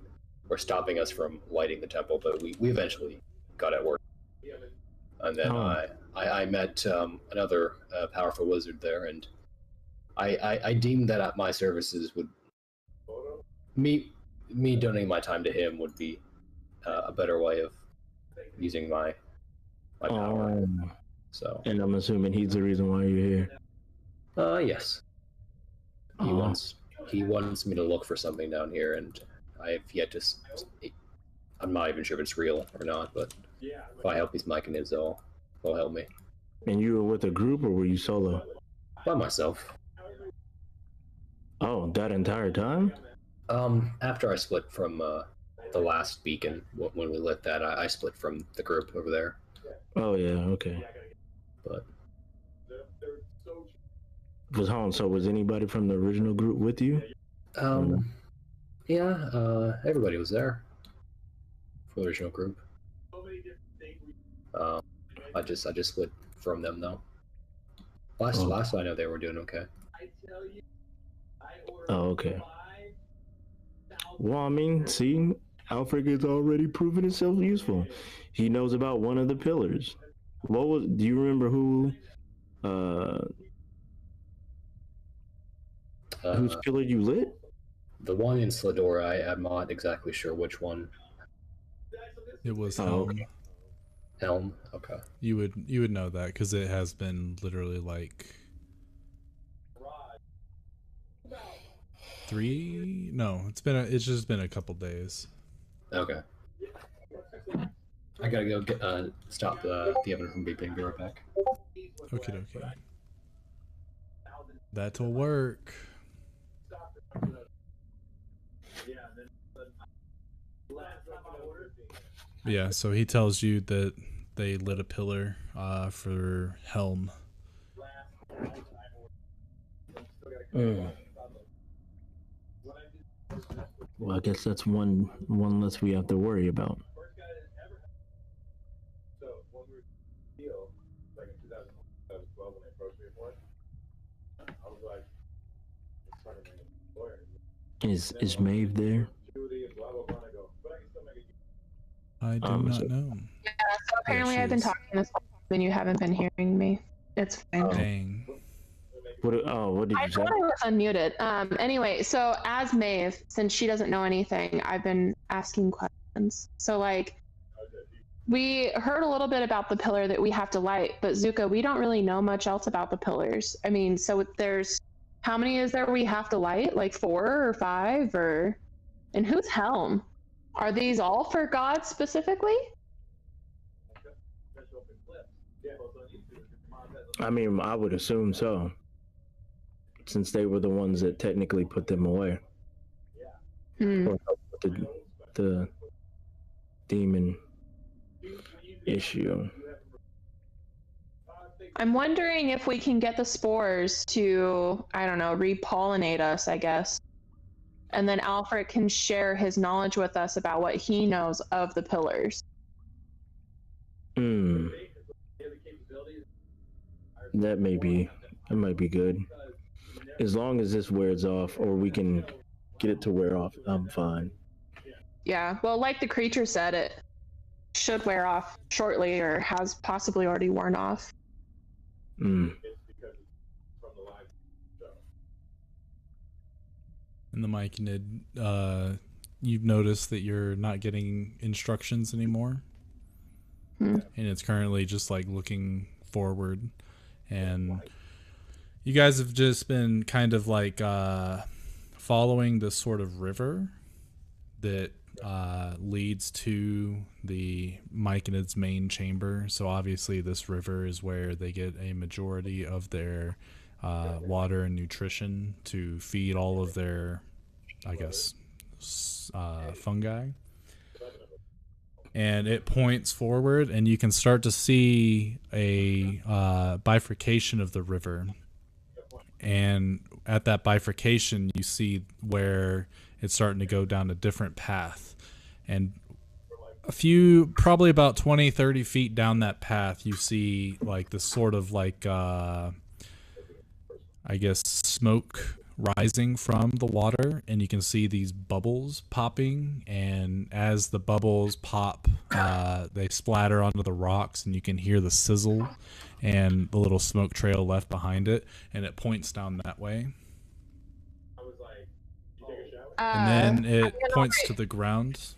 or stopping us from lighting the temple. But we eventually got it working. And then I met another powerful wizard there, and I deemed that my services would me donating my time to him would be a better way of using my power. So, and I'm assuming he's the reason why you're here. Yes. He wants me to look for something down here, and I have yet to. I'm not even sure if it's real or not, but if I help these Myconids, they'll help me. And you were with a group, or were you solo? By myself. Oh, that entire time? After I split from the last beacon, when we lit that, I split from the group over there. Oh yeah, okay. But so was anybody from the original group with you? Yeah, everybody was there for the original group. I just split from them though. Last I know they were doing okay. Oh, okay. Well, I mean, see, Alfred has already proven himself useful. He knows about one of the pillars. Do you remember whose pillar you lit? The one in Sladora. I'm not exactly sure which one. It was Helm. Okay. Helm. Okay. You would know that because it has been literally like 3. No, it's just been a couple days. Okay. I gotta go stop the oven from beeping. Be right back. Okay. That'll work. Yeah, so he tells you that they lit a pillar for Helm. Well, I guess that's one less we have to worry about. Is Maeve there? I do not know. Yeah, so apparently she I've been is. talking this whole time and you haven't been hearing me. It's fine. Dang. What did I you say? thought I was unmuted. Anyway, so as Maeve, since she doesn't know anything, I've been asking questions. So like, we heard a little bit about the pillar that we have to light, but Zuka, we don't really know much else about the pillars. I mean, so there's, how many is there we have to light? Like 4 or 5 or, and who's Helm? Are these all for God specifically? I mean, I would assume so, since they were the ones that technically put them away. Or helped with the demon issue. I'm wondering if we can get the spores to, I don't know, repollinate us, I guess. And then Alfred can share his knowledge with us about what he knows of the pillars. That might be good. As long as this wears off, or we can get it to wear off, I'm fine. Yeah, well, like the creature said, it should wear off shortly or has possibly already worn off. In the Myconid, you've noticed that you're not getting instructions anymore. And it's currently just like looking forward. And you guys have just been kind of like following this sort of river that leads to the Myconid's main chamber. So obviously this river is where they get a majority of their water and nutrition to feed all of their, I guess, fungi. And it points forward, and you can start to see a bifurcation of the river. And at that bifurcation, you see where it's starting to go down a different path. And probably about 20, 30 feet down that path, you see like this sort of like, I guess, smoke rising from the water, and you can see these bubbles popping, and as the bubbles pop, they splatter onto the rocks, and you can hear the sizzle and the little smoke trail left behind it, and it points down that way. And then it points to the ground.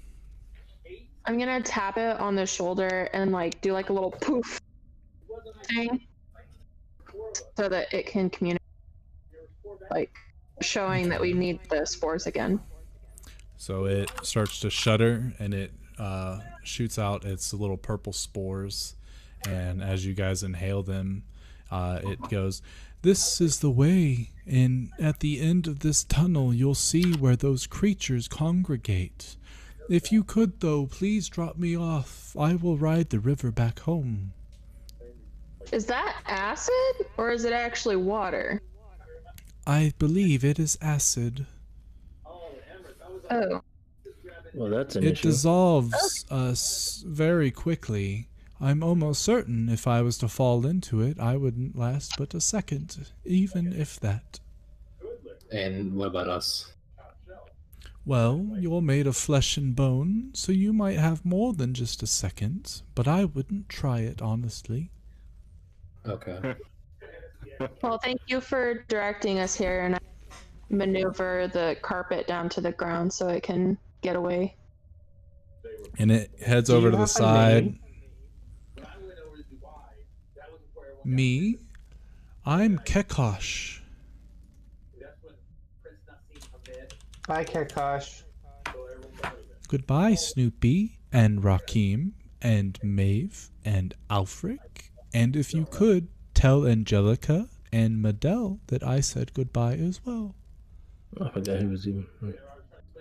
I'm gonna tap it on the shoulder and like do like a little poof thing so that it can communicate, like showing that we need the spores again. So it starts to shudder, and it shoots out its little purple spores, and as you guys inhale them, it goes, "This is the way, and at the end of this tunnel you'll see where those creatures congregate. If you could, though, please drop me off. I will ride the river back home." Is that acid or is it actually water? I believe it is acid. Oh. Well, that's an It issue. dissolves us very quickly. I'm almost certain if I was to fall into it, I wouldn't last but a second, even if that. And what about us? Well, you're made of flesh and bone, so you might have more than just a second, but I wouldn't try it, honestly. Okay. Well, thank you for directing us here, and I maneuver the carpet down to the ground so it can get away. And it heads Do over you to the have a side. name? Me? I'm Kekosh. Bye, Kekash. Goodbye, Snoopy, and Rakim, and Maeve, and Alfric. And if you could, tell Angelica and Madel that I said goodbye as well. I forgot he was even.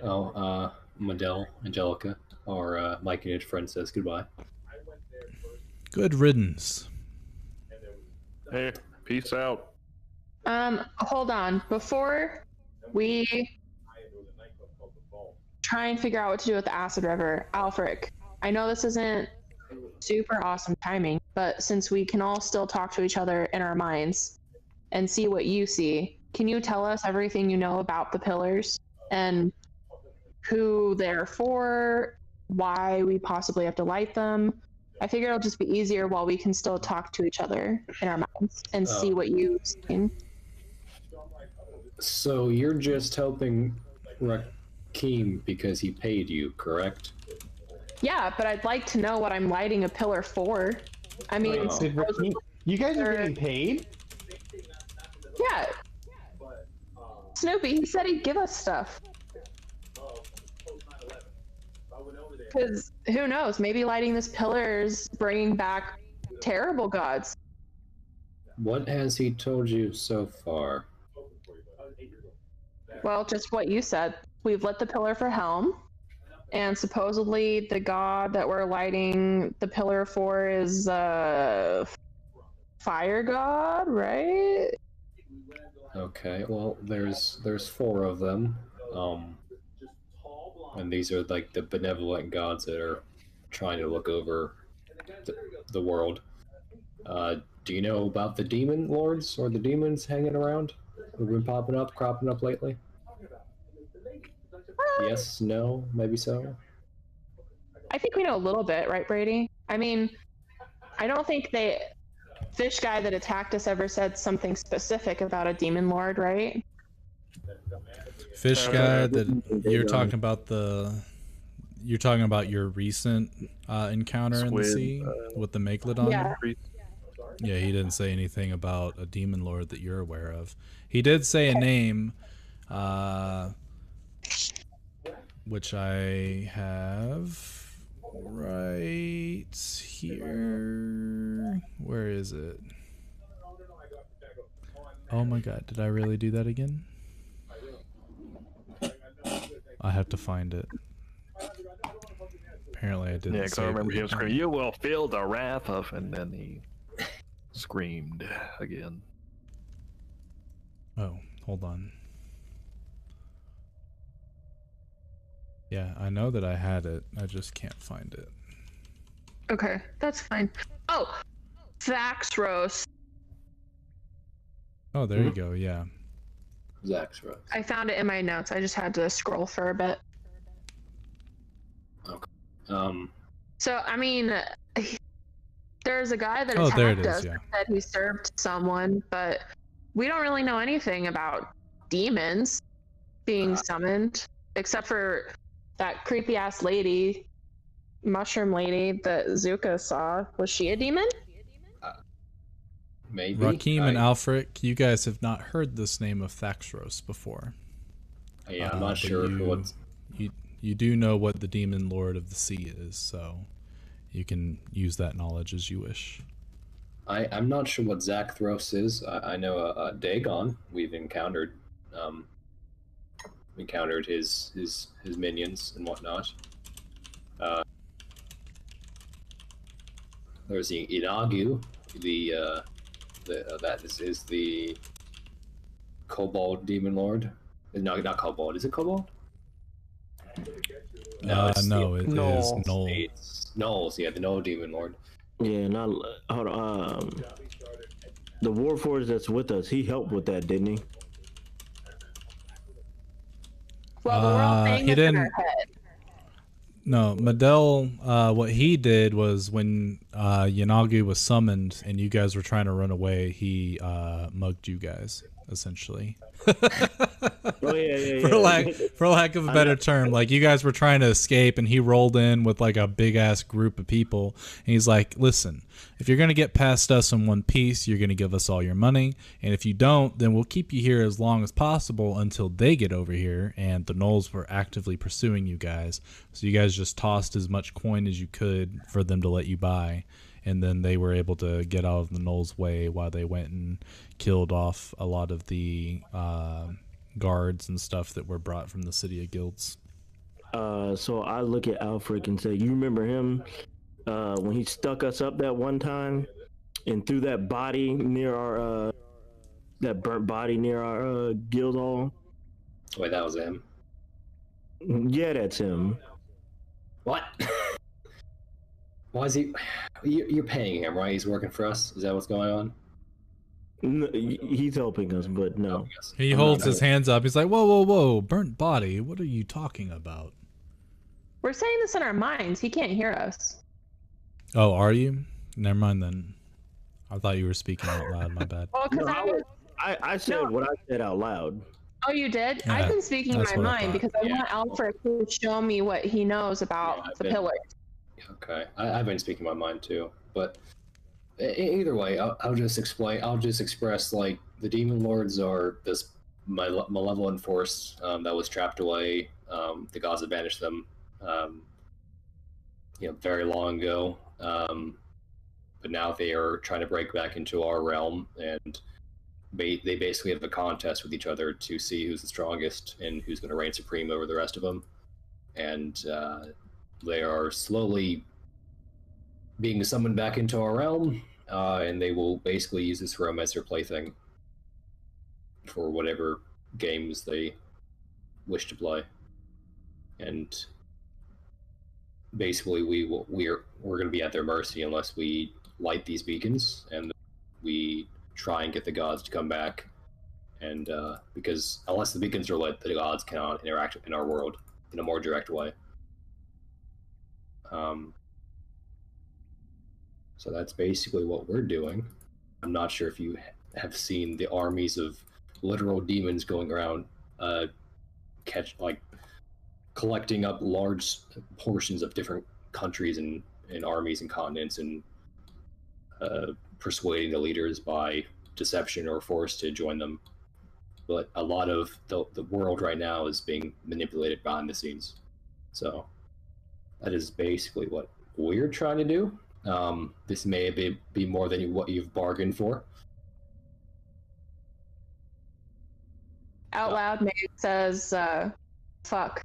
Oh, Madel, Angelica, or Myconid friend says goodbye. Good riddance. Hey, peace out. Hold on. Before we try and figure out what to do with the acid river, Alfric, I know this isn't super awesome timing, but since we can all still talk to each other in our minds and see what you see, can you tell us everything you know about the pillars and who they're for, why we possibly have to light them? I figure it'll just be easier while we can still talk to each other in our minds and see what you've seen. So you're just helping Rakim because he paid you, correct? Yeah, but I'd like to know what I'm lighting a pillar for. I mean, Oh. Did Rakim- you guys are getting paid? yeah. Snoopy, he said he'd give us stuff. Because who knows? Maybe lighting this pillar is bringing back terrible gods. What has he told you so far? Well, just what you said. We've lit the pillar for Helm, and supposedly the god that we're lighting the pillar for is fire god, right? Okay, well, there's four of them, and these are like the benevolent gods that are trying to look over the world. Do you know about the demon lords or the demons hanging around who've been cropping up lately? Yes, no, maybe so. I think we know a little bit, right, Brady? I mean, I don't think fish guy that attacked us ever said something specific about a demon lord, right? Fish guy, that you're talking about your recent encounter in the Squid, sea with the Megalodon? Yeah. Yeah, he didn't say anything about a demon lord that you're aware of. He did say a name, which I have right here. Where is it? Oh my god, did I really do that again? I have to find it. Apparently I didn't. Yeah, because I save remember it. him screaming, "You will feel the wrath of," and then he screamed again. Oh, hold on. Yeah, I know that I had it. I just can't find it. Okay, that's fine. Oh, Thaxros. Oh, there you go. Yeah. Zach's right. I found it in my notes. I just had to scroll for a bit. Okay. So, I mean, there's a guy that Oh, there it attacked is, us yeah. that said he served someone, but we don't really know anything about demons being summoned, except for that creepy ass lady, mushroom lady that Zuka saw. Was she a demon? Maybe. Rakim and Alfric, you guys have not heard this name of Thaxros before. Yeah, I'm not but sure what's. You do know what the demon lord of the sea is, so you can use that knowledge as you wish. I'm not sure what Zachthros is. I know Dagon. We've encountered his minions and whatnot. There's the Inagu, that is the Kobold demon lord. No, not Kobold. Is it Kobold? No, it's no, it is Knoll. Knoll. It's Knowles, yeah, the Knoll demon lord. Yeah, not hold on. The Warforged that's with us, he helped with that, didn't he? Well, the world thing he is in our didn't. head. No, Medell, what he did was when Yanagi was summoned and you guys were trying to run away, he mugged you guys, essentially. Oh yeah. For lack of a better term, like you guys were trying to escape and he rolled in with like a big ass group of people and he's like, listen, if you're gonna get past us in one piece, you're gonna give us all your money, and if you don't, then we'll keep you here as long as possible until they get over here. And the Knolls were actively pursuing you guys, so you guys just tossed as much coin as you could for them to let you buy, and then they were able to get out of the Knolls' way while they went and killed off a lot of the guards and stuff that were brought from the City of Guilds. So I look at Alfric and say, you remember him when he stuck us up that one time and threw that body near our that burnt body near our guild hall? Wait, that was him. Yeah, that's him. What? Why is he? You're paying him, right? He's working for us. Is that what's going on? No, he's helping us, but no. Yes. He holds his hands up. He's like, whoa, burnt body. What are you talking about? We're saying this in our minds. He can't hear us. Oh, are you? Never mind then. I thought you were speaking out loud. My bad. Well, because No, I said what I said out loud. Oh, you did? Yeah, I've been speaking in that's my what I mind thought. because I want Alfred to show me what he knows about the pillars. Okay, I've been speaking my mind too, but either way, I'll just explain. I'll just express like the demon lords are this malevolent force that was trapped away. The gods have banished them, very long ago. But now they are trying to break back into our realm, and they basically have a contest with each other to see who's the strongest and who's going to reign supreme over the rest of them. And they are slowly being summoned back into our realm, and they will basically use this realm as their plaything for whatever games they wish to play. And basically, we're going to be at their mercy unless we light these beacons and we try and get the gods to come back. And because unless the beacons are lit, the gods cannot interact in our world in a more direct way. So that's basically what we're doing. I'm not sure if you have seen the armies of literal demons going around, collecting up large portions of different countries and armies and continents, and persuading the leaders by deception or force to join them. But a lot of the world right now is being manipulated behind the scenes. So that is basically what we're trying to do. This may be more than what you've bargained for. Out loud, Maeve says, fuck.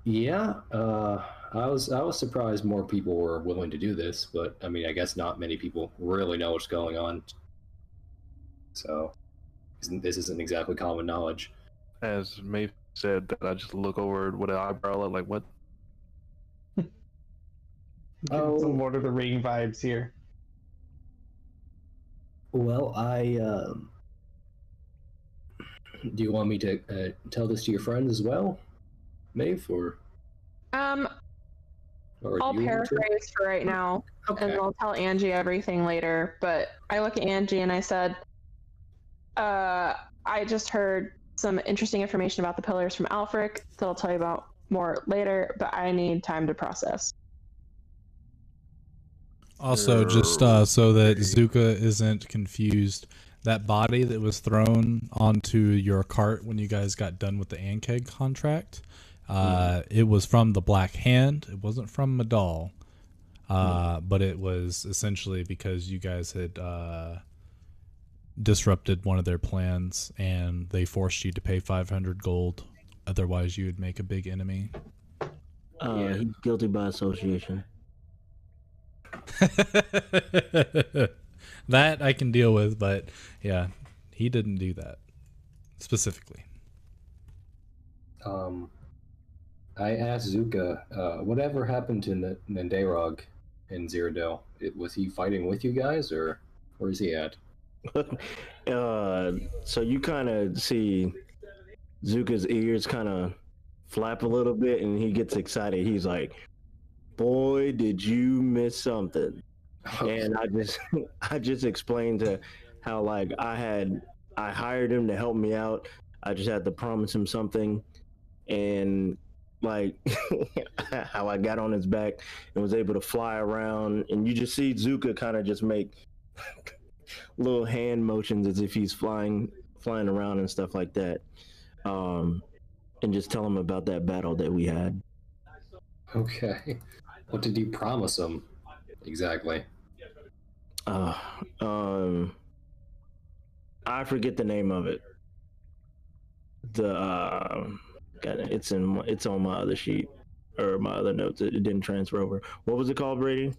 Yeah, I was surprised more people were willing to do this, but I mean, I guess not many people really know what's going on. So this isn't exactly common knowledge. As Maeve said, that I just look over with an eyebrow like, what? Getting some Lord of the Ring vibes here. Well, do you want me to tell this to your friends as well, Maeve, or I'll do you want to? paraphrase for right now, and Okay. I'll tell Angie everything later. But I look at Angie and I said, I just heard some interesting information about the pillars from Alfric that I'll tell you about more later, but I need time to process. Also, just so that Zuka isn't confused, that body that was thrown onto your cart when you guys got done with the Ankeg contract, it was from the Black Hand. It wasn't from Madal, but it was essentially because you guys had disrupted one of their plans and they forced you to pay 500 gold. Otherwise, you would make a big enemy. He's guilty by association. That I can deal with, but yeah, he didn't do that specifically. I asked Zuka, whatever happened to Nandarog in Zerodel? Was he fighting with you guys, or where is he at? So you kind of see Zuka's ears kind of flap a little bit, and he gets excited. He's like, "Boy, did you miss something?" And I just explained to how like I hired him to help me out. I just had to promise him something, and like how I got on his back and was able to fly around, and you just see Zuka kind of just make little hand motions as if he's flying around and stuff like that, and just tell him about that battle that we had. Okay. What did you promise him exactly? I forget the name of it. It's on my other sheet or my other notes. It didn't transfer over. What was it called, Brady?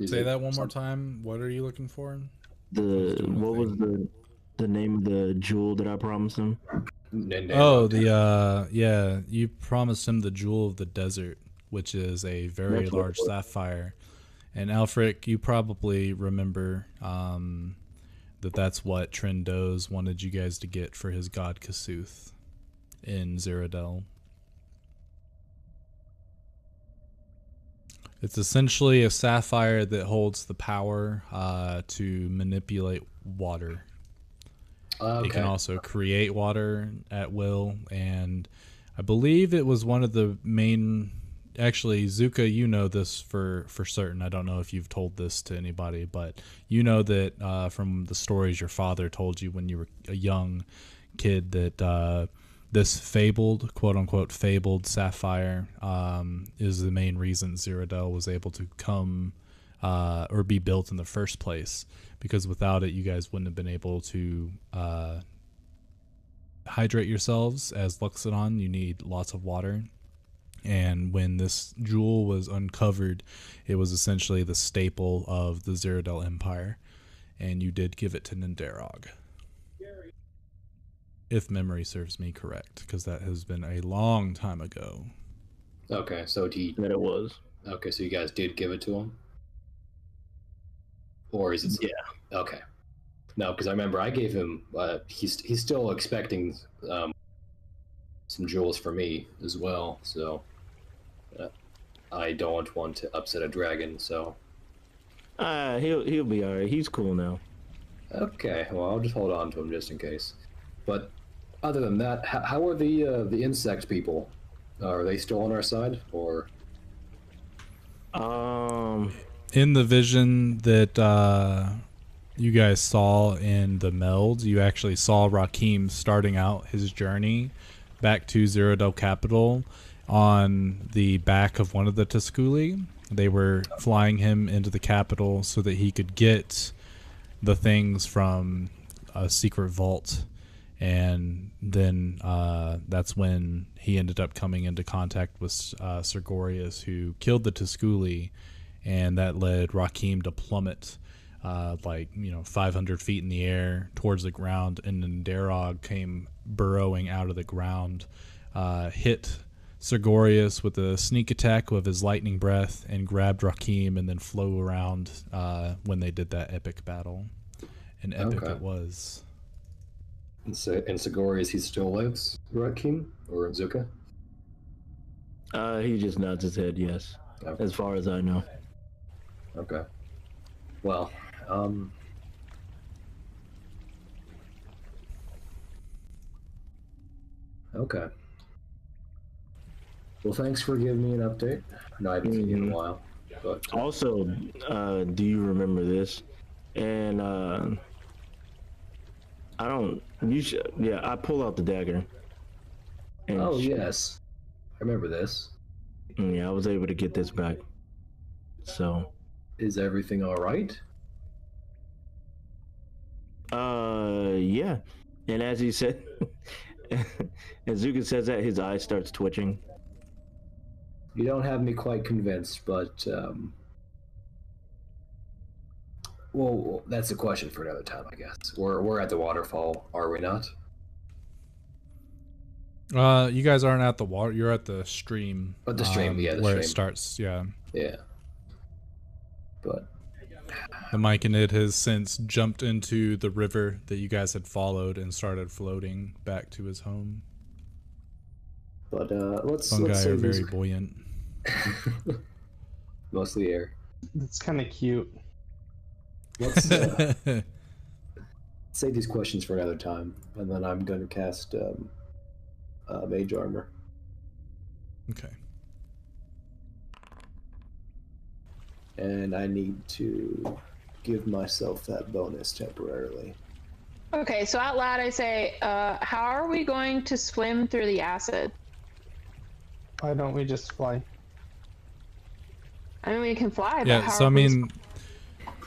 Say that one more time. What are you looking for? What was the name of the jewel that I promised him? Oh, you promised him the jewel of the desert, which is a very large sapphire. And Alfric, you probably remember that's what Trendos wanted you guys to get for his god Kasuth in Zerodel. It's essentially a sapphire that holds the power to manipulate water. Okay. It can also create water at will, and I believe it was one of the main... Actually, Zuka, you know this for certain. I don't know if you've told this to anybody, but you know that from the stories your father told you when you were a young kid that this fabled, quote-unquote, fabled sapphire is the main reason Zerodel was able to come or be built in the first place, because without it, you guys wouldn't have been able to hydrate yourselves. As Luxodon, you need lots of water. And when this jewel was uncovered, it was essentially the staple of the Zerodel Empire. And you did give it to Nandarog. If memory serves me correct, because that has been a long time ago. Okay, so That it was. Okay, so you guys did give it to him? Or is it... Yeah. Okay. No, because I remember I gave him... he's still expecting some jewels for me as well, so... I don't want to upset a dragon, so... He'll be alright. He's cool now. Okay, well, I'll just hold on to him just in case. But other than that, how are the insect people? Are they still on our side, or? In the vision that you guys saw in the meld, you actually saw Rakim starting out his journey back to Zerodel Capital on the back of one of the Tusculi. They were flying him into the capital so that he could get the things from a secret vault. And then that's when he ended up coming into contact with Sergorius, who killed the Tusculi, and that led Rakim to plummet 500 feet in the air towards the ground, and then Darog came burrowing out of the ground, hit Sergorius with a sneak attack with his lightning breath and grabbed Rakim and then flew around when they did that epic battle. And epic it was. And Segorius, he still lives, Rakim or Zuka? He just nods his head, yes. Okay. As far as I know. Okay. Well, okay. Well, thanks for giving me an update. No, I haven't seen you in a while. But Also, do you remember this? And I don't. You should. Yeah, I pull out the dagger. And oh yes, I remember this. Yeah, I was able to get this back. So. Is everything all right? Yeah. And as he said, as Zuka says that, his eye starts twitching. You don't have me quite convinced, but well, that's a question for another time, I guess. We're at the waterfall, are we not? You guys aren't at the water. You're at the stream. But the stream, yeah, the where stream. It starts. Yeah. Yeah. But the Myconid has since jumped into the river that you guys had followed and started floating back to his home. But let's Fungi let's are save very these... buoyant. Mostly air. That's kind of cute. Let's save these questions for another time, and then I'm going to cast mage armor. Okay. And I need to give myself that bonus temporarily. Okay, so out loud I say, how are we going to swim through the acid? Why don't we just fly? I mean, we can fly, but Yeah, how so are I we mean,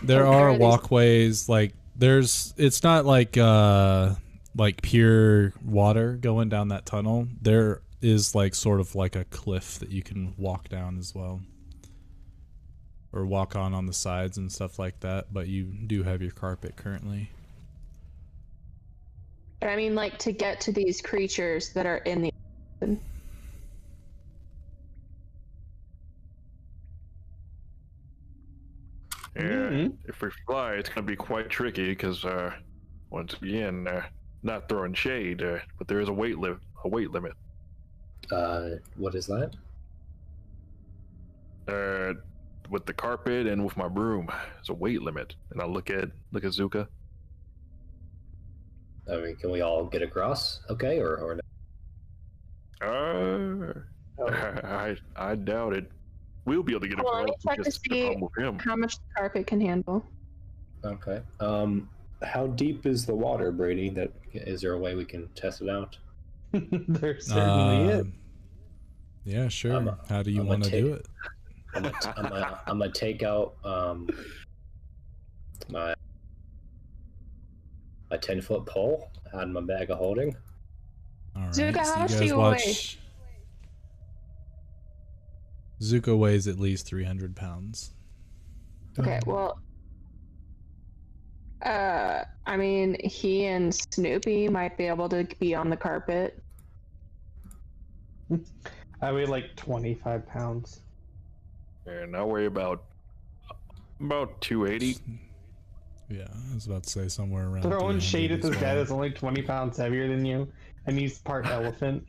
there are walkways, like, it's not like pure water going down that tunnel. There is like sort of like a cliff that you can walk down as well. Or walk on the sides and stuff like that, but you do have your carpet currently. But I mean, like, to get to these creatures that are in the acid. Yeah, if we fly, it's going to be quite tricky because, once again, not throwing shade, but there is a weight limit. What is that? With the carpet and with my broom, it's a weight limit. And I look at Zuka. I mean, can we all get across? Okay, or no? I doubt it. We'll be able to get Well, across. let me check to see how much the carpet can handle. Okay. How deep is the water, Brady? Is there a way we can test it out? There certainly is. Yeah, sure. How do you want to do it? I'm gonna take out my 10-foot pole I had in my bag of holding. All right. Zuka, so how much you do guys you watch. Zuko weighs at least 300 pounds. Okay, well, I mean, he and Snoopy might be able to be on the carpet. I weigh like 25 pounds. And I weigh about 280. Yeah, I was about to say somewhere around. Throwing 300 shade at as this guy well. that's only 20 pounds heavier than you, and he's part elephant.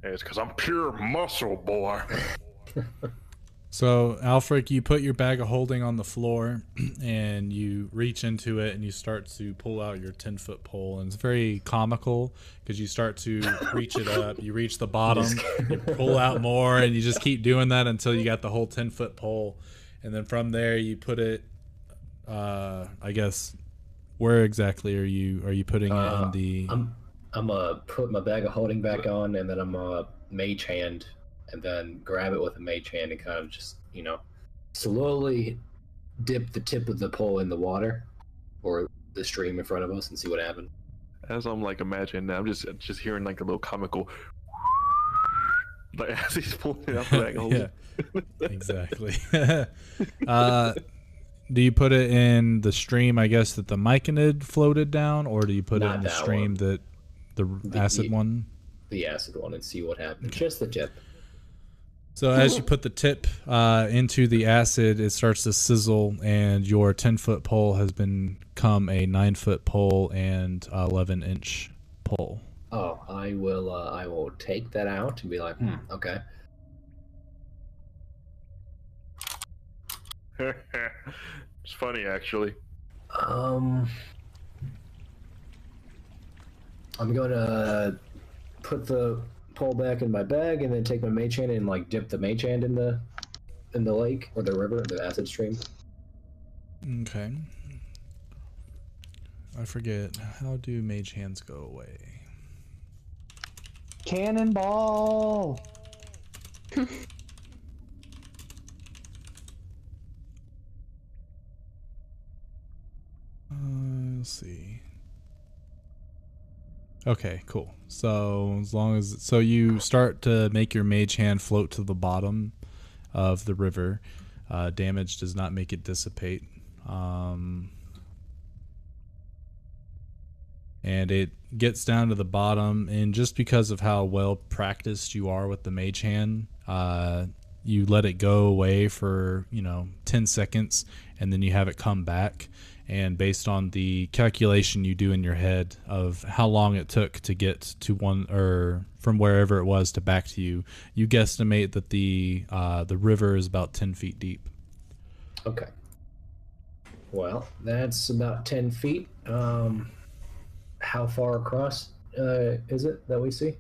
It's because I'm pure muscle, boy. So, Alfred, you put your bag of holding on the floor and you reach into it and you start to pull out your 10-foot pole. And it's very comical because you start to reach it up, you reach the bottom, you pull out more, and you just keep doing that until you got the whole 10-foot pole. And then from there, you put it, I guess, where exactly are you putting it in the... I'm gonna put my bag of holding back on, and then I'm gonna mage hand, and then grab it with a mage hand and kind of just, slowly dip the tip of the pole in the water or the stream in front of us and see what happens. As I'm like imagining, I'm just hearing like a little comical, like as he's pulling it out the bag of holding. Yeah, exactly. Do you put it in the stream, I guess, that the Myconid floated down, or do you put it Not in the that stream one. The acid one? The acid one, and see what happens. Just the tip. So as you put the tip into the acid, it starts to sizzle, and your 10-foot pole has become a 9-foot pole and 11-inch pole. Oh, I will take that out and be like, okay. It's funny, actually. I'm gonna put the pole back in my bag and then take my mage hand and like dip the mage hand in the lake or the river, the acid stream. Okay. I forget. How do mage hands go away? Cannonball! Let's see. Okay, cool. So so you start to make your mage hand float to the bottom of the river. Damage does not make it dissipate. And it gets down to the bottom, and just because of how well practiced you are with the mage hand, you let it go away for 10 seconds, and then you have it come back. And based on the calculation you do in your head of how long it took to get to one, or from wherever it was to back to you, you guesstimate that the river is about 10 feet deep. Okay. Well, that's about 10 feet. How far across is it that we see?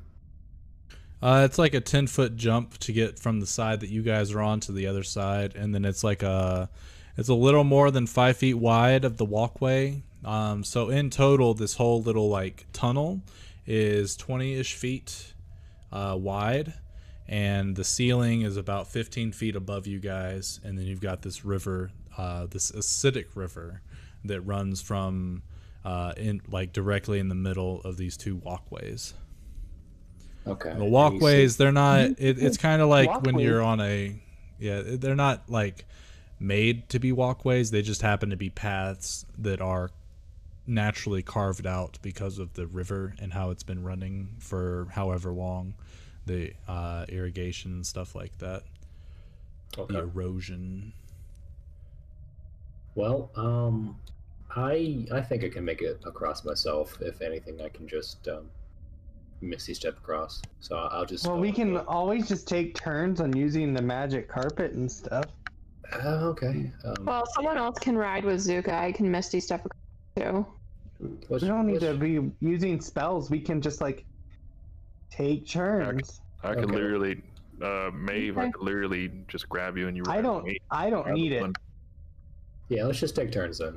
It's like a 10-foot jump to get from the side that you guys are on to the other side, and then it's a little more than 5 feet wide of the walkway. So in total, this whole little like tunnel is 20-ish feet wide, and the ceiling is about 15 feet above you guys. And then you've got this river, this acidic river that runs from directly in the middle of these two walkways. Okay. The walkways, they're not. It's kind of like when you're on they're not like made to be walkways. They just happen to be paths that are naturally carved out because of the river and how it's been running for however long, the irrigation and stuff like that. Okay. The erosion. Well, I think I can make it across myself. If anything, I can just misty step across. So I'll just. Well, we can always just take turns on using the magic carpet and stuff. Okay. Well, someone else can ride with Zuka. I can misty step too. We don't need to be using spells. We can just like take turns. I could literally, Maeve. I could literally just grab you and you. I don't need it. Yeah, let's just take turns then.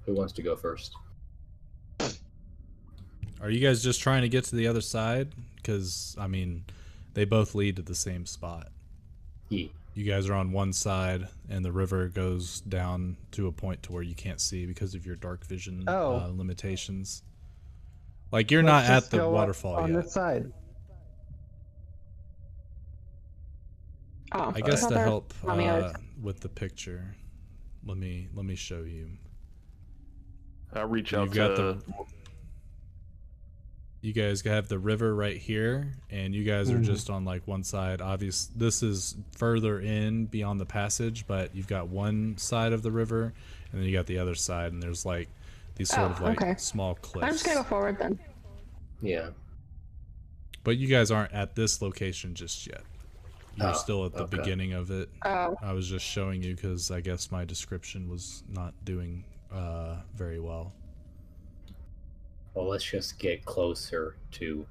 Who wants to go first? Are you guys just trying to get to the other side? Because I mean, they both lead to the same spot. Yeah. You guys are on one side, and the river goes down to a point to where you can't see because of your dark vision limitations. Like you're not at the waterfall yet. On this side. Oh, I guess to help with the picture, let me show you. I'll reach out to. You guys have the river right here, and you guys are just on like one side. Obviously, this is further in beyond the passage, but you've got one side of the river, and then you got the other side, and there's like these sort of like small cliffs. I'm just gonna go forward then. Yeah. But you guys aren't at this location just yet. You're still at the beginning of it. Oh. I was just showing you because I guess my description was not doing very well. Well, let's just get closer to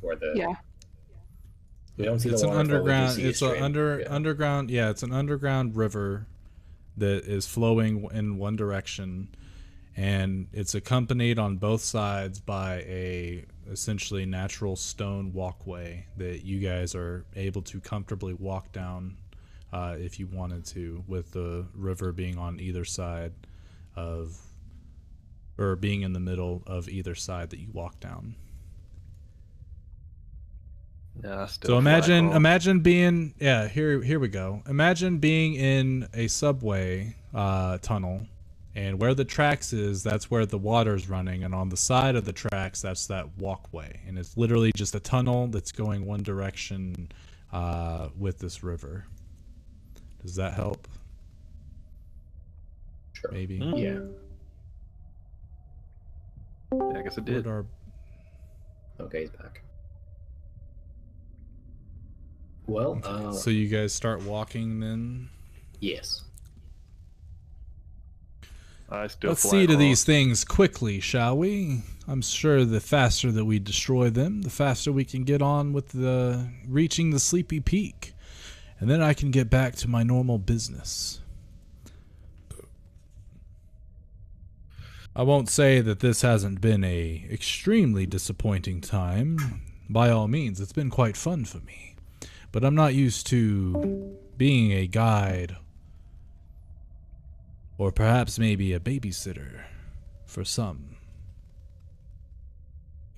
where the. Yeah. We don't see it's the an underground. It's an underground. Yeah, it's an underground river that is flowing in one direction, and it's accompanied on both sides by a essentially natural stone walkway that you guys are able to comfortably walk down if you wanted to, with the river being on either side of. Or being in the middle of either side that you walk down. Yeah, so imagine being here we go. Imagine being in a subway tunnel, And where the tracks is, that's where the water's running, and on the side of the tracks, that's that walkway. And it's literally just a tunnel that's going one direction with this river. Does that help? Sure. Maybe. Yeah. Yeah, I guess it did. Okay, he's back. Well, So you guys start walking then? yes. I still Let's fly see to across. these things quickly, shall we? I'm sure the faster that we destroy them, the faster we can get on with the reaching the Sleepy Peak. And then I can get back to my normal business. I won't say that this hasn't been a extremely disappointing time. By all means, it's been quite fun for me. But I'm not used to being a guide, or perhaps maybe a babysitter for some.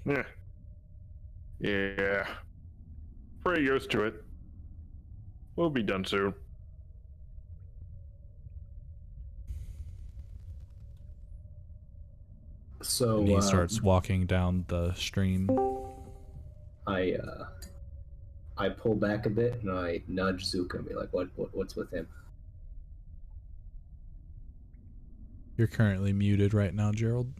Yeah. Yeah. Pretty used to it. We'll be done soon. So And he starts walking down the stream. I pull back a bit and I nudge Zuka and be like, what's with him? You're currently muted right now, Gerald.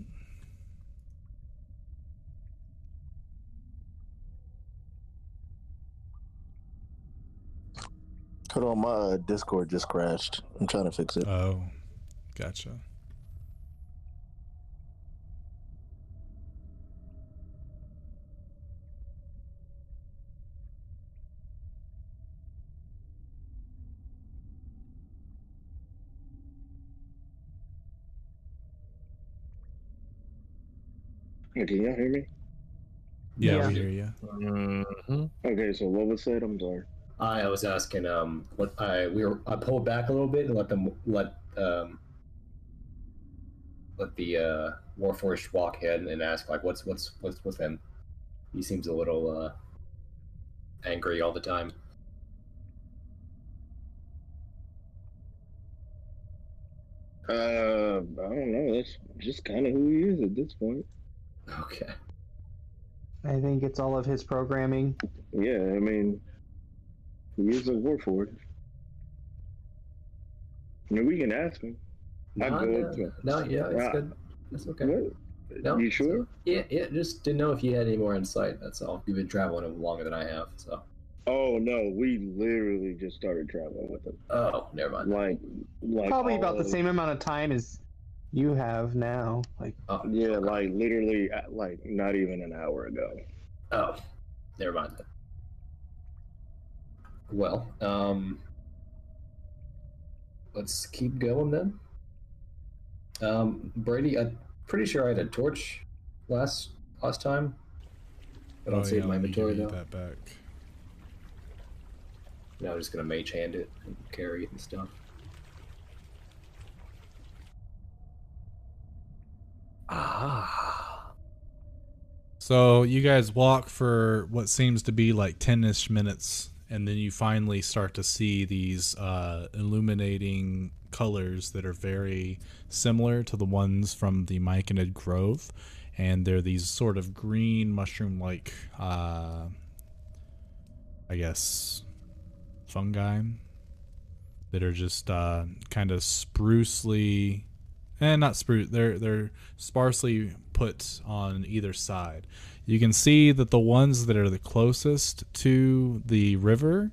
Hold on, my Discord just crashed. I'm trying to fix it. Oh, gotcha. Hey, can y'all hear me? Yeah, Yeah. we hear you. Mm-hmm. Okay, so what was said? I'm sorry. I was asking I pulled back a little bit and let the Warforged walk ahead and ask like what's with him. He seems a little angry all the time. I don't know. That's just kind of who he is at this point. Okay. I think it's all of his programming. Yeah, I mean, he is a Warforged. I mean, we can ask him. I go up to him. No, yeah, it's Ah, good. That's okay. What? No, You sure? Yeah, just didn't know if you had any more insight. That's all. You've been traveling longer than I have, so. Oh no, we literally just started traveling with him. Oh, never mind. Like Probably about the all- same amount of time as you have now. Like, Oh, Yeah, okay. like literally, like not even an hour ago. Oh, never mind then. Well, let's keep going then. Brady, I'm pretty sure I had a torch last time. I don't see it in my let me give inventory you though. that back. No, I'm just gonna mage hand it and carry it and stuff. Ah. So you guys walk for what seems to be like 10-ish minutes, and then you finally start to see these illuminating colors that are very similar to the ones from the Myconid Grove. And they're these sort of green mushroom-like, I guess, fungi that are just kind of sprucely, not spruce. They're sparsely put on either side. You can see that the ones that are the closest to the river,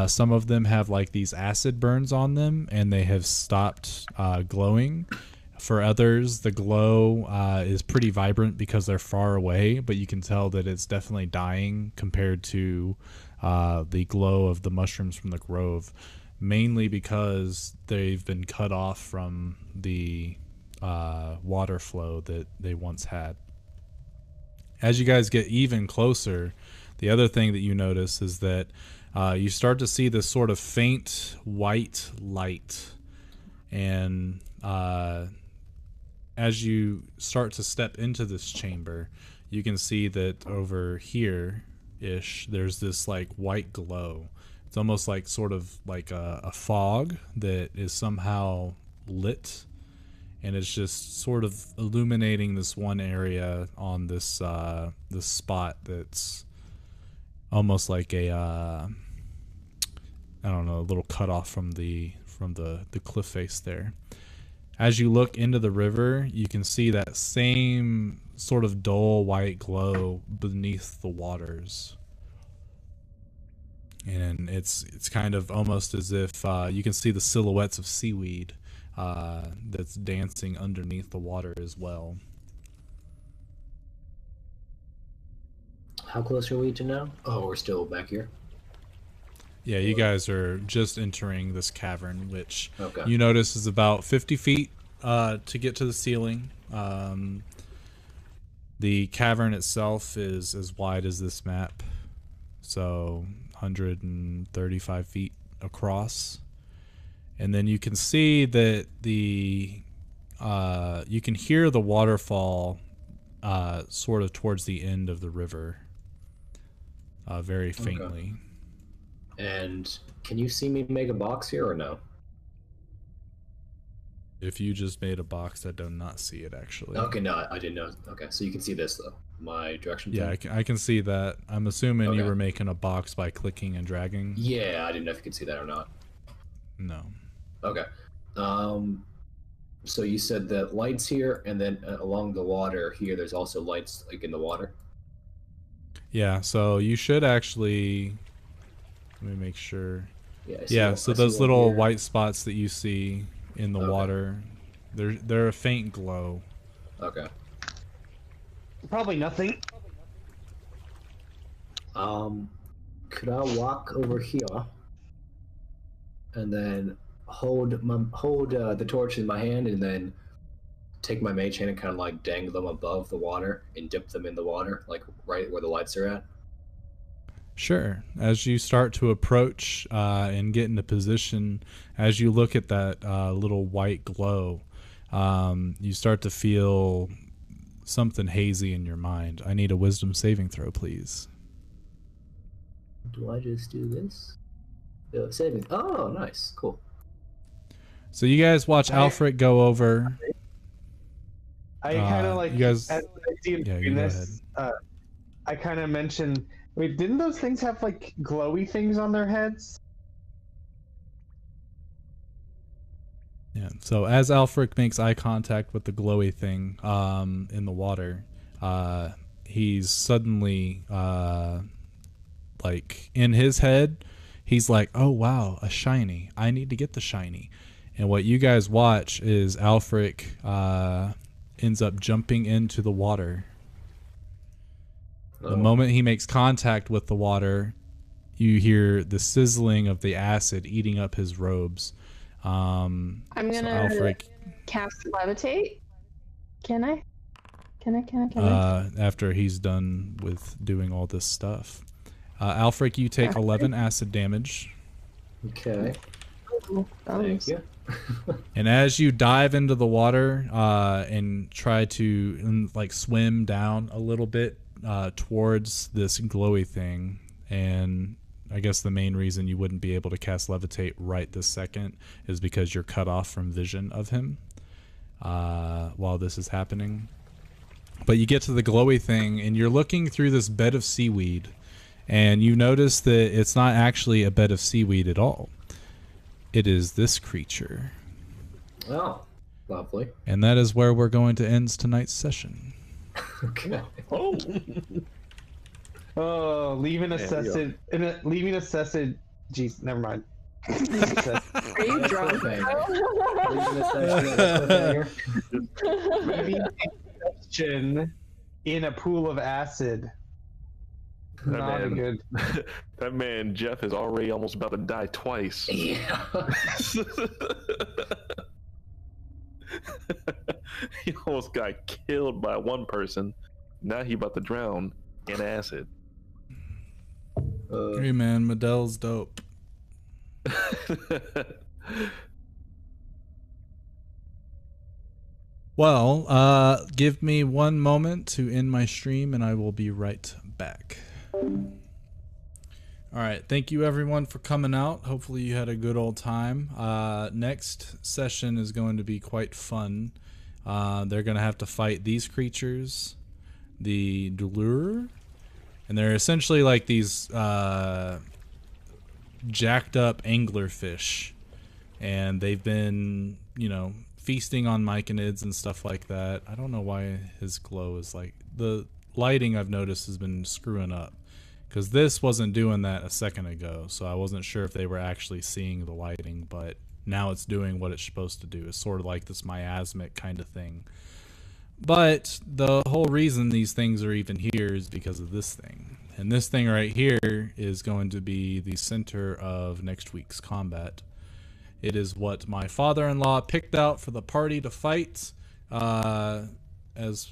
some of them have like these acid burns on them, and they have stopped glowing. For others, the glow is pretty vibrant because they're far away, but you can tell that it's definitely dying compared to the glow of the mushrooms from the grove, mainly because they've been cut off from the water flow that they once had. As you guys get even closer, the other thing that you notice is that you start to see this sort of faint white light, and as you start to step into this chamber, you can see that over here-ish, there's this like white glow. It's almost like sort of like a fog that is somehow lit, and it's just sort of illuminating this one area on this this spot that's almost like a I don't know, a little cutoff from the cliff face there. As you look into the river, you can see that same sort of dull white glow beneath the waters. And it's kind of almost as if you can see the silhouettes of seaweed that's dancing underneath the water as well. How close are we to now? Oh, we're still back here. Yeah, you guys are just entering this cavern, which Okay. you notice is about 50 feet to get to the ceiling. The cavern itself is as wide as this map, so 135 feet across. And then you can see that you can hear the waterfall sort of towards the end of the river, very faintly. And can you see me make a box here or no? If you just made a box, I do not see it actually. Okay, no, I didn't know. Okay, so you can see this though. My direction. Yeah, thing? I can see that. I'm assuming you Okay. were making a box by clicking and dragging. Yeah, I didn't know if you could see that or not. No. Okay. So you said that lights here, and then along the water here, there's also lights like in the water. Yeah, so you should actually. Let me make sure. Yeah. I see Yeah, one- so I see those one little here. white spots that you see in the Okay. water, they're a faint glow. Okay. Probably nothing. Could I walk over here and then hold the torch in my hand and then take my mage hand and kind of like dangle them above the water and dip them in the water, like right where the lights are at? Sure. As you start to approach and get into position, as you look at that little white glow, you start to feel something hazy in your mind. I need a wisdom saving throw, please. Do I just do this? Saving. Oh, nice. Cool. So you guys watch Alfred go over. I kind of like, you guys- as I see him yeah, you doing go this, I kind of mentioned, wait, didn't those things have like glowy things on their heads? Yeah. So as Alfred makes eye contact with the glowy thing in the water, he's suddenly like in his head, he's like, "Oh wow, a shiny! I need to get the shiny." And what you guys watch is Alfred ends up jumping into the water. The moment he makes contact with the water, you hear the sizzling of the acid eating up his robes. I'm gonna cast levitate. Can I? Can I? After he's done with doing all this stuff, Alfred, you take 11 acid damage. Okay. Thank you. And as you dive into the water and try to like swim down a little bit towards this glowy thing, and I guess the main reason you wouldn't be able to cast levitate right this second is because you're cut off from vision of him while this is happening. But you get to the glowy thing and you're looking through this bed of seaweed, and you notice that it's not actually a bed of seaweed at all. It is this creature. Oh, lovely. And that is where we're going to end tonight's session. Okay. Oh. Oh, leaving Yeah, we assessed. Leaving assessed. Jeez, never mind. Are you drunk? Leaving ingestion in a pool of acid. Not a good. That man Jeff is already almost about to die twice. Yeah. He almost got killed by one person. Now he about to drown in acid. Hey man, Medel's dope. Well, give me one moment to end my stream and I will be right back. All right, thank you everyone for coming out. Hopefully you had a good old time. Next session is going to be quite fun. They're going to have to fight these creatures, the Dulur, and they're essentially like these jacked up anglerfish, and they've been, you know, feasting on Myconids and stuff like that. I don't know why his glow is like, the lighting I've noticed has been screwing up, because this wasn't doing that a second ago, so I wasn't sure if they were actually seeing the lighting, but now it's doing what it's supposed to do. It's sort of like this miasmic kind of thing. But the whole reason these things are even here is because of this thing. And this thing right here is going to be the center of next week's combat. It is what my father-in-law picked out for the party to fight. As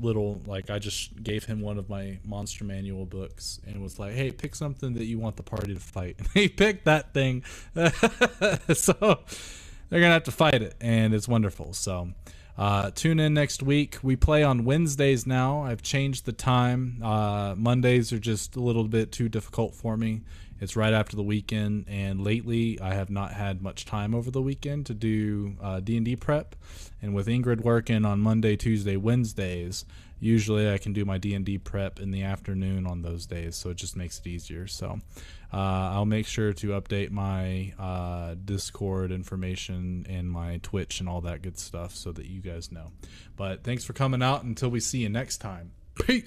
little, like, I just gave him one of my monster manual books and was like, hey, pick something that you want the party to fight. And he picked that thing. So they're gonna have to fight it, and it's wonderful. So tune in next week. We play on Wednesdays now. I've changed the time. Mondays are just a little bit too difficult for me. It's right after the weekend, and lately I have not had much time over the weekend to do D&D prep. And with Ingrid working on Monday, Tuesday, Wednesdays, usually I can do my D&D prep in the afternoon on those days, so it just makes it easier. So I'll make sure to update my Discord information and my Twitch and all that good stuff so that you guys know. But thanks for coming out. Until we see you next time. Peace.